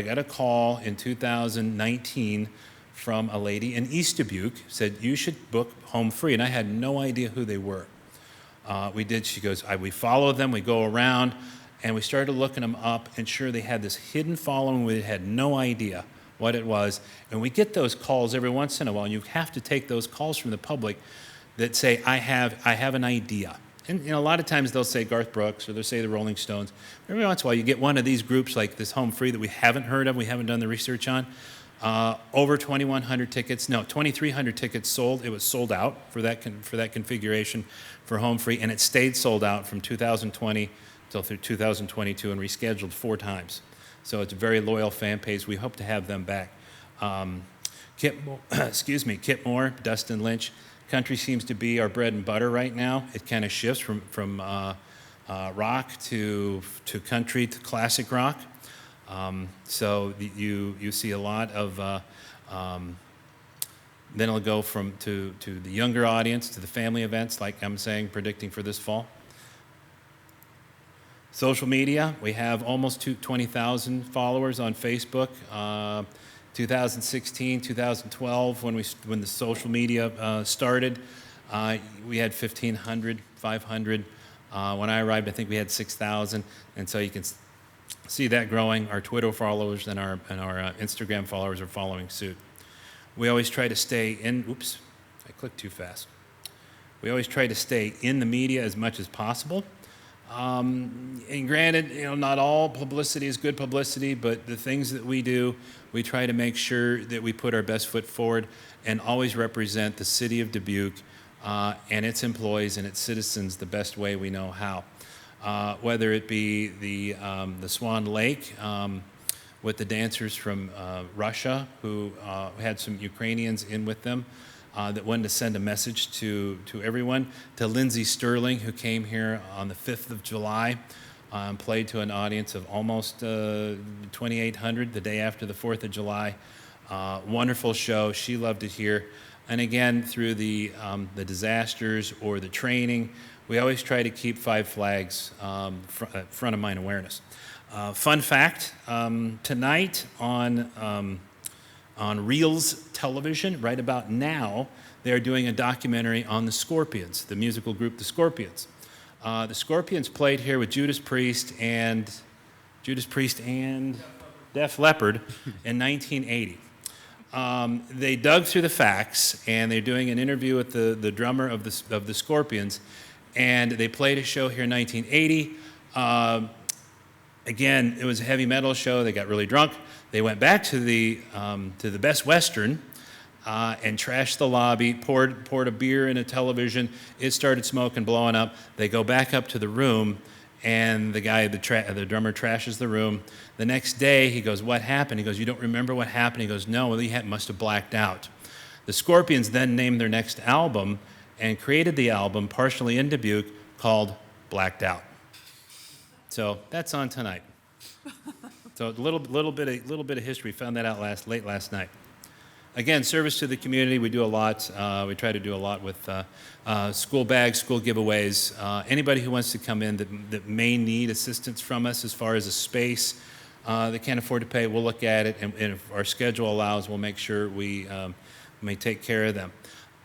Speaker 20: got a call in 2019 from a lady in East Dubuque, said, you should book Home Free, and I had no idea who they were. We did, she goes, we follow them, we go around, and we started looking them up, and sure, they had this hidden following, we had no idea what it was. And we get those calls every once in a while, and you have to take those calls from the public that say, I have an idea. And a lot of times they'll say Garth Brooks, or they'll say the Rolling Stones. Every once in a while you get one of these groups like this Home Free that we haven't heard of, we haven't done the research on. Over 2,100 tickets, no, 2,300 tickets sold. It was sold out for that configuration for Home Free, and it stayed sold out from 2020 till through 2022 and rescheduled 4 times. So it's a very loyal fan base. We hope to have them back. Kip Moore, Dustin Lynch. Country seems to be our bread and butter right now. It kind of shifts from rock to country to classic rock. So you see a lot of, then it'll go to the younger audience, to the family events, like I'm saying, predicting for this fall. Social media, we have almost 20,000 followers on Facebook. 2016, 2012, when the social media started, we had 1,500, 500. When I arrived, I think we had 6,000, and so you can see that growing. Our Twitter followers and our Instagram followers are following suit. We always try to stay in. Oops, I clicked too fast. We always try to stay in the media as much as possible. And granted, not all publicity is good publicity, but the things that we do, we try to make sure that we put our best foot forward and always represent the city of Dubuque and its employees and its citizens the best way we know how. Whether it be the Swan Lake with the dancers from Russia who had some Ukrainians in with them, that wanted to send a message to everyone, to Lindsey Sterling, who came here on the 5th of July, played to an audience of almost 2,800 the day after the 4th of July. Wonderful show. She loved it here. And again, through the disasters or the training, we always try to keep Five Flags front of mind awareness. Fun fact, tonight on Reels Television, right about now, they're doing a documentary on the Scorpions, the musical group The Scorpions. The Scorpions played here with Judas Priest and Def Leppard in 1980. They dug through the facts, and they're doing an interview with the drummer of the Scorpions, and they played a show here in 1980. Again, it was a heavy metal show. They got really drunk. They went back to the Best Western and trashed the lobby, poured a beer in a television. It started smoking, blowing up. They go back up to the room, and the drummer trashes the room. The next day, he goes, "What happened?" He goes, "You don't remember what happened?" He goes, "No, well, he must have blacked out." The Scorpions then named their next album and created the album, partially in Dubuque, called Blacked Out. So that's on tonight. So a little bit of history. Found that out late last night. Again, service to the community. We do a lot. We try to do a lot with school bags, school giveaways. Anybody who wants to come in that may need assistance from us as far as a space that can't afford to pay, we'll look at it, and if our schedule allows, we'll make sure we may take care of them.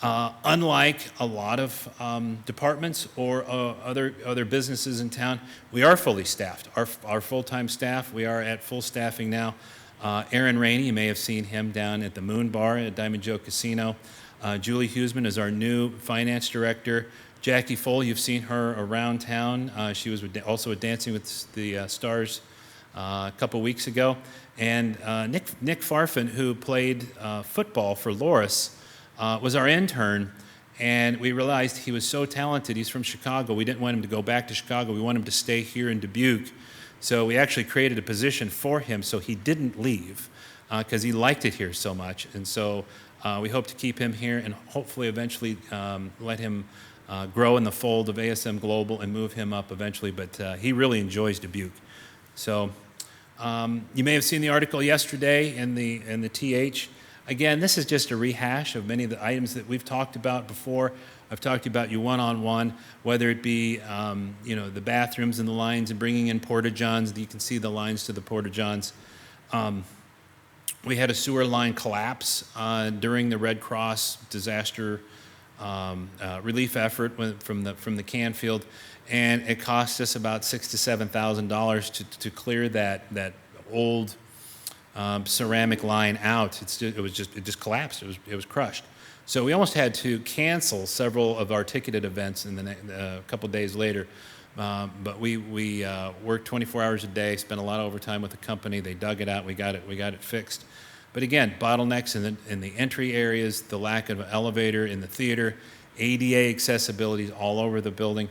Speaker 20: Unlike a lot of departments or other businesses in town, we are fully staffed. Our full-time staff, we are at full staffing now. Aaron Rainey, you may have seen him down at the Moon Bar at Diamond Joe Casino. Julie Huseman is our new finance director. Jackie Full, you've seen her around town. She was also at Dancing with the Stars a couple weeks ago. And Nick Farfan, who played football for Loris, was our intern, and we realized he was so talented. He's from Chicago. We didn't want him to go back to Chicago. We wanted him to stay here in Dubuque. So we actually created a position for him so he didn't leave because he liked it here so much. And so we hope to keep him here and hopefully eventually let him grow in the fold of ASM Global and move him up eventually. But he really enjoys Dubuque. So you may have seen the article yesterday in the TH. Again, this is just a rehash of many of the items that we've talked about before. I've talked about you one-on-one, whether it be the bathrooms and the lines and bringing in porta-johns. You can see the lines to the porta-johns. We had a sewer line collapse during the Red Cross disaster relief effort from the Canfield, and it cost us about $6,000 to $7,000 to clear that old ceramic line out. It just collapsed. It was crushed. So we almost had to cancel several of our ticketed events in a couple of days later. But we worked 24 hours a day, spent a lot of overtime with the company. They dug it out. We got it fixed. But again, bottlenecks in the entry areas, the lack of an elevator in the theater, ADA accessibility all over the building.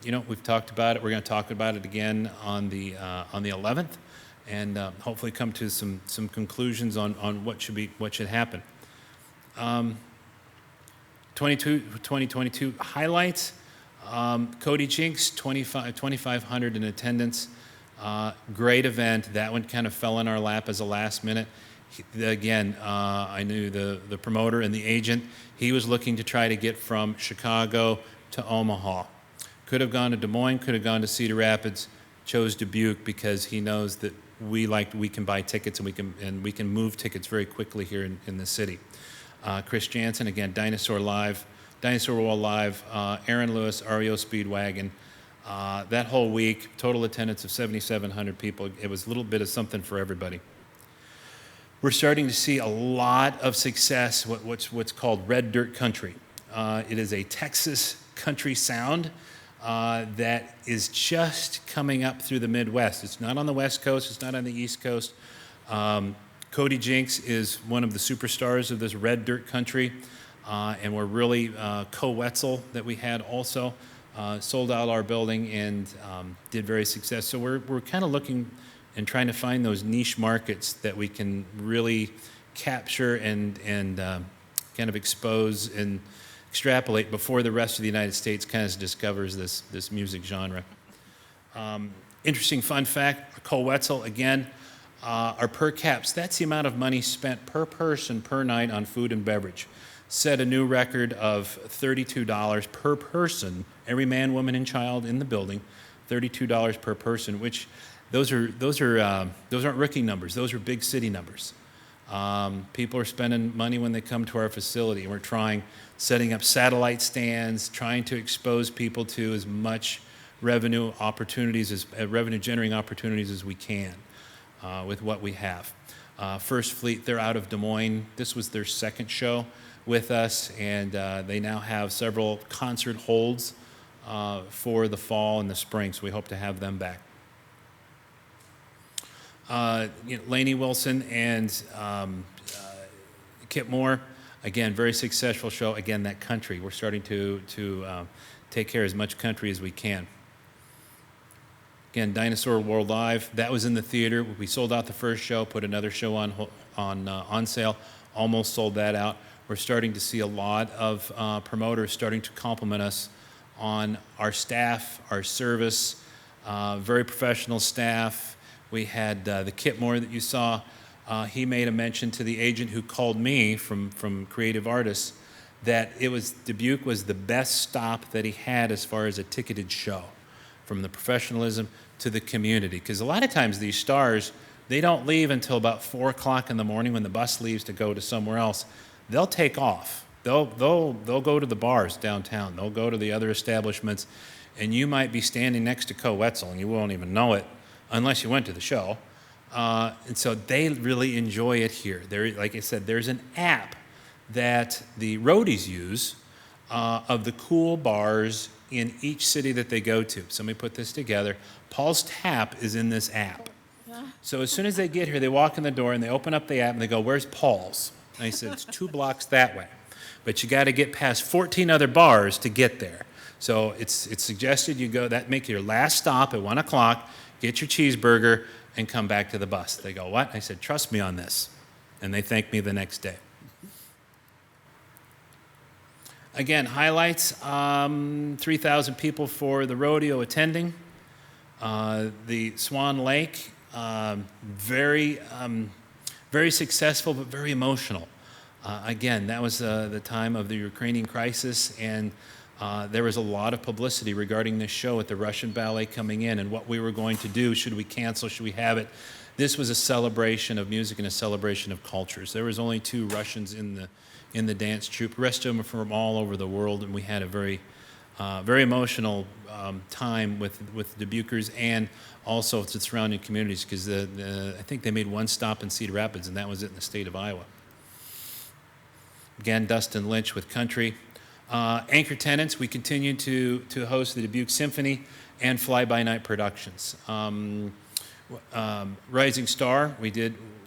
Speaker 20: We've talked about it. We're going to talk about it again on the 11th. And hopefully come to some conclusions on what should happen. 2022 highlights. Cody Jinks, 2,500 in attendance. Great event. That one kind of fell in our lap as a last minute. Again, I knew the promoter and the agent. He was looking to try to get from Chicago to Omaha. Could have gone to Des Moines, could have gone to Cedar Rapids, chose Dubuque because he knows that we can buy tickets and we can move tickets very quickly here in the city. Chris Jansen, again, Dinosaur World Live, Aaron Lewis, REO Speedwagon. That whole week, total attendance of 7,700 people. It was a little bit of something for everybody. We're starting to see a lot of success, what's called Red Dirt Country. It is a Texas country sound. that is just coming up through the Midwest. It's not on the West Coast, it's not on the East Coast. Cody Jinks is one of the superstars of this red dirt country, and we're really, Co-Wetzel that we had also sold out our building and did very successful. So we're kind of looking and trying to find those niche markets that we can really capture and kind of expose and extrapolate before the rest of the United States kind of discovers this music genre. Interesting fun fact, Co-Wetzel, again, our per caps, that's the amount of money spent per person per night on food and beverage. Set a new record of $32 per person, every man, woman, and child in the building, $32 per person, which those aren't rookie numbers, those are big city numbers. People are spending money when they come to our facility, and we're setting up satellite stands, trying to expose people to as much revenue generating opportunities as we can with what we have. First Fleet, they're out of Des Moines. This was their second show with us, and they now have several concert holds for the fall and the spring, so we hope to have them back. Lainey Wilson and Kip Moore, again, very successful show. Again, that country. We're starting to take care of as much country as we can. Again, Dinosaur World Live, that was in the theater. We sold out the first show, put another show on sale, almost sold that out. We're starting to see a lot of promoters starting to compliment us on our staff, our service, very professional staff. We had the Kip Moore that you saw. He made a mention to the agent who called me from Creative Artists that Dubuque was the best stop that he had as far as a ticketed show, from the professionalism to the community. Because a lot of times these stars, they don't leave until about 4 o'clock in the morning when the bus leaves to go to somewhere else. They'll take off. They'll go to the bars downtown. They'll go to the other establishments, and you might be standing next to Co-Wetzel and you won't even know it unless you went to the show. And so they really enjoy it here. Like I said, there's an app that the roadies use of the cool bars in each city that they go to. Somebody put this together. Paul's Tap is in this app. So as soon as they get here, they walk in the door and they open up the app and they go, "Where's Paul's?" And I said, "It's 2 blocks that way. But you got to get past 14 other bars to get there." So it's suggested you go, make your last stop at 1 o'clock, get your cheeseburger, and come back to the bus. They go, "What?" I said, "Trust me on this." And they thanked me the next day. Again, highlights, 3,000 people for the rodeo attending. The Swan Lake, very successful, but very emotional. Again, that was the time of the Ukrainian crisis, and there was a lot of publicity regarding this show with the Russian ballet coming in and what we were going to do. Should we cancel? Should we have it? This was a celebration of music and a celebration of cultures. There was only 2 Russians in the dance troupe. The rest of them are from all over the world, and we had a very emotional time with Dubuquers and also the surrounding communities, because I think they made 1 stop in Cedar Rapids, and that was it in the state of Iowa. Again, Dustin Lynch with country. Anchor tenants, we continue to host the Dubuque Symphony and Fly By Night Productions. Rising Star,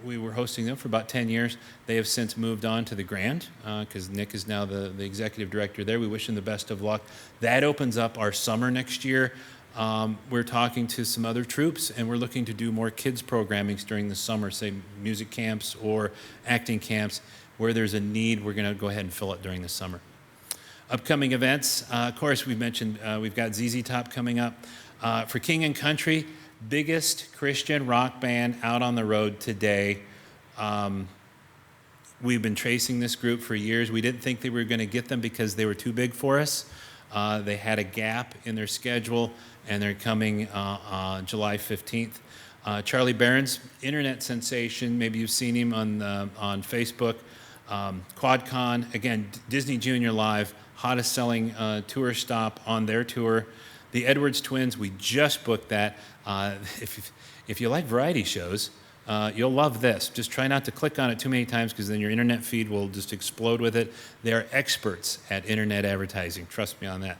Speaker 20: we were hosting them for about 10 years. They have since moved on to the Grand, because Nick is now the executive director there. We wish him the best of luck. That opens up our summer next year. We're talking to some other troops, and we're looking to do more kids programming during the summer, say music camps or acting camps. Where there's a need, we're going to go ahead and fill it during the summer. Upcoming events, of course, we've mentioned we've got ZZ Top coming up. For King and Country, biggest Christian rock band out on the road today. We've been tracing this group for years. We didn't think they were going to get them because they were too big for us. They had a gap in their schedule, and they're coming July 15th. Charlie Barron's, internet sensation. Maybe you've seen him on Facebook. QuadCon, again, Disney Junior Live, hottest selling tour stop on their tour. The Edwards Twins, we just booked that. If you like variety shows, you'll love this. Just try not to click on it too many times, because then your internet feed will just explode with it. They're experts at internet advertising. Trust me on that.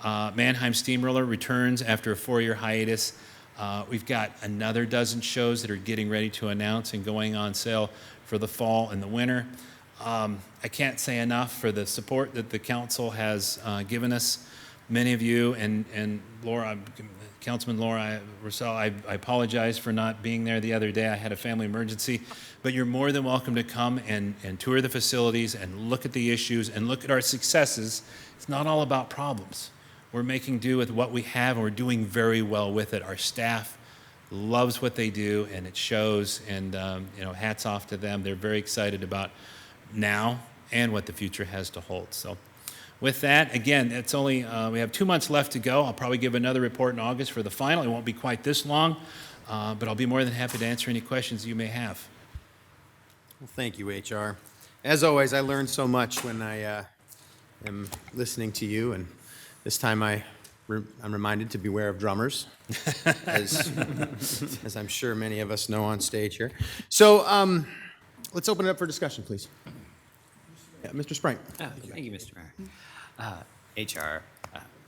Speaker 20: Mannheim Steamroller returns after a 4-year hiatus. We've got another dozen shows that are getting ready to announce and going on sale for the fall and the winter. I can't say enough for the support that the council has given us. Many of you and Laura, Councilman Laura Rousseau, I apologize for not being there the other day. I had a family emergency, but you're more than welcome to come and tour the facilities and look at the issues and look at our successes. It's not all about problems. We're making do with what we have, and we're doing very well with it. Our staff loves what they do, and it shows, and hats off to them. They're very excited about now and what the future has to hold. So with that, again, it's only, we have 2 months left to go. I'll probably give another report in August for the final. It won't be quite this long, but I'll be more than happy to answer any questions you may have.
Speaker 1: Well, thank you, HR. As always, I learn so much when I am listening to you, and this time I'm reminded to beware of drummers, as I'm sure many of us know on stage here. So let's open it up for discussion, please. Yeah, Mr. Sprite.
Speaker 4: Thank you, Mr. Mayor. HR,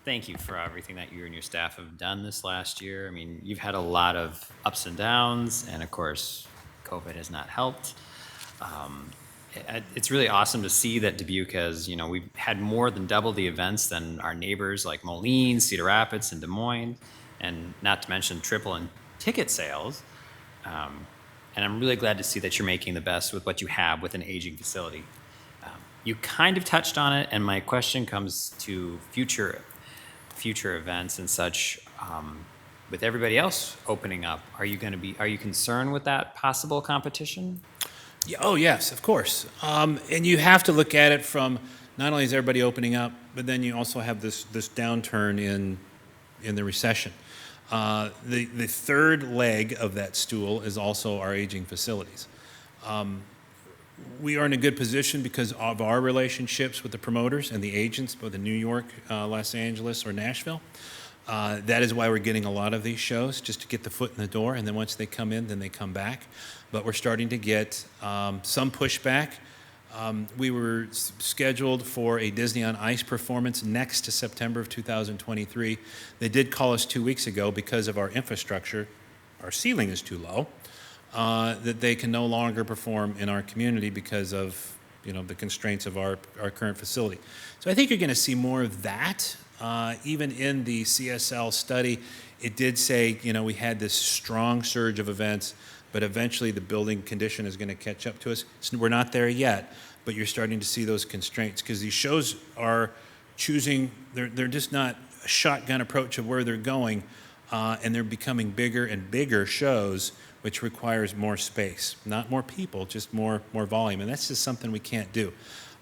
Speaker 4: thank you for everything that you and your staff have done this last year. I mean, you've had a lot of ups and downs, and of course, COVID has not helped. It's really awesome to see that Dubuque has, we've had more than double the events than our neighbors like Moline, Cedar Rapids, and Des Moines, and not to mention triple in ticket sales. And I'm really glad to see that you're making the best with what you have with an aging facility. You kind of touched on it, and my question comes to future events and such. With everybody else opening up, are you concerned with that possible competition?
Speaker 20: Yeah, oh, yes, of course. And you have to look at it from not only is everybody opening up, but then you also have this downturn in the recession. The third leg of that stool is also our aging facilities. We are in a good position because of our relationships with the promoters and the agents, both in New York, Los Angeles, or Nashville. That is why we're getting a lot of these shows, just to get the foot in the door, and then once they come in, then they come back. But we're starting to get some pushback. We were scheduled for a Disney on Ice performance next to September of 2023. They did call us 2 weeks ago because of our infrastructure. Our ceiling is too low, that they can no longer perform in our community because of the constraints of our current facility. So I think you're going to see more of that. Even in the CSL study, it did say, we had this strong surge of events, but eventually the building condition is going to catch up to us. So we're not there yet, but you're starting to see those constraints because these shows are choosing, they're just not a shotgun approach of where they're going, and they're becoming bigger and bigger shows, which requires more space. Not more people, just more volume, and that's just something we can't do.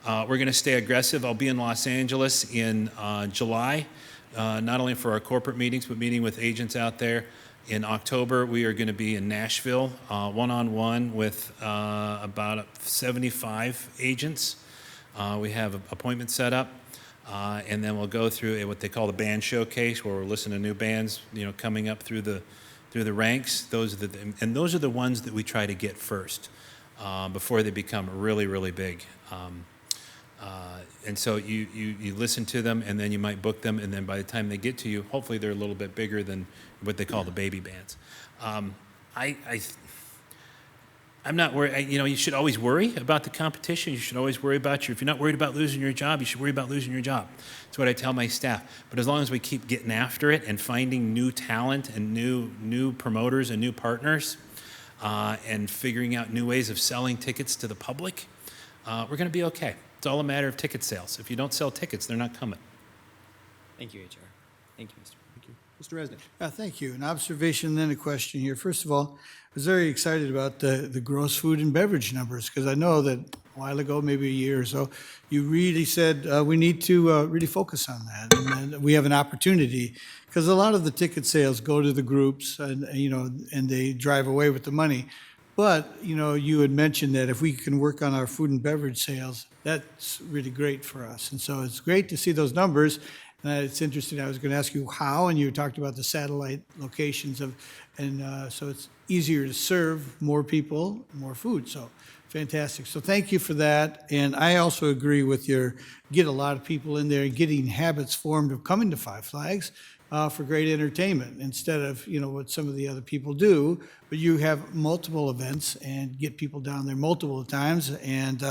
Speaker 20: We're going to stay aggressive. I'll be in Los Angeles in July, not only for our corporate meetings, but meeting with agents out there. In October, we are going to be in Nashville, one-on-one with about 75 agents. We have an appointment set up, and then we'll go through what they call the band showcase, where we're listening to new bands, coming up through the ranks. Those are the ones that we try to get first before they become really, really big. And so you listen to them, and then you might book them, and then by the time they get to you, hopefully they're a little bit bigger than what they call the baby bands. I'm not worried. You should always worry about the competition. You should always worry about if you're not worried about losing your job, you should worry about losing your job. That's what I tell my staff. But as long as we keep getting after it and finding new talent and new promoters and new partners, and figuring out new ways of selling tickets to the public, we're going to be okay. It's all a matter of ticket sales. If you don't sell tickets, they're not coming.
Speaker 4: Thank you, HR. Thank you, Mr.
Speaker 1: Mr. Resnick.
Speaker 12: Thank you. An observation, then a question here. First of all, I was very excited about the gross food and beverage numbers, because I know that a while ago, maybe a year or so, you really said we need to really focus on that, and we have an opportunity, because a lot of the ticket sales go to the groups, and they drive away with the money. But you had mentioned that if we can work on our food and beverage sales, that's really great for us, and so it's great to see those numbers. It's interesting. I was going to ask you how, and you talked about the satellite locations so it's easier to serve more people, more food. So Fantastic. So thank you for that. And I also agree with your, get a lot of people in there and getting habits formed of coming to Five Flags for great entertainment instead of, what some of the other people do. But you have multiple events and get people down there multiple times. And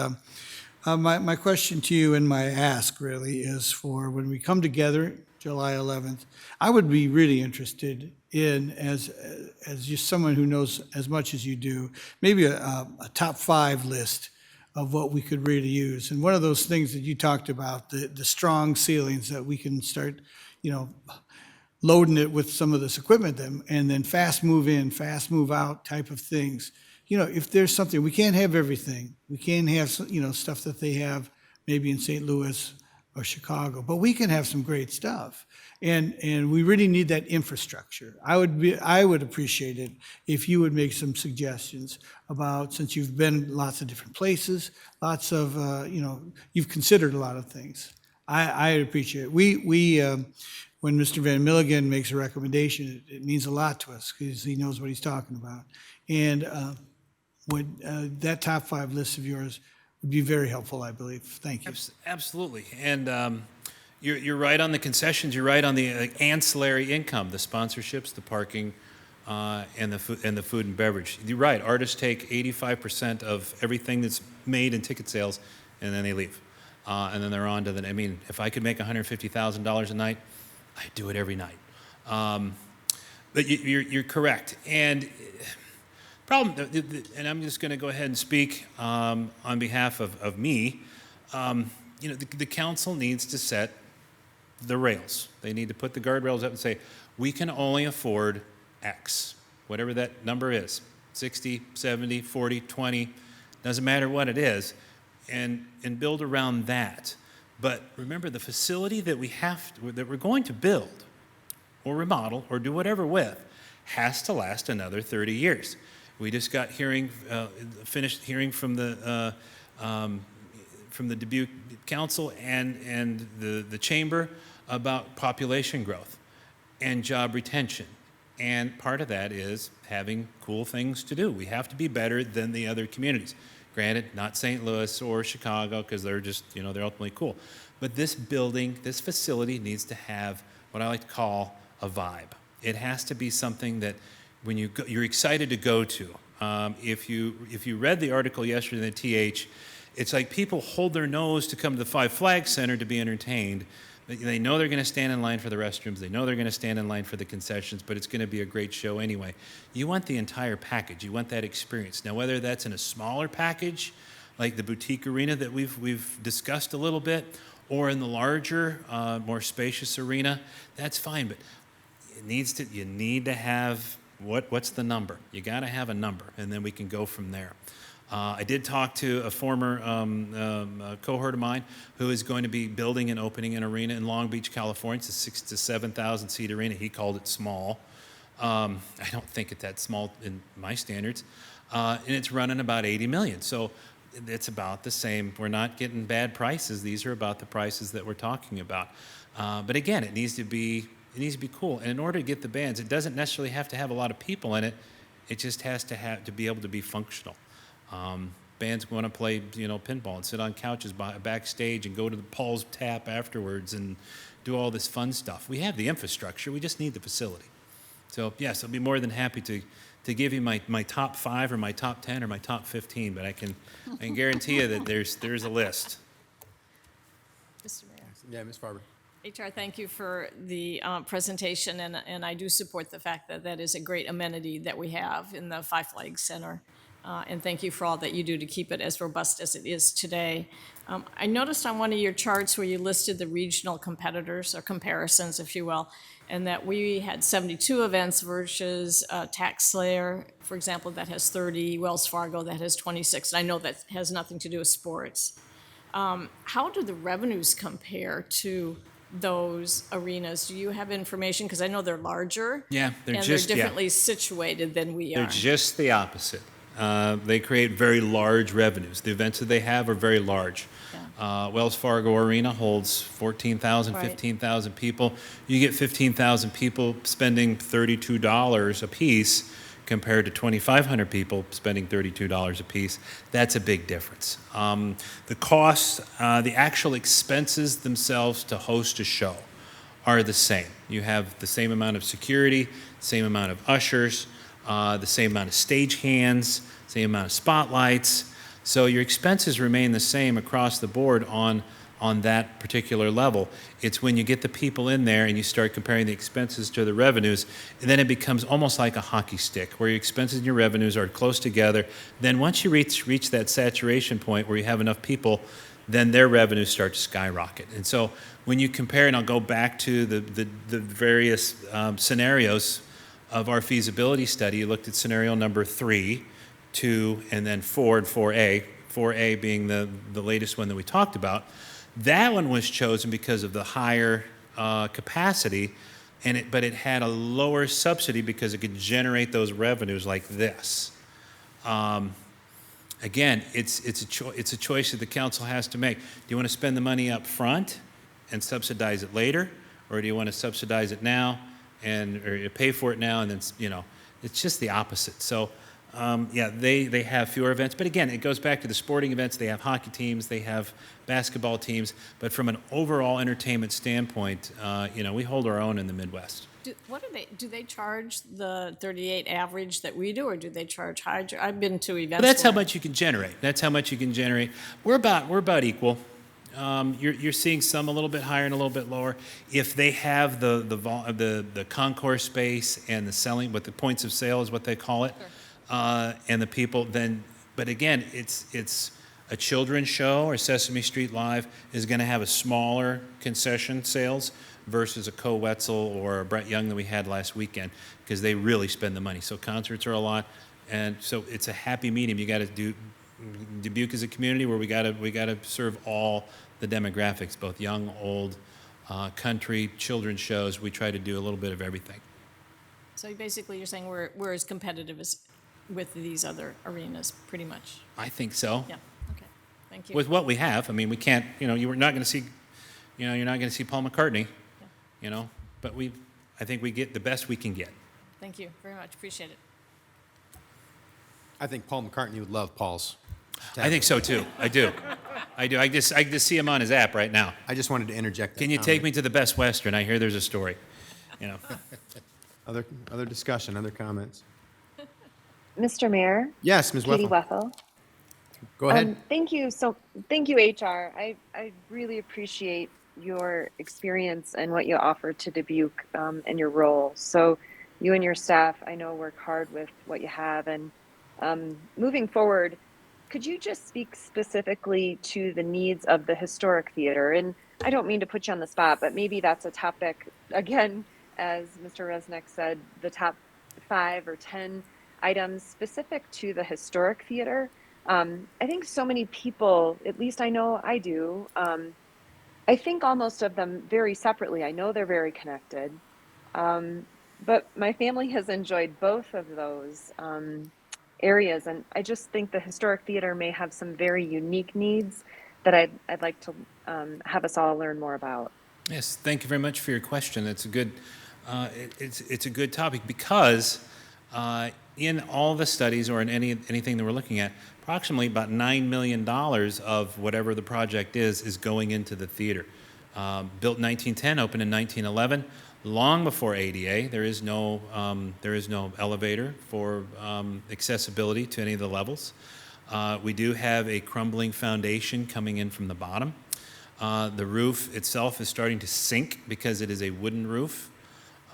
Speaker 12: my question to you and my ask really is for when we come together July 11th, I would be really interested in, as just someone who knows as much as you do, maybe a top 5 list of what we could really use. And one of those things that you talked about, the strong ceilings that we can start, loading it with some of this equipment and then fast move in, fast move out type of things. If there's something, we can't have everything. We can't have, stuff that they have maybe in St. Louis or Chicago, but we can have some great stuff. And we really need that infrastructure. I would appreciate it if you would make some suggestions about, since you've been lots of different places, lots of, you've considered a lot of things. I appreciate it. When Mr. Van Milligan makes a recommendation, it means a lot to us because he knows what he's talking about. And that top 5 list of yours would be very helpful, I believe. Thank you.
Speaker 20: Absolutely. And you're right on the concessions. You're right on the ancillary income, the sponsorships, the parking, and the food and beverage. You're right. Artists take 85% of everything that's made in ticket sales, and then they leave. And then they're on to the. I mean, if I could make $150,000 a night, I'd do it every night. But you're correct. And problem, and I'm just going to go ahead and speak on behalf of me. The council needs to set the rails. They need to put the guardrails up and say, we can only afford X, whatever that number is, 60, 70, 40, 20, doesn't matter what it is, and build around that. But remember, the facility that we're going to build or remodel or do whatever with has to last another 30 years. We just got finished hearing from the Dubuque Council and the Chamber about population growth and job retention. And part of that is having cool things to do. We have to be better than the other communities. Granted, not St. Louis or Chicago, because they're just, they're ultimately cool. But this building, this facility needs to have what I like to call a vibe. It has to be something that when you go, you're excited to go to. If you read the article yesterday in the TH, it's like people hold their nose to come to the Five Flags Center to be entertained. They know they're going to stand in line for the restrooms. They know they're going to stand in line for the concessions, but it's going to be a great show anyway. You want the entire package. You want that experience. Now, whether that's in a smaller package, like the boutique arena that we've discussed a little bit, or in the larger, more spacious arena, that's fine. But you need to have what's the number? You got to have a number, and then we can go from there. I did talk to a former cohort of mine who is going to be building and opening an arena in Long Beach, California. It's a 6,000 to 7,000 seat arena. He called it small. I don't think it's that small in my standards. And it's running about $80 million. So it's about the same. We're not getting bad prices. These are about the prices that we're talking about. But again, it needs to be cool. And in order to get the bands, it doesn't necessarily have to have a lot of people in it. It just has to be able to be functional. Bands want to play, pinball and sit on couches backstage and go to the Paul's Tap afterwards and do all this fun stuff. We have the infrastructure. We just need the facility. So yes, I'll be more than happy to give you my top 5 or my top 10 or my top 15. But I can guarantee you that there's a list.
Speaker 15: Mr. Mayor.
Speaker 1: Yeah, Ms. Farber.
Speaker 15: HR, thank you for the presentation, and I do support the fact that that is a great amenity that we have in the Five Flags Center. And thank you for all that you do to keep it as robust as it is today. I noticed on one of your charts where you listed the regional competitors, or comparisons, if you will, and that we had 72 events versus TaxSlayer, for example, that has 30, Wells Fargo that has 26. And I know that has nothing to do with sports. How do the revenues compare to those arenas? Do you have information? Because I know they're larger.
Speaker 20: Yeah,
Speaker 15: they're differently situated than we are.
Speaker 20: They're just the opposite. They create very large revenues. The events that they have are very large. Yeah. Wells Fargo Arena holds 14,000, right. 15,000 people. You get 15,000 people spending $32 a piece. compared to 2,500 people spending $32 apiece. That's a big difference. The costs, the actual expenses themselves to host a show are the same. You have the same amount of security, same amount of ushers, the same amount of stagehands, same amount of spotlights. So your expenses remain the same across the board on that particular level. It's when you get the people in there and you start comparing the expenses to the revenues, and then it becomes almost like a hockey stick, where your expenses and your revenues are close together. Then once you reach that saturation point where you have enough people, then their revenues start to skyrocket. And so when you compare, and I'll go back to the various scenarios of our feasibility study, you looked at scenario number 3, 2, and then 4 and 4A, 4A being the latest one that we talked about. That one was chosen because of the higher capacity, but it had a lower subsidy because it could generate those revenues like this. Again, it's a choice that the council has to make. Do you want to spend the money up front and subsidize it later, or do you want to subsidize it now or you pay for it now and then, it's just the opposite. So, yeah, they have fewer events. But again, it goes back to the sporting events. They have hockey teams, they have basketball teams. But from an overall entertainment standpoint, we hold our own in the Midwest.
Speaker 15: Do they charge the 38 average that we do, or do they charge higher? I've been to events.
Speaker 20: But that's how
Speaker 15: where-
Speaker 20: much you can generate. That's how much you can generate. We're about equal. You're seeing some a little bit higher and a little bit lower. If they have the concourse space and the selling, what the points of sale is what they call it, and the people, then. But again, it's a children's show, or Sesame Street Live is going to have a smaller concession sales versus a Co Wetzel or a Brett Young that we had last weekend, because they really spend the money. So concerts are a lot, and so it's a happy medium. You got to do. Dubuque is a community where we got to serve all the demographics, both young, old, country, children's shows. We try to do a little bit of everything.
Speaker 15: So basically, you're saying we're as competitive as with these other arenas, pretty much.
Speaker 20: I think so.
Speaker 15: Yeah. Okay. Thank you.
Speaker 20: With what we have, I mean, we can't. You're not going to see. You're not going to see Paul McCartney.
Speaker 15: Yeah.
Speaker 20: But I think we get the best we can get.
Speaker 15: Thank you very much. Appreciate it.
Speaker 1: I think Paul McCartney would love Paul's.
Speaker 20: I think so too. I do. I just see him on his app right now.
Speaker 1: I just wanted to interject that
Speaker 20: Can you
Speaker 1: comment.
Speaker 20: take me to the Best Western? I hear there's a story.
Speaker 1: Other discussion, other comments?
Speaker 5: Mr. Mayor?
Speaker 1: Yes, Ms.
Speaker 5: Katie
Speaker 1: Wethel.
Speaker 5: Wethel.
Speaker 1: Go ahead.
Speaker 5: Thank you, HR. I really appreciate your experience and what you offer to Dubuque and your role. So you and your staff, I know, work hard with what you have. And moving forward, could you just speak specifically to the needs of the Historic Theater? And I don't mean to put you on the spot, but maybe that's a topic, again, as Mr. Resnick said, the top 5 or 10 items specific to the Historic Theater. I think so many people, at least I know I do, I think almost of them very separately. I know they're very connected. But my family has enjoyed both of those areas, and I just think the Historic Theater may have some very unique needs that I'd like to have us all learn more about.
Speaker 20: Yes, thank you very much for your question. It's a good, it's a good topic, because in all the studies, or in anything that we're looking at, approximately about $9 million of whatever the project is going into the theater. Built in 1910, opened in 1911. Long before ADA, there is no elevator for accessibility to any of the levels. We do have a crumbling foundation coming in from the bottom. The roof itself is starting to sink because it is a wooden roof.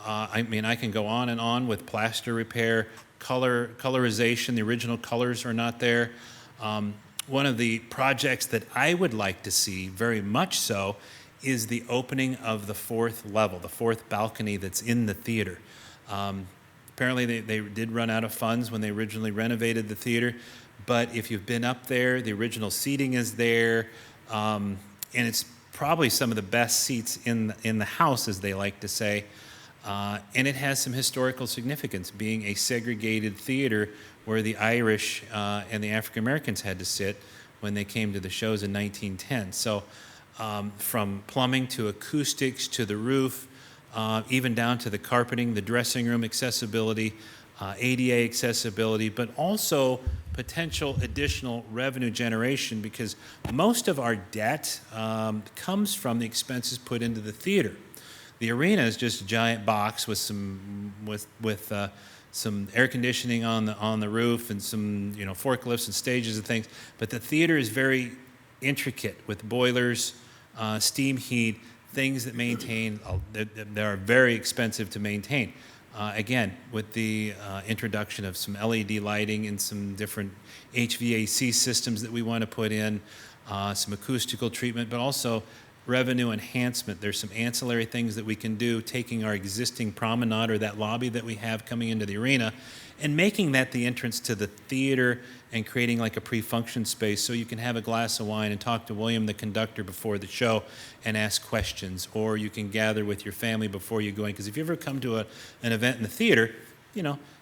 Speaker 20: I mean, I can go on and on with plaster repair, colorization. The original colors are not there. One of the projects that I would like to see, very much so, is the opening of the 4th level, the 4th balcony that's in the theater. Apparently they did run out of funds when they originally renovated the theater, but if you've been up there, the original seating is there, and it's probably some of the best seats in the house, as they like to say, and it has some historical significance, being a segregated theater where the Irish and the African Americans had to sit when they came to the shows in 1910. So from plumbing to acoustics to the roof, even down to the carpeting, the dressing room accessibility, ADA accessibility, but also potential additional revenue generation, because most of our debt comes from the expenses put into the theater. The arena is just a giant box with some air conditioning on the roof and some forklifts and stages and things. But the theater is very intricate with boilers, steam heat, things that maintain that are very expensive to maintain. Again, with the introduction of some LED lighting and some different HVAC systems that we want to put in, some acoustical treatment, but also revenue enhancement. There's some ancillary things that we can do, taking our existing promenade or that lobby that we have coming into the arena and making that the entrance to the theater and creating like a pre-function space so you can have a glass of wine and talk to William, the conductor, before the show and ask questions, or you can gather with your family before you go in. Because if you ever come to an event in the theater,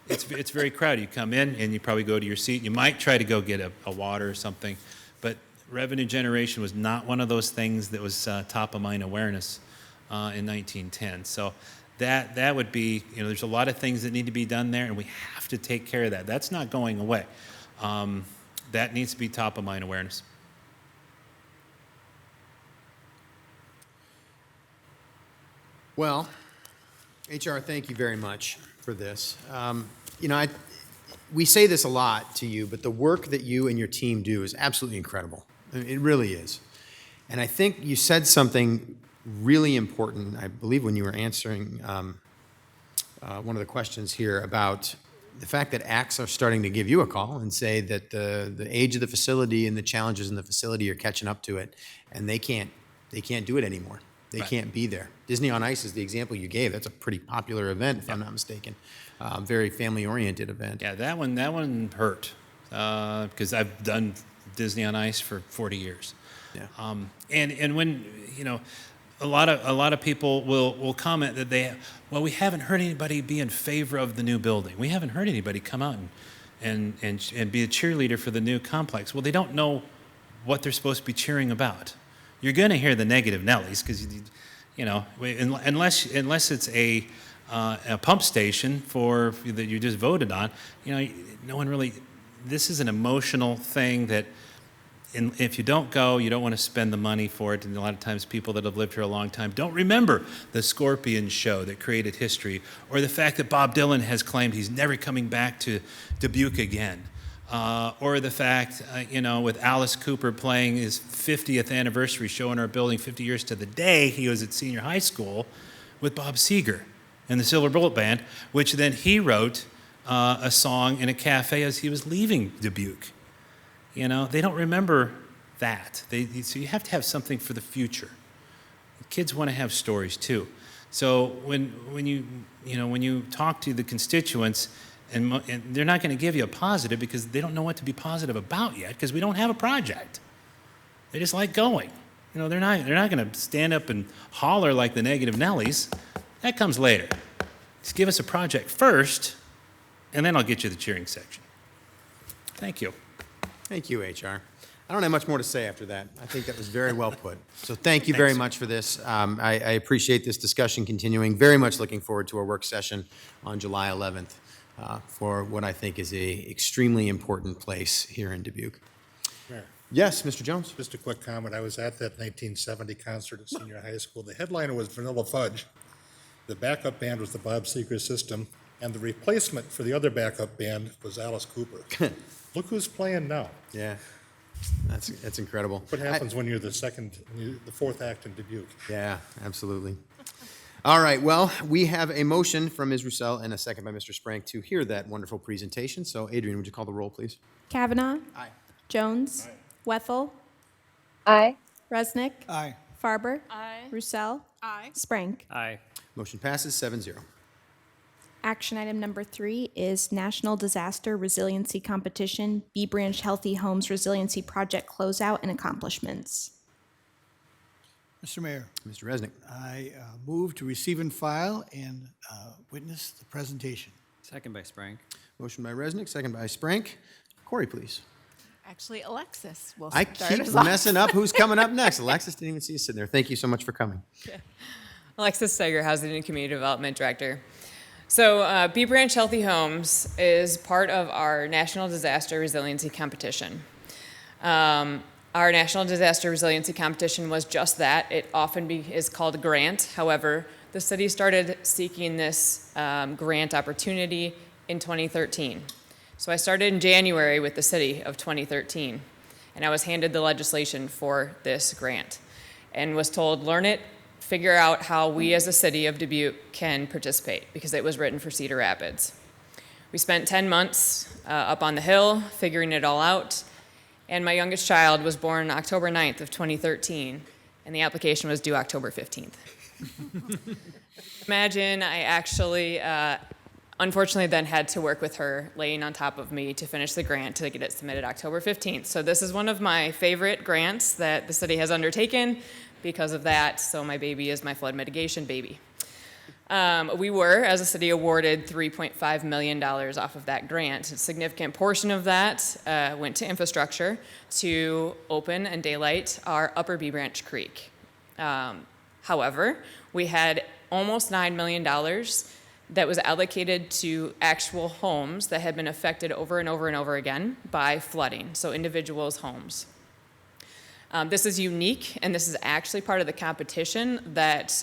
Speaker 20: it's very crowded. You come in and you probably go to your seat. You might try to go get a water or something, but revenue generation was not one of those things that was top of mind awareness in 1910. So that would be, there's a lot of things that need to be done there, and we have to take care of that. That's not going away. That needs to be top of mind awareness.
Speaker 1: Well, HR, thank you very much for this. We say this a lot to you, but the work that you and your team do is absolutely incredible. I mean, it really is. And I think you said something really important, I believe, when you were answering one of the questions here about the fact that ACTs are starting to give you a call and say that the age of the facility and the challenges in the facility are catching up to it, and they can't do it anymore. They can't be there. Disney on Ice is the example you gave. That's a pretty popular event, if I'm not mistaken. Very family-oriented event.
Speaker 20: Yeah, that one hurt because I've done Disney on Ice for 40 years.
Speaker 1: Yeah.
Speaker 20: And when a lot of people will comment that we haven't heard anybody be in favor of the new building. We haven't heard anybody come out and be a cheerleader for the new complex. Well, they don't know what they're supposed to be cheering about. You're going to hear the negative Nellies because unless it's a pump station that you just voted on, no one really. This is an emotional thing that. And if you don't go, you don't want to spend the money for it. And a lot of times people that have lived here a long time don't remember the Scorpion show that created history, or the fact that Bob Dylan has claimed he's never coming back to Dubuque again. Or the fact, with Alice Cooper playing his 50th anniversary show in our building, 50 years to the day he was at senior high school, with Bob Seger and the Silver Bullet Band, which then he wrote a song in a cafe as he was leaving Dubuque. They don't remember that. So you have to have something for the future. Kids want to have stories too. So when you talk to the constituents, and they're not going to give you a positive because they don't know what to be positive about yet because we don't have a project. They just like going. They're not going to stand up and holler like the negative Nellies. That comes later. Just give us a project first, and then I'll get you the cheering section. Thank you.
Speaker 1: Thank you, HR. I don't have much more to say after that. I think that was very well put. So thank you very much for this. I appreciate this discussion continuing. Very much looking forward to our work session on July 11th for what I think is a extremely important place here in Dubuque.
Speaker 14: Mayor.
Speaker 1: Yes, Mr. Jones.
Speaker 14: Just a quick comment. I was at that 1970 concert at senior high school. The headliner was Vanilla Fudge. The backup band was the Bob Seger System, and the replacement for the other backup band was Alice Cooper. Look who's playing now.
Speaker 1: Yeah, that's incredible.
Speaker 14: What happens when you're the fourth act in Dubuque?
Speaker 1: Yeah, absolutely. All right, well, we have a motion from Ms. Roussel and a second by Mr. Sprank to hear that wonderful presentation. So, Adrian, would you call the roll, please?
Speaker 2: Kavanaugh.
Speaker 1: Aye.
Speaker 2: Jones.
Speaker 14: Aye.
Speaker 2: Wethel.
Speaker 5: Aye.
Speaker 2: Resnick.
Speaker 12: Aye.
Speaker 2: Farber.
Speaker 15: Aye.
Speaker 2: Roussel.
Speaker 11: Aye.
Speaker 2: Sprank.
Speaker 4: Aye.
Speaker 1: Motion passes 7-0.
Speaker 2: Action item number 3 is National Disaster Resiliency Competition, B Branch Healthy Homes Resiliency Project Closeout and Accomplishments.
Speaker 12: Mr. Mayor,
Speaker 1: Mr. Resnick.
Speaker 12: I move to receive and file and witness the presentation.
Speaker 4: Second by Sprank.
Speaker 1: Motion by Resnick, second by Sprank. Corey, please.
Speaker 16: Actually, Alexis will
Speaker 1: I
Speaker 16: start
Speaker 1: keep
Speaker 16: us off.
Speaker 1: messing up who's coming up next. Alexis didn't even see you sitting there. Thank you so much for coming.
Speaker 21: Alexis Seger, Housing and Community Development Director. So B Branch Healthy Homes is part of our National Disaster Resiliency Competition. Our National Disaster Resiliency Competition was just that. It often is called a grant. However, the city started seeking this grant opportunity in 2013. So I started in January with the city of 2013, and I was handed the legislation for this grant and was told, learn it, figure out how we as a city of Dubuque can participate, because it was written for Cedar Rapids. We spent 10 months up on the hill figuring it all out, and my youngest child was born October 9th of 2013, and the application was due October 15th. Imagine I actually, unfortunately, then had to work with her laying on top of me to finish the grant to get it submitted October 15th. So this is one of my favorite grants that the city has undertaken because of that. So my baby is my flood mitigation baby. We were, as a city, awarded $3.5 million off of that grant. A significant portion of that went to infrastructure to open and daylight our Upper Bee Branch Creek. However, we had almost $9 million that was allocated to actual homes that had been affected over and over and over again by flooding, so individuals' homes. This is unique, and this is actually part of the competition that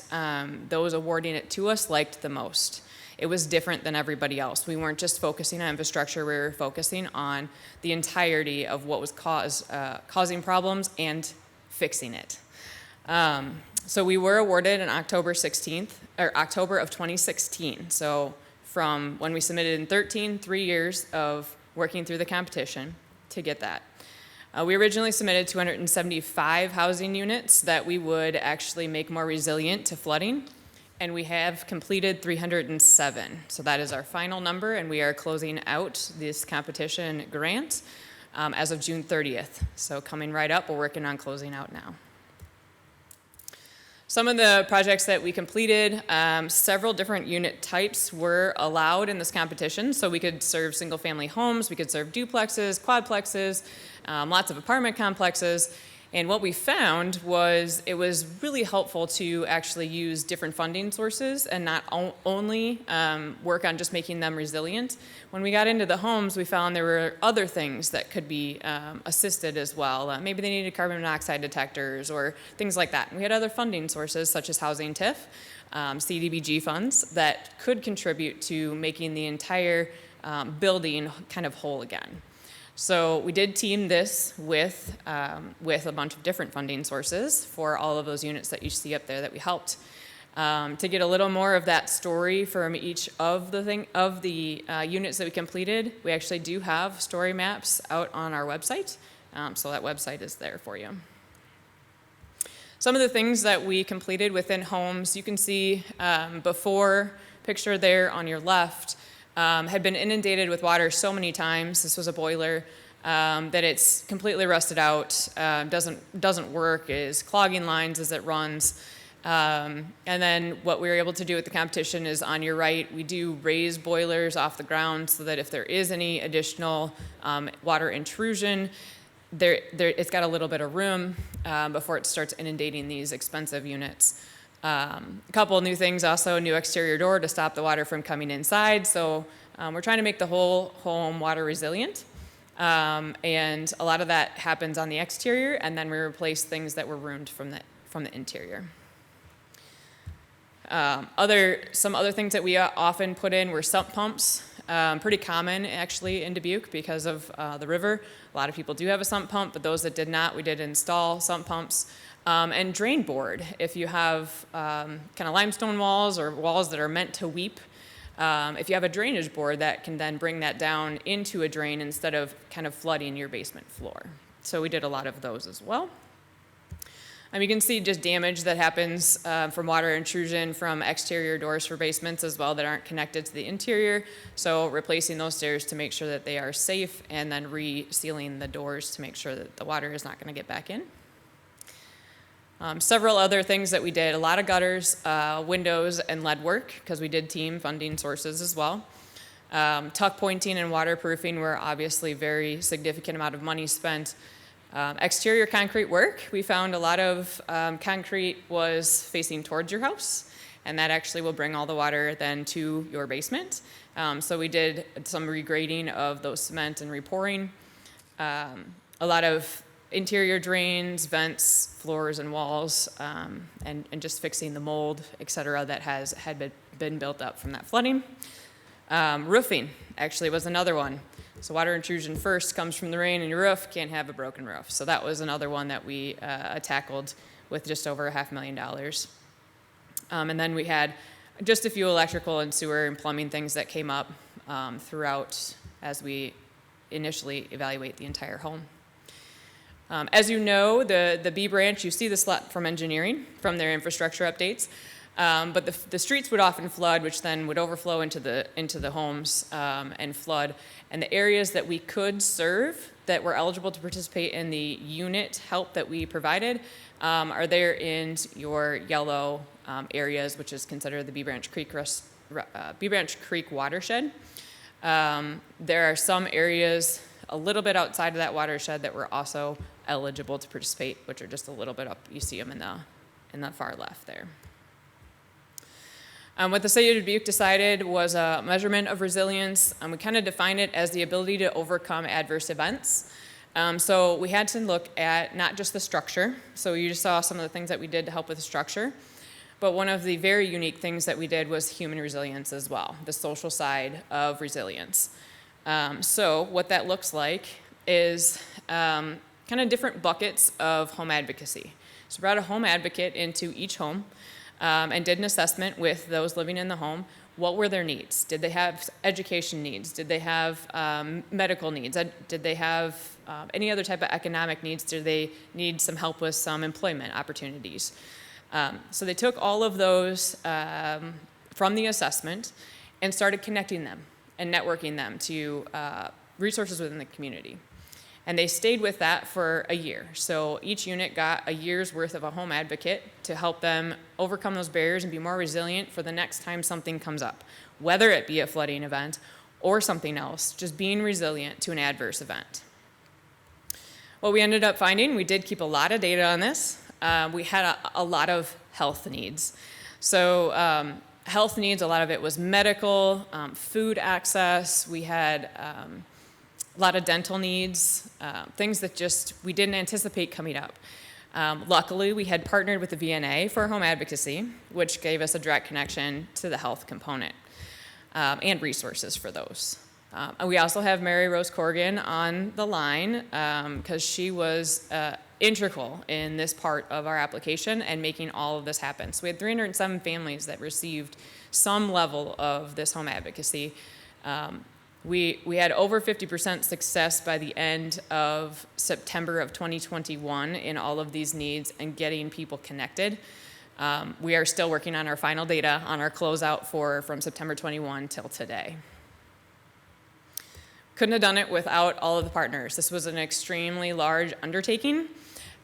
Speaker 21: those awarding it to us liked the most. It was different than everybody else. We weren't just focusing on infrastructure, we were focusing on the entirety of what was causing problems and fixing it. So we were awarded on October of 2016. So from when we submitted in 13, 3 years of working through the competition to get that. We originally submitted 275 housing units that we would actually make more resilient to flooding, and we have completed 307. So that is our final number, and we are closing out this competition grant as of June 30th. So coming right up, we're working on closing out now. Some of the projects that we completed, several different unit types were allowed in this competition. So we could serve single-family homes, we could serve duplexes, quadplexes, lots of apartment complexes. And what we found was it was really helpful to actually use different funding sources and not only work on just making them resilient. When we got into the homes, we found there were other things that could be assisted as well. Maybe they needed carbon monoxide detectors or things like that. And we had other funding sources such as housing TIF, CDBG funds that could contribute to making the entire building kind of whole again. So we did team this with a bunch of different funding sources for all of those units that you see up there that we helped. To get a little more of that story from each of the units that we completed, we actually do have story maps out on our website. So that website is there for you. Some of the things that we completed within homes, you can see before picture there on your left, had been inundated with water so many times. This was a boiler that it's completely rusted out, doesn't work, is clogging lines as it runs. And then what we were able to do with the competition is on your right, we do raise boilers off the ground so that if there is any additional water intrusion, it's got a little bit of room before it starts inundating these expensive units. A couple of new things also, a new exterior door to stop the water from coming inside. So we're trying to make the whole home water resilient. And a lot of that happens on the exterior, and then we replace things that were ruined from the interior. Some other things that we often put in were sump pumps. Pretty common actually in Dubuque because of the river. A lot of people do have a sump pump, but those that did not, we did install sump pumps. And drain board, if you have kind of limestone walls or walls that are meant to weep, if you have a drainage board that can then bring that down into a drain instead of kind of flooding your basement floor. So we did a lot of those as well. You can see just damage that happens from water intrusion from exterior doors for basements as well that aren't connected to the interior. So replacing those stairs to make sure that they are safe and then resealing the doors to make sure that the water is not going to get back in. Several other things that we did, a lot of gutters, windows, and lead work, because we did team funding sources as well. Tuck pointing and waterproofing were obviously very significant amount of money spent. Exterior concrete work, we found a lot of concrete was facing towards your house, and that actually will bring all the water then to your basement. So we did some regrading of those cement and repouring. A lot of interior drains, vents, floors, and walls, and just fixing the mold, et cetera, that had been built up from that flooding. Roofing actually was another one. So water intrusion first comes from the rain, and your roof can't have a broken roof. So that was another one that we tackled with just over $500,000. And then we had just a few electrical and sewer and plumbing things that came up throughout as we initially evaluate the entire home. As you know, the B branch, you see this lot from engineering, from their infrastructure updates. But the streets would often flood, which then would overflow into the homes and flood. And the areas that we could serve that were eligible to participate in the unit help that we provided are there in your yellow areas, which is considered the B Branch Creek watershed. There are some areas a little bit outside of that watershed that were also eligible to participate, which are just a little bit up. You see them in the far left there. What the city of Dubuque decided was a measurement of resilience. We kind of defined it as the ability to overcome adverse events. So we had to look at not just the structure. So you just saw some of the things that we did to help with the structure. But one of the very unique things that we did was human resilience as well, the social side of resilience. So what that looks like is kind of different buckets of home advocacy. So we brought a home advocate into each home and did an assessment with those living in the home. What were their needs? Did they have education needs? Did they have medical needs? Did they have any other type of economic needs? Did they need some help with some employment opportunities? So they took all of those from the assessment and started connecting them and networking them to resources within the community. And they stayed with that for a year. So each unit got a year's worth of a home advocate to help them overcome those barriers and be more resilient for the next time something comes up, whether it be a flooding event or something else, just being resilient to an adverse event. What we ended up finding, we did keep a lot of data on this. We had a lot of health needs. So health needs, a lot of it was medical, food access. We had a lot of dental needs, things that just we didn't anticipate coming up. Luckily, we had partnered with the VNA for home advocacy, which gave us a direct connection to the health component and resources for those. We also have Mary Rose Corrigan on the line because she was integral in this part of our application and making all of this happen. So we had 307 families that received some level of this home advocacy. We had over 50% success by the end of September of 2021 in all of these needs and getting people connected. We are still working on our final data on our closeout from September 21 till today. Couldn't have done it without all of the partners. This was an extremely large undertaking.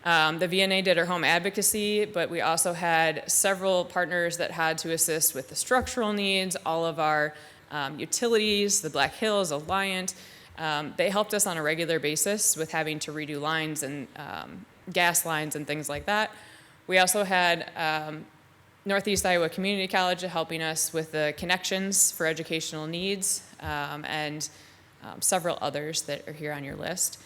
Speaker 21: The VNA did our home advocacy, but we also had several partners that had to assist with the structural needs, all of our utilities, the Black Hills, Alliant. They helped us on a regular basis with having to redo lines and gas lines and things like that. We also had Northeast Iowa Community College helping us with the connections for educational needs and several others that are here on your list.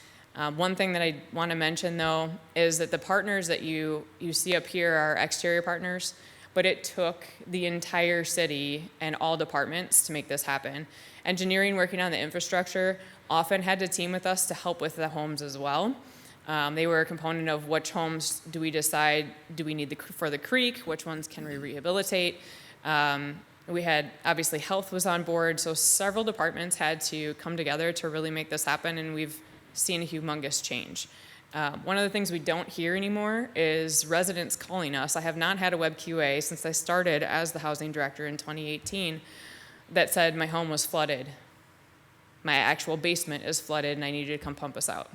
Speaker 21: One thing that I want to mention, though, is that the partners that you see up here are exterior partners, but it took the entire city and all departments to make this happen. Engineering, working on the infrastructure, often had to team with us to help with the homes as well. They were a component of which homes do we decide do we need for the creek, which ones can we rehabilitate. We had, obviously, health was on board, so several departments had to come together to really make this happen, and we've seen a humongous change. One of the things we don't hear anymore is residents calling us. I have not had a web QA since I started as the housing director in 2018 that said my home was flooded. My actual basement is flooded and I need you to come pump us out.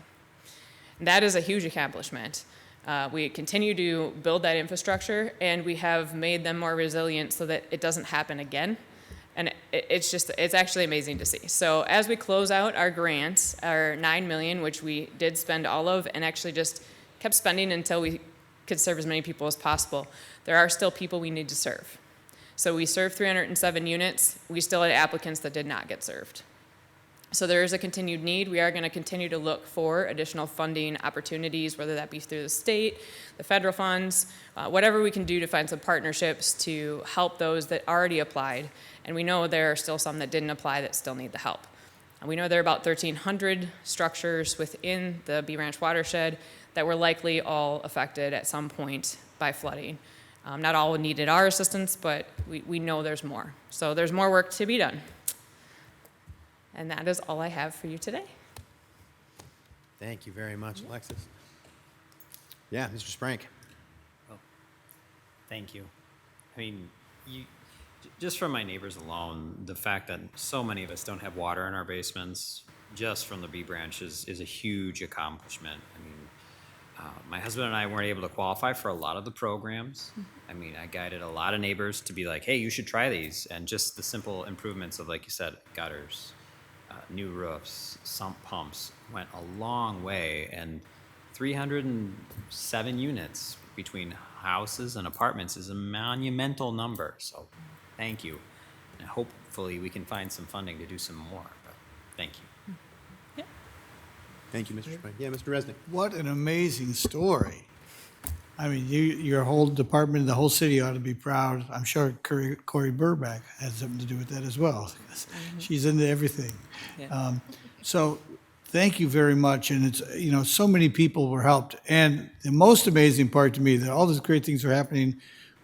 Speaker 21: And that is a huge accomplishment. We continue to build that infrastructure and we have made them more resilient so that it doesn't happen again. And it's actually amazing to see. So as we close out our grants, our $9 million, which we did spend all of and actually just kept spending until we could serve as many people as possible, there are still people we need to serve. So we served 307 units. We still had applicants that did not get served. So there is a continued need. We are going to continue to look for additional funding opportunities, whether that be through the state, the federal funds, whatever we can do to find some partnerships to help those that already applied. And we know there are still some that didn't apply that still need the help. And we know there are about 1,300 structures within the Bee Branch watershed that were likely all affected at some point by flooding. Not all needed our assistance, but we know there's more. So there's more work to be done. And that is all I have for you today.
Speaker 1: Thank you very much, Alexis. Yeah, Mr. Sprank.
Speaker 4: Thank you. I mean, just from my neighbors alone, the fact that so many of us don't have water in our basements, just from the Bee Branch is a huge accomplishment. I mean, my husband and I weren't able to qualify for a lot of the programs. I mean, I guided a lot of neighbors to be like, hey, you should try these. And just the simple improvements of, like you said, gutters, new roofs, sump pumps went a long way. And 307 units between houses and apartments is a monumental number. So thank you. And hopefully we can find some funding to do some more. But thank you.
Speaker 1: Thank you, Mr. Sprank. Yeah, Mr. Resnick.
Speaker 12: What an amazing story. I mean, your whole department, the whole city ought to be proud. I'm sure Corey Burback has something to do with that as well. She's into everything.
Speaker 21: Yeah.
Speaker 12: So thank you very much. And it's, so many people were helped. And the most amazing part to me, that all these great things are happening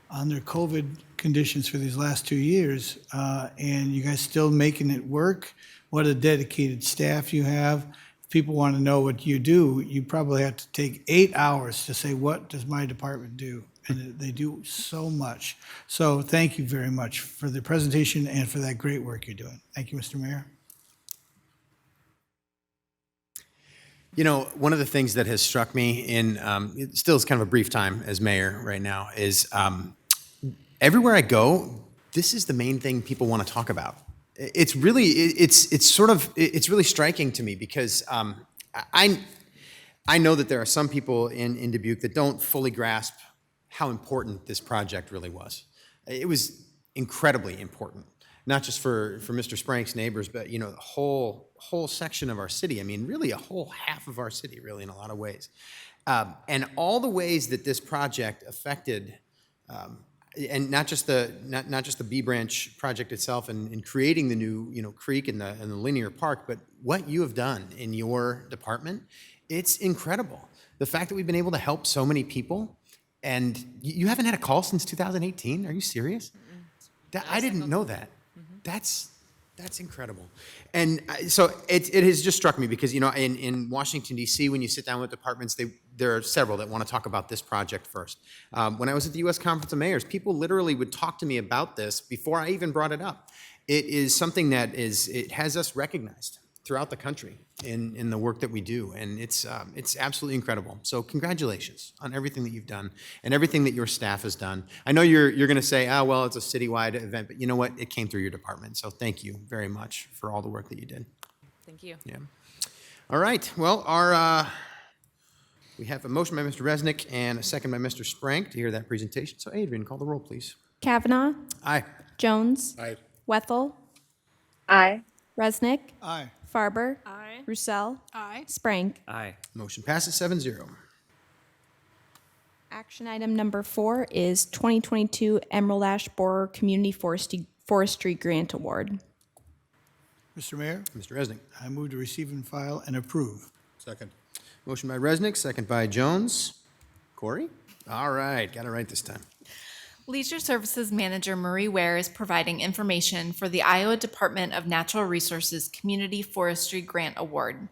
Speaker 12: under COVID conditions for these last 2 years, and you guys still making it work. What a dedicated staff you have. People want to know what you do, you probably have to take 8 hours to say, what does my department do? And they do so much. So thank you very much for the presentation and for that great work you're doing. Thank you, Mr. Mayor.
Speaker 1: You know, one of the things that has struck me it still is kind of a brief time as mayor right now, is everywhere I go, this is the main thing people want to talk about. It's really, it's really striking to me because I know that there are some people in Dubuque that don't fully grasp how important this project really was. It was incredibly important, not just for Mr. Sprank's neighbors, but the whole section of our city. I mean, really a whole half of our city, really, in a lot of ways. And all the ways that this project affected and not just the Bee Branch project itself and creating the new creek and the linear park, but what you have done in your department, it's incredible. The fact that we've been able to help so many people, and you haven't had a call since 2018. Are you serious? I didn't know that. That's incredible. And so it has just struck me because, in Washington, D.C., when you sit down with departments, there are several that want to talk about this project first. When I was at the U.S. Conference of Mayors, people literally would talk to me about this before I even brought it up. It is something that it has us recognized throughout the country in the work that we do, and it's absolutely incredible. So congratulations on everything that you've done and everything that your staff has done. I know you're going to say, well, it's a citywide event, but you know what? It came through your department, so thank you very much for all the work that you did.
Speaker 21: Thank you.
Speaker 1: Yeah. All right. Well, we have a motion by Mr. Resnick and a second by Mr. Sprank to hear that presentation. So Adrian, call the roll, please.
Speaker 2: Kavanaugh.
Speaker 1: Aye.
Speaker 2: Jones.
Speaker 14: Aye.
Speaker 2: Wethel.
Speaker 5: Aye.
Speaker 2: Resnick.
Speaker 12: Aye.
Speaker 2: Farber.
Speaker 15: Aye.
Speaker 2: Roussel.
Speaker 11: Aye.
Speaker 2: Sprank.
Speaker 4: Aye.
Speaker 1: Motion passes 7-0.
Speaker 2: Action item number 4 is 2022 Emerald Ash Borer Community Forestry Grant Award.
Speaker 12: Mr. Mayor,
Speaker 1: Mr. Resnick.
Speaker 12: I move to receive and file and approve.
Speaker 14: Second.
Speaker 1: Motion by Resnick, second by Jones. Corey? All right. Got it right this time.
Speaker 16: Leisure Services Manager Marie Ware is providing information for the Iowa Department of Natural Resources Community Forestry Grant Award.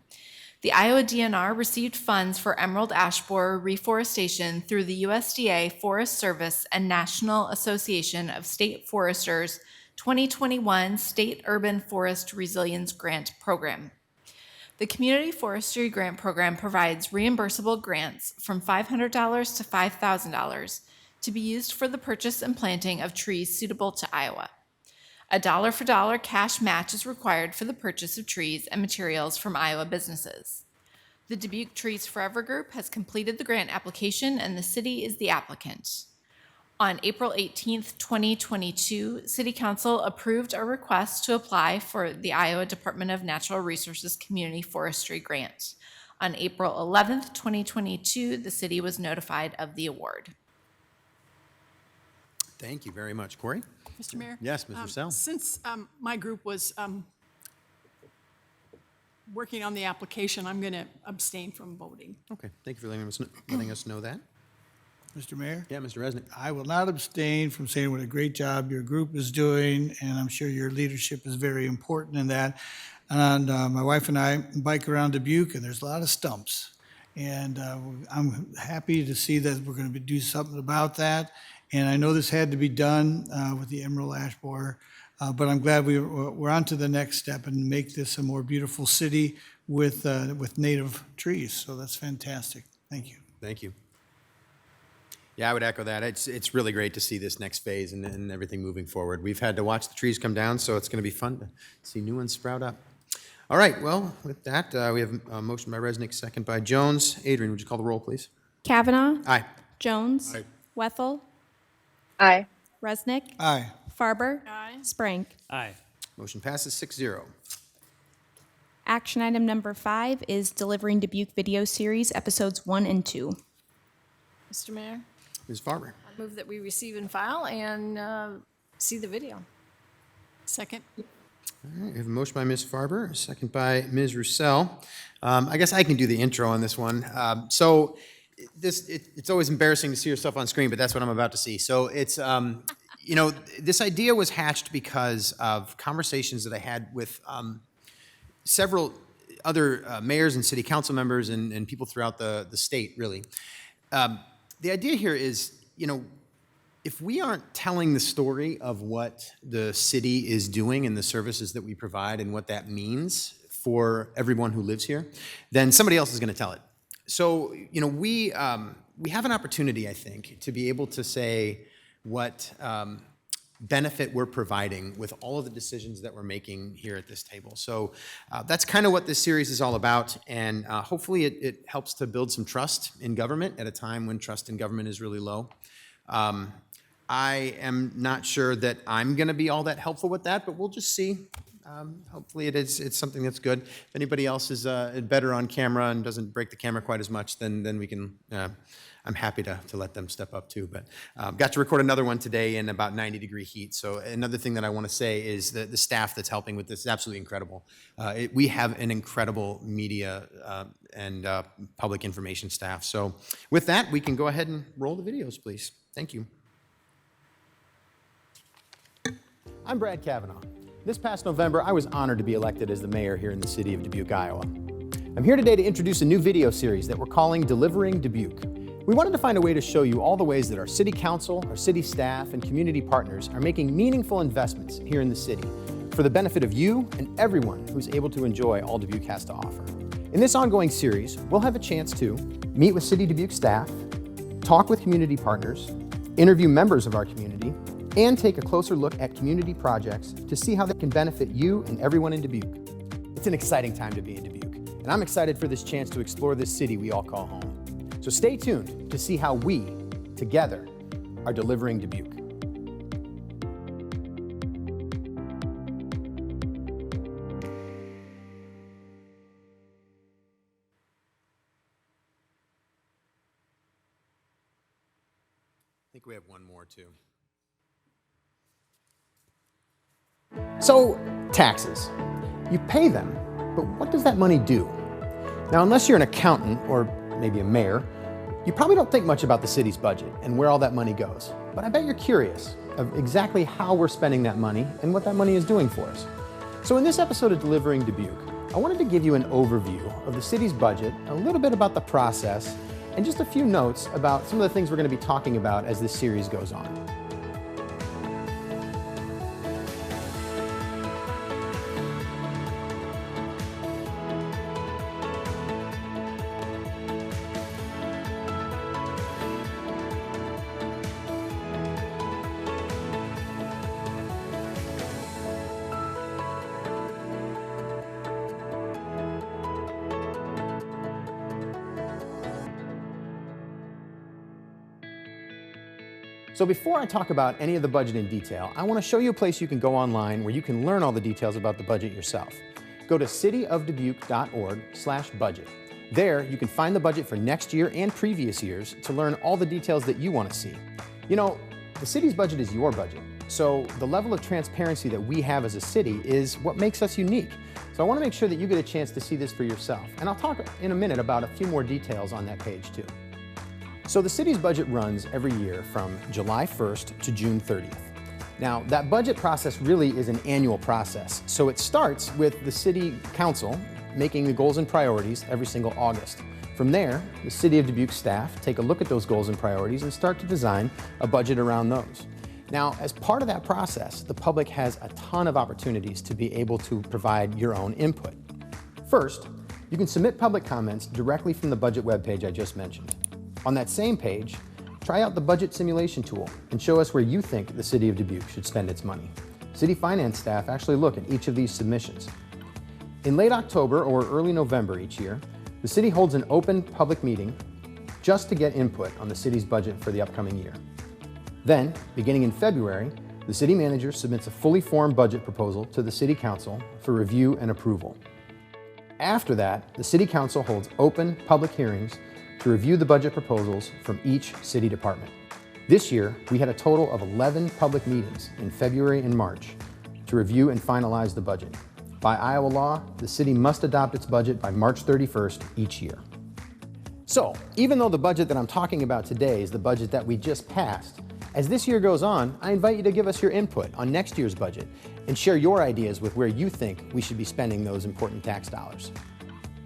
Speaker 16: The Iowa DNR received funds for emerald ash borer reforestation through the USDA Forest Service and National Association of State Foresters 2021 State Urban Forest Resilience Grant Program. The Community Forestry Grant Program provides reimbursable grants from $500 to $5,000 to be used for the purchase and planting of trees suitable to Iowa. A dollar-for-dollar cash match is required for the purchase of trees and materials from Iowa businesses. The Dubuque Trees Forever Group has completed the grant application and the city is the applicant. On April 18th, 2022, City Council approved a request to apply for the Iowa Department of Natural Resources Community Forestry Grant. On April 11th, 2022, the city was notified of the award.
Speaker 1: Thank you very much. Corey?
Speaker 11: Mr. Mayor?
Speaker 1: Yes, Ms. Russell.
Speaker 11: Since my group was working on the application, I'm going to abstain from voting.
Speaker 1: Okay, thank you for letting us know that.
Speaker 12: Mr. Mayor?
Speaker 1: Yeah, Mr. Resnick.
Speaker 12: I will not abstain from saying what a great job your group is doing, and I'm sure your leadership is very important in that. And my wife and I bike around Dubuque, and there's a lot of stumps. And I'm happy to see that we're going to do something about that. And I know this had to be done with the emerald ash borer, but I'm glad we're on to the next step and make this a more beautiful city with native trees. So that's fantastic. Thank you.
Speaker 1: Thank you. Yeah, I would echo that. It's really great to see this next phase and everything moving forward. We've had to watch the trees come down, so it's going to be fun to see new ones sprout up. All right, well, with that, we have a motion by Resnick, second by Jones. Adrian, would you call the roll, please?
Speaker 2: Kavanaugh.
Speaker 1: Aye.
Speaker 2: Jones.
Speaker 14: Aye.
Speaker 2: Wethel.
Speaker 5: Aye.
Speaker 2: Resnick.
Speaker 12: Aye.
Speaker 2: Farber.
Speaker 11: Aye.
Speaker 2: Sprank.
Speaker 4: Aye.
Speaker 1: Motion passes 6-0.
Speaker 2: Action item number 5 is delivering Dubuque video series episodes 1 and 2.
Speaker 15: Mr. Mayor,
Speaker 1: Ms. Farber.
Speaker 15: I move that we receive and file and see the video.
Speaker 11: Second.
Speaker 1: All right, we have a motion by Ms. Farber, a second by Ms. Roussel. I guess I can do the intro on this one. It's always embarrassing to see yourself on screen, but that's what I'm about to see. So it's, this idea was hatched because of conversations that I had with several other mayors and city council members and people throughout the state, really. The idea here is, if we aren't telling the story of what the city is doing and the services that we provide and what that means for everyone who lives here, then somebody else is going to tell it. So, we have an opportunity, I think, to be able to say what benefit we're providing with all of the decisions that we're making here at this table. So that's kind of what this series is all about, and hopefully it helps to build some trust in government at a time when trust in government is really low. I am not sure that I'm going to be all that helpful with that, but we'll just see. Hopefully it's something that's good. If anybody else is better on camera and doesn't break the camera quite as much, then we can, I'm happy to let them step up too. But got to record another one today in about 90-degree heat. So another thing that I want to say is that the staff that's helping with this is absolutely incredible. We have an incredible media and public information staff. So with that, we can go ahead and roll the videos, please. Thank you. I'm Brad Kavanaugh. This past November, I was honored to be elected as the mayor here in the city of Dubuque, Iowa. I'm here today to introduce a new video series that we're calling Delivering Dubuque. We wanted to find a way to show you all the ways that our city council, our city staff, and community partners are making meaningful investments here in the city for the benefit of you and everyone who's able to enjoy all Dubuque has to offer. In this ongoing series, we'll have a chance to meet with City Dubuque staff, talk with community partners, interview members of our community, and take a closer look at community projects to see how they can benefit you and everyone in Dubuque. It's an exciting time to be in Dubuque, and I'm excited for this chance to explore this city we all call home. So stay tuned to see how we, together, are delivering Dubuque. I think we have one more too. So, taxes. You pay them, but what does that money do? Now, unless you're an accountant or maybe a mayor, you probably don't think much about the city's budget and where all that money goes. But I bet you're curious of exactly how we're spending that money and what that money is doing for us. So in this episode of Delivering Dubuque, I wanted to give you an overview of the city's budget, a little bit about the process, and just a few notes about some of the things we're going to be talking about as this series goes on. So before I talk about any of the budget in detail, I want to show you a place you can go online where you can learn all the details about the budget yourself. Go to cityofdubuque.org/budget. There, you can find the budget for next year and previous years to learn all the details that you want to see. You know, the city's budget is your budget, so the level of transparency that we have as a city is what makes us unique. So I want to make sure that you get a chance to see this for yourself, and I'll talk in a minute about a few more details on that page too. So the city's budget runs every year from July 1st to June 30th. Now, that budget process really is an annual process. So it starts with the city council making the goals and priorities every single August. From there, the City of Dubuque staff take a look at those goals and priorities and start to design a budget around those. Now, as part of that process, the public has a ton of opportunities to be able to provide your own input. First, you can submit public comments directly from the budget webpage I just mentioned. On that same page, try out the budget simulation tool and show us where you think the City of Dubuque should spend its money. City finance staff actually look at each of these submissions. In late October or early November each year, the city holds an open public meeting just to get input on the city's budget for the upcoming year. Then, beginning in February, the city manager submits a fully formed budget proposal to the City Council for review and approval. After that, the City Council holds open public hearings to review the budget proposals from each city department. This year, we had a total of 11 public meetings in February and March to review and finalize the budget. By Iowa law, the city must adopt its budget by March 31st each year. So, even though the budget that I'm talking about today is the budget that we just passed, as this year goes on, I invite you to give us your input on next year's budget and share your ideas with where you think we should be spending those important tax dollars.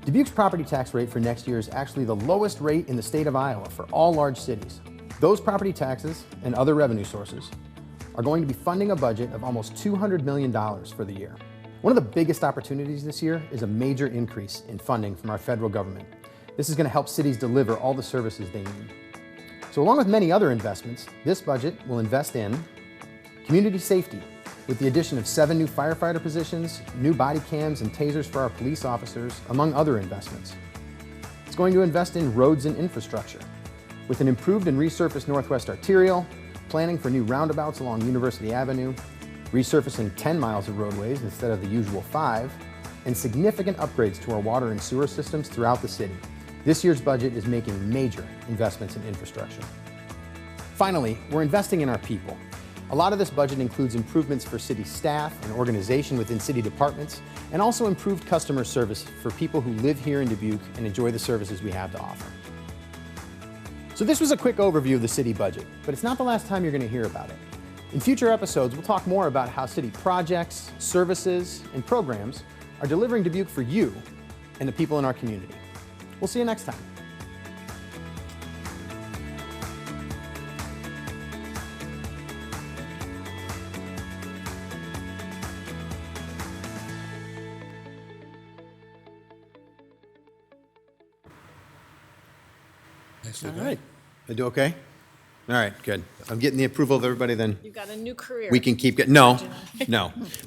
Speaker 1: Dubuque's property tax rate for next year is actually the lowest rate in the state of Iowa for all large cities. Those property taxes and other revenue sources are going to be funding a budget of almost $200 million for the year. One of the biggest opportunities this year is a major increase in funding from our federal government. This is going to help cities deliver all the services they need. So along with many other investments, this budget will invest in community safety, with the addition of 7 new firefighter positions, new body cams and tasers for our police officers, among other investments. It's going to invest in roads and infrastructure, with an improved and resurfaced Northwest Arterial, planning for new roundabouts along University Avenue, resurfacing 10 miles of roadways instead of the usual 5, and significant upgrades to our water and sewer systems throughout the city. This year's budget is making major investments in infrastructure. Finally, we're investing in our people. A lot of this budget includes improvements for city staff and organization within city departments, and also improved customer service for people who live here in Dubuque and enjoy the services we have to offer. So this was a quick overview of the city budget, but it's not the last time you're going to hear about it. In future episodes, we'll talk more about how city projects, services, and programs are delivering Dubuque for you and the people in our community. We'll see you next time. All right. I do okay? All right, good. I'm getting the approval of everybody then.
Speaker 15: You've got a new career.
Speaker 1: We can keep getting, no,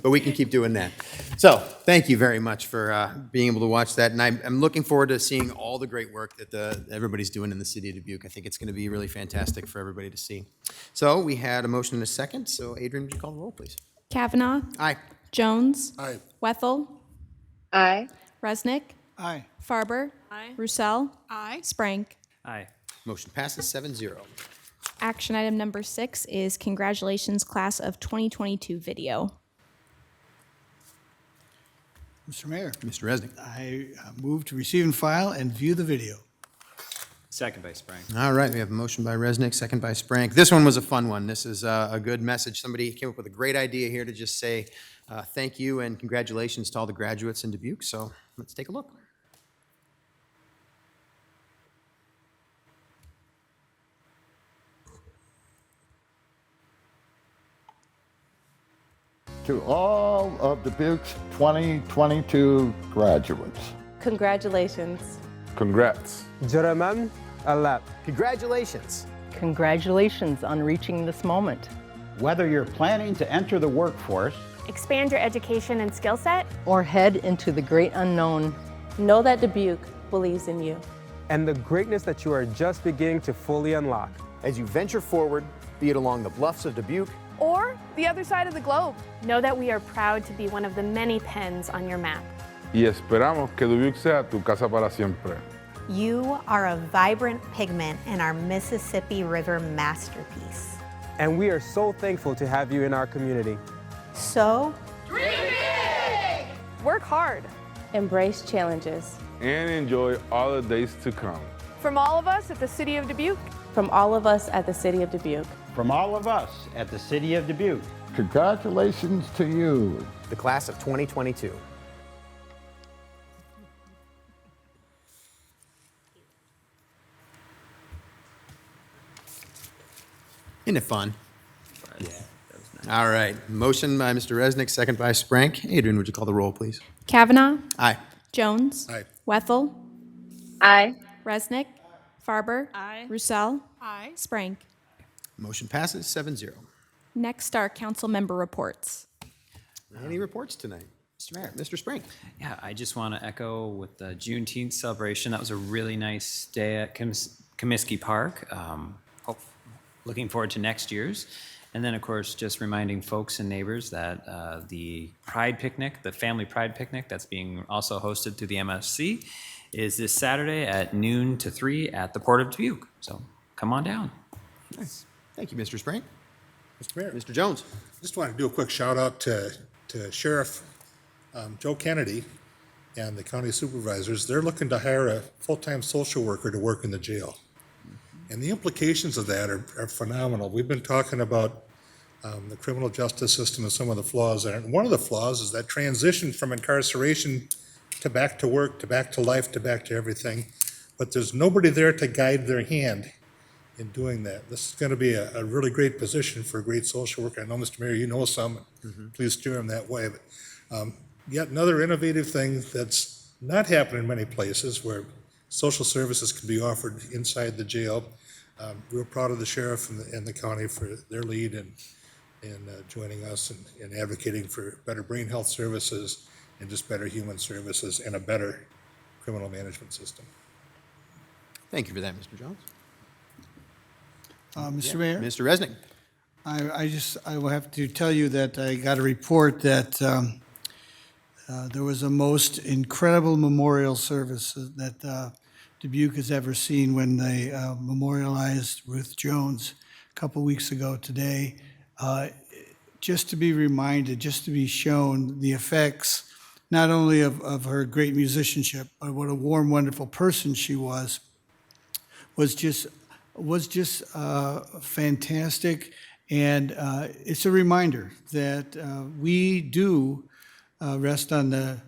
Speaker 1: but we can keep doing that. So thank you very much for being able to watch that. And I'm looking forward to seeing all the great work that everybody's doing in the city of Dubuque. I think it's going to be really fantastic for everybody to see. So we had a motion and a second. So Adrian, would you call the roll, please?
Speaker 2: Kavanaugh.
Speaker 1: Aye.
Speaker 2: Jones.
Speaker 14: Aye.
Speaker 2: Wethel.
Speaker 5: Aye.
Speaker 2: Resnick.
Speaker 12: Aye.
Speaker 2: Farber.
Speaker 15: Aye.
Speaker 2: Roussel.
Speaker 11: Aye.
Speaker 2: Sprank.
Speaker 4: Aye.
Speaker 1: Motion passes 7-0.
Speaker 2: Action item number 6 is congratulations class of 2022 video.
Speaker 12: Mr. Mayor,
Speaker 1: Mr. Resnick.
Speaker 12: I move to receive and file and view the video.
Speaker 4: Second by Sprank.
Speaker 1: All right, we have a motion by Resnick, second by Sprank. This one was a fun one. This is a good message. Somebody came up with a great idea here to just say thank you and congratulations to all the graduates in Dubuque. So let's take a look.
Speaker 3: To all of Dubuque's 2022 graduates.
Speaker 22: Congratulations.
Speaker 3: Congrats.
Speaker 23: Jaraman Alap.
Speaker 1: Congratulations.
Speaker 22: Congratulations on reaching this moment.
Speaker 24: Whether you're planning to enter the workforce,
Speaker 25: expand your education and skill set,
Speaker 22: or head into the great unknown, know that Dubuque believes in you.
Speaker 23: And the greatness that you are just beginning to fully unlock.
Speaker 1: As you venture forward be it along the bluffs of Dubuque
Speaker 25: or the other side of the globe. Know that we are proud to be one of the many pens on your map.
Speaker 23: Y esperamos que Dubuque sea tu casa para siempre.
Speaker 6: You are a vibrant pigment in our Mississippi River masterpiece.
Speaker 23: And we are so thankful to have you in our community.
Speaker 6: So,
Speaker 25: Work hard.
Speaker 22: Embrace challenges.
Speaker 23: And enjoy all the days to come.
Speaker 25: From all of us at the City of Dubuque,
Speaker 22: From all of us at the City of Dubuque.
Speaker 24: From all of us at the City of Dubuque,
Speaker 3: Congratulations to you.
Speaker 1: the class of 2022. Isn't it fun? Yeah. All right. Motion by Mr. Resnick, second by Sprank. Adrian, would you call the roll, please?
Speaker 2: Kavanaugh.
Speaker 1: Aye.
Speaker 2: Jones.
Speaker 14: Aye.
Speaker 2: Wethel.
Speaker 5: Aye.
Speaker 2: Resnick. Farber.
Speaker 15: Aye.
Speaker 2: Roussel.
Speaker 11: Aye.
Speaker 2: Sprank.
Speaker 1: Motion passes 7-0.
Speaker 2: Next are council member reports.
Speaker 1: Any reports tonight? Mr. Mayor, Mr. Sprank.
Speaker 4: Yeah, I just want to echo with the Juneteenth celebration. That was a really nice day at Comiskey Park. Looking forward to next year's. And then, of course, just reminding folks and neighbors that the Pride Picnic, the Family Pride Picnic that's being also hosted through the MFC, is this Saturday at noon to 3 at the Port of Dubuque. So come on down.
Speaker 1: Nice. Thank you, Mr. Sprank.
Speaker 14: Mr. Mayor,
Speaker 1: Mr. Jones.
Speaker 14: just want to do a quick shout out to Sheriff Joe Kennedy and the county supervisors. They're looking to hire a full-time social worker to work in the jail. And the implications of that are phenomenal. We've been talking about the criminal justice system and some of the flaws there. And one of the flaws is that transition from incarceration to back to work, to back to life, to back to everything. But there's nobody there to guide their hand in doing that. This is going to be a really great position for a great social worker. I know, Mr. Mayor, you know some. Please steer them that way. But yet another innovative thing that's not happening in many places where social services can be offered inside the jail. We're proud of the sheriff and the county for their lead and joining us and advocating for better brain health services and just better human services and a better criminal management system.
Speaker 1: Thank you for that, Mr. Jones.
Speaker 12: Mr. Mayor?
Speaker 1: Mr. Resnick.
Speaker 12: I will have to tell you that I got a report that there was a most incredible memorial service that Dubuque has ever seen when they memorialized Ruth Jones a couple weeks ago today. Just to be reminded, just to be shown the effects, not only of her great musicianship, but what a warm, wonderful person she was just fantastic. And it's a reminder that we do rest on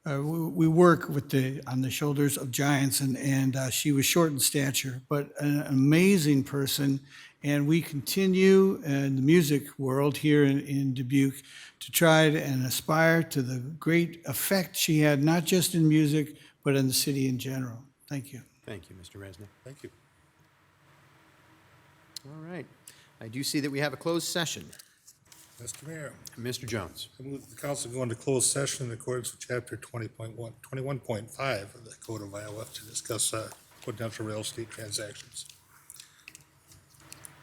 Speaker 12: we work on the shoulders of giants, and she was short in stature, but an amazing person. And we continue in the music world here in Dubuque to try and aspire to the great effect she had, not just in music, but in the city in general. Thank you.
Speaker 1: Thank you, Mr. Resnick.
Speaker 14: Thank you.
Speaker 1: All right. I do see that we have a closed session.
Speaker 14: Mr. Mayor.
Speaker 1: Mr. Jones.
Speaker 14: I move the council go into closed session in accordance with chapter 21.5 of the Code of Iowa to discuss potential real estate transactions.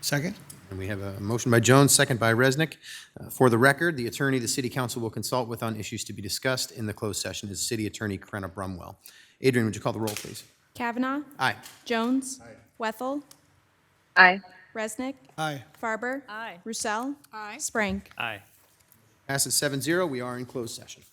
Speaker 12: Second?
Speaker 1: And we have a motion by Jones, second by Resnick. For the record, the attorney the city council will consult with on issues to be discussed in the closed session is City Attorney Karenna Brumwell. Adrian, would you call the roll, please?
Speaker 2: Kavanaugh.
Speaker 1: Aye.
Speaker 2: Jones. Wethel.
Speaker 5: Aye.
Speaker 2: Resnick.
Speaker 12: Aye.
Speaker 2: Farber.
Speaker 15: Aye.
Speaker 2: Roussel.
Speaker 11: Aye.
Speaker 2: Sprank.
Speaker 4: Aye.
Speaker 1: Passes 7-0. We are in closed session.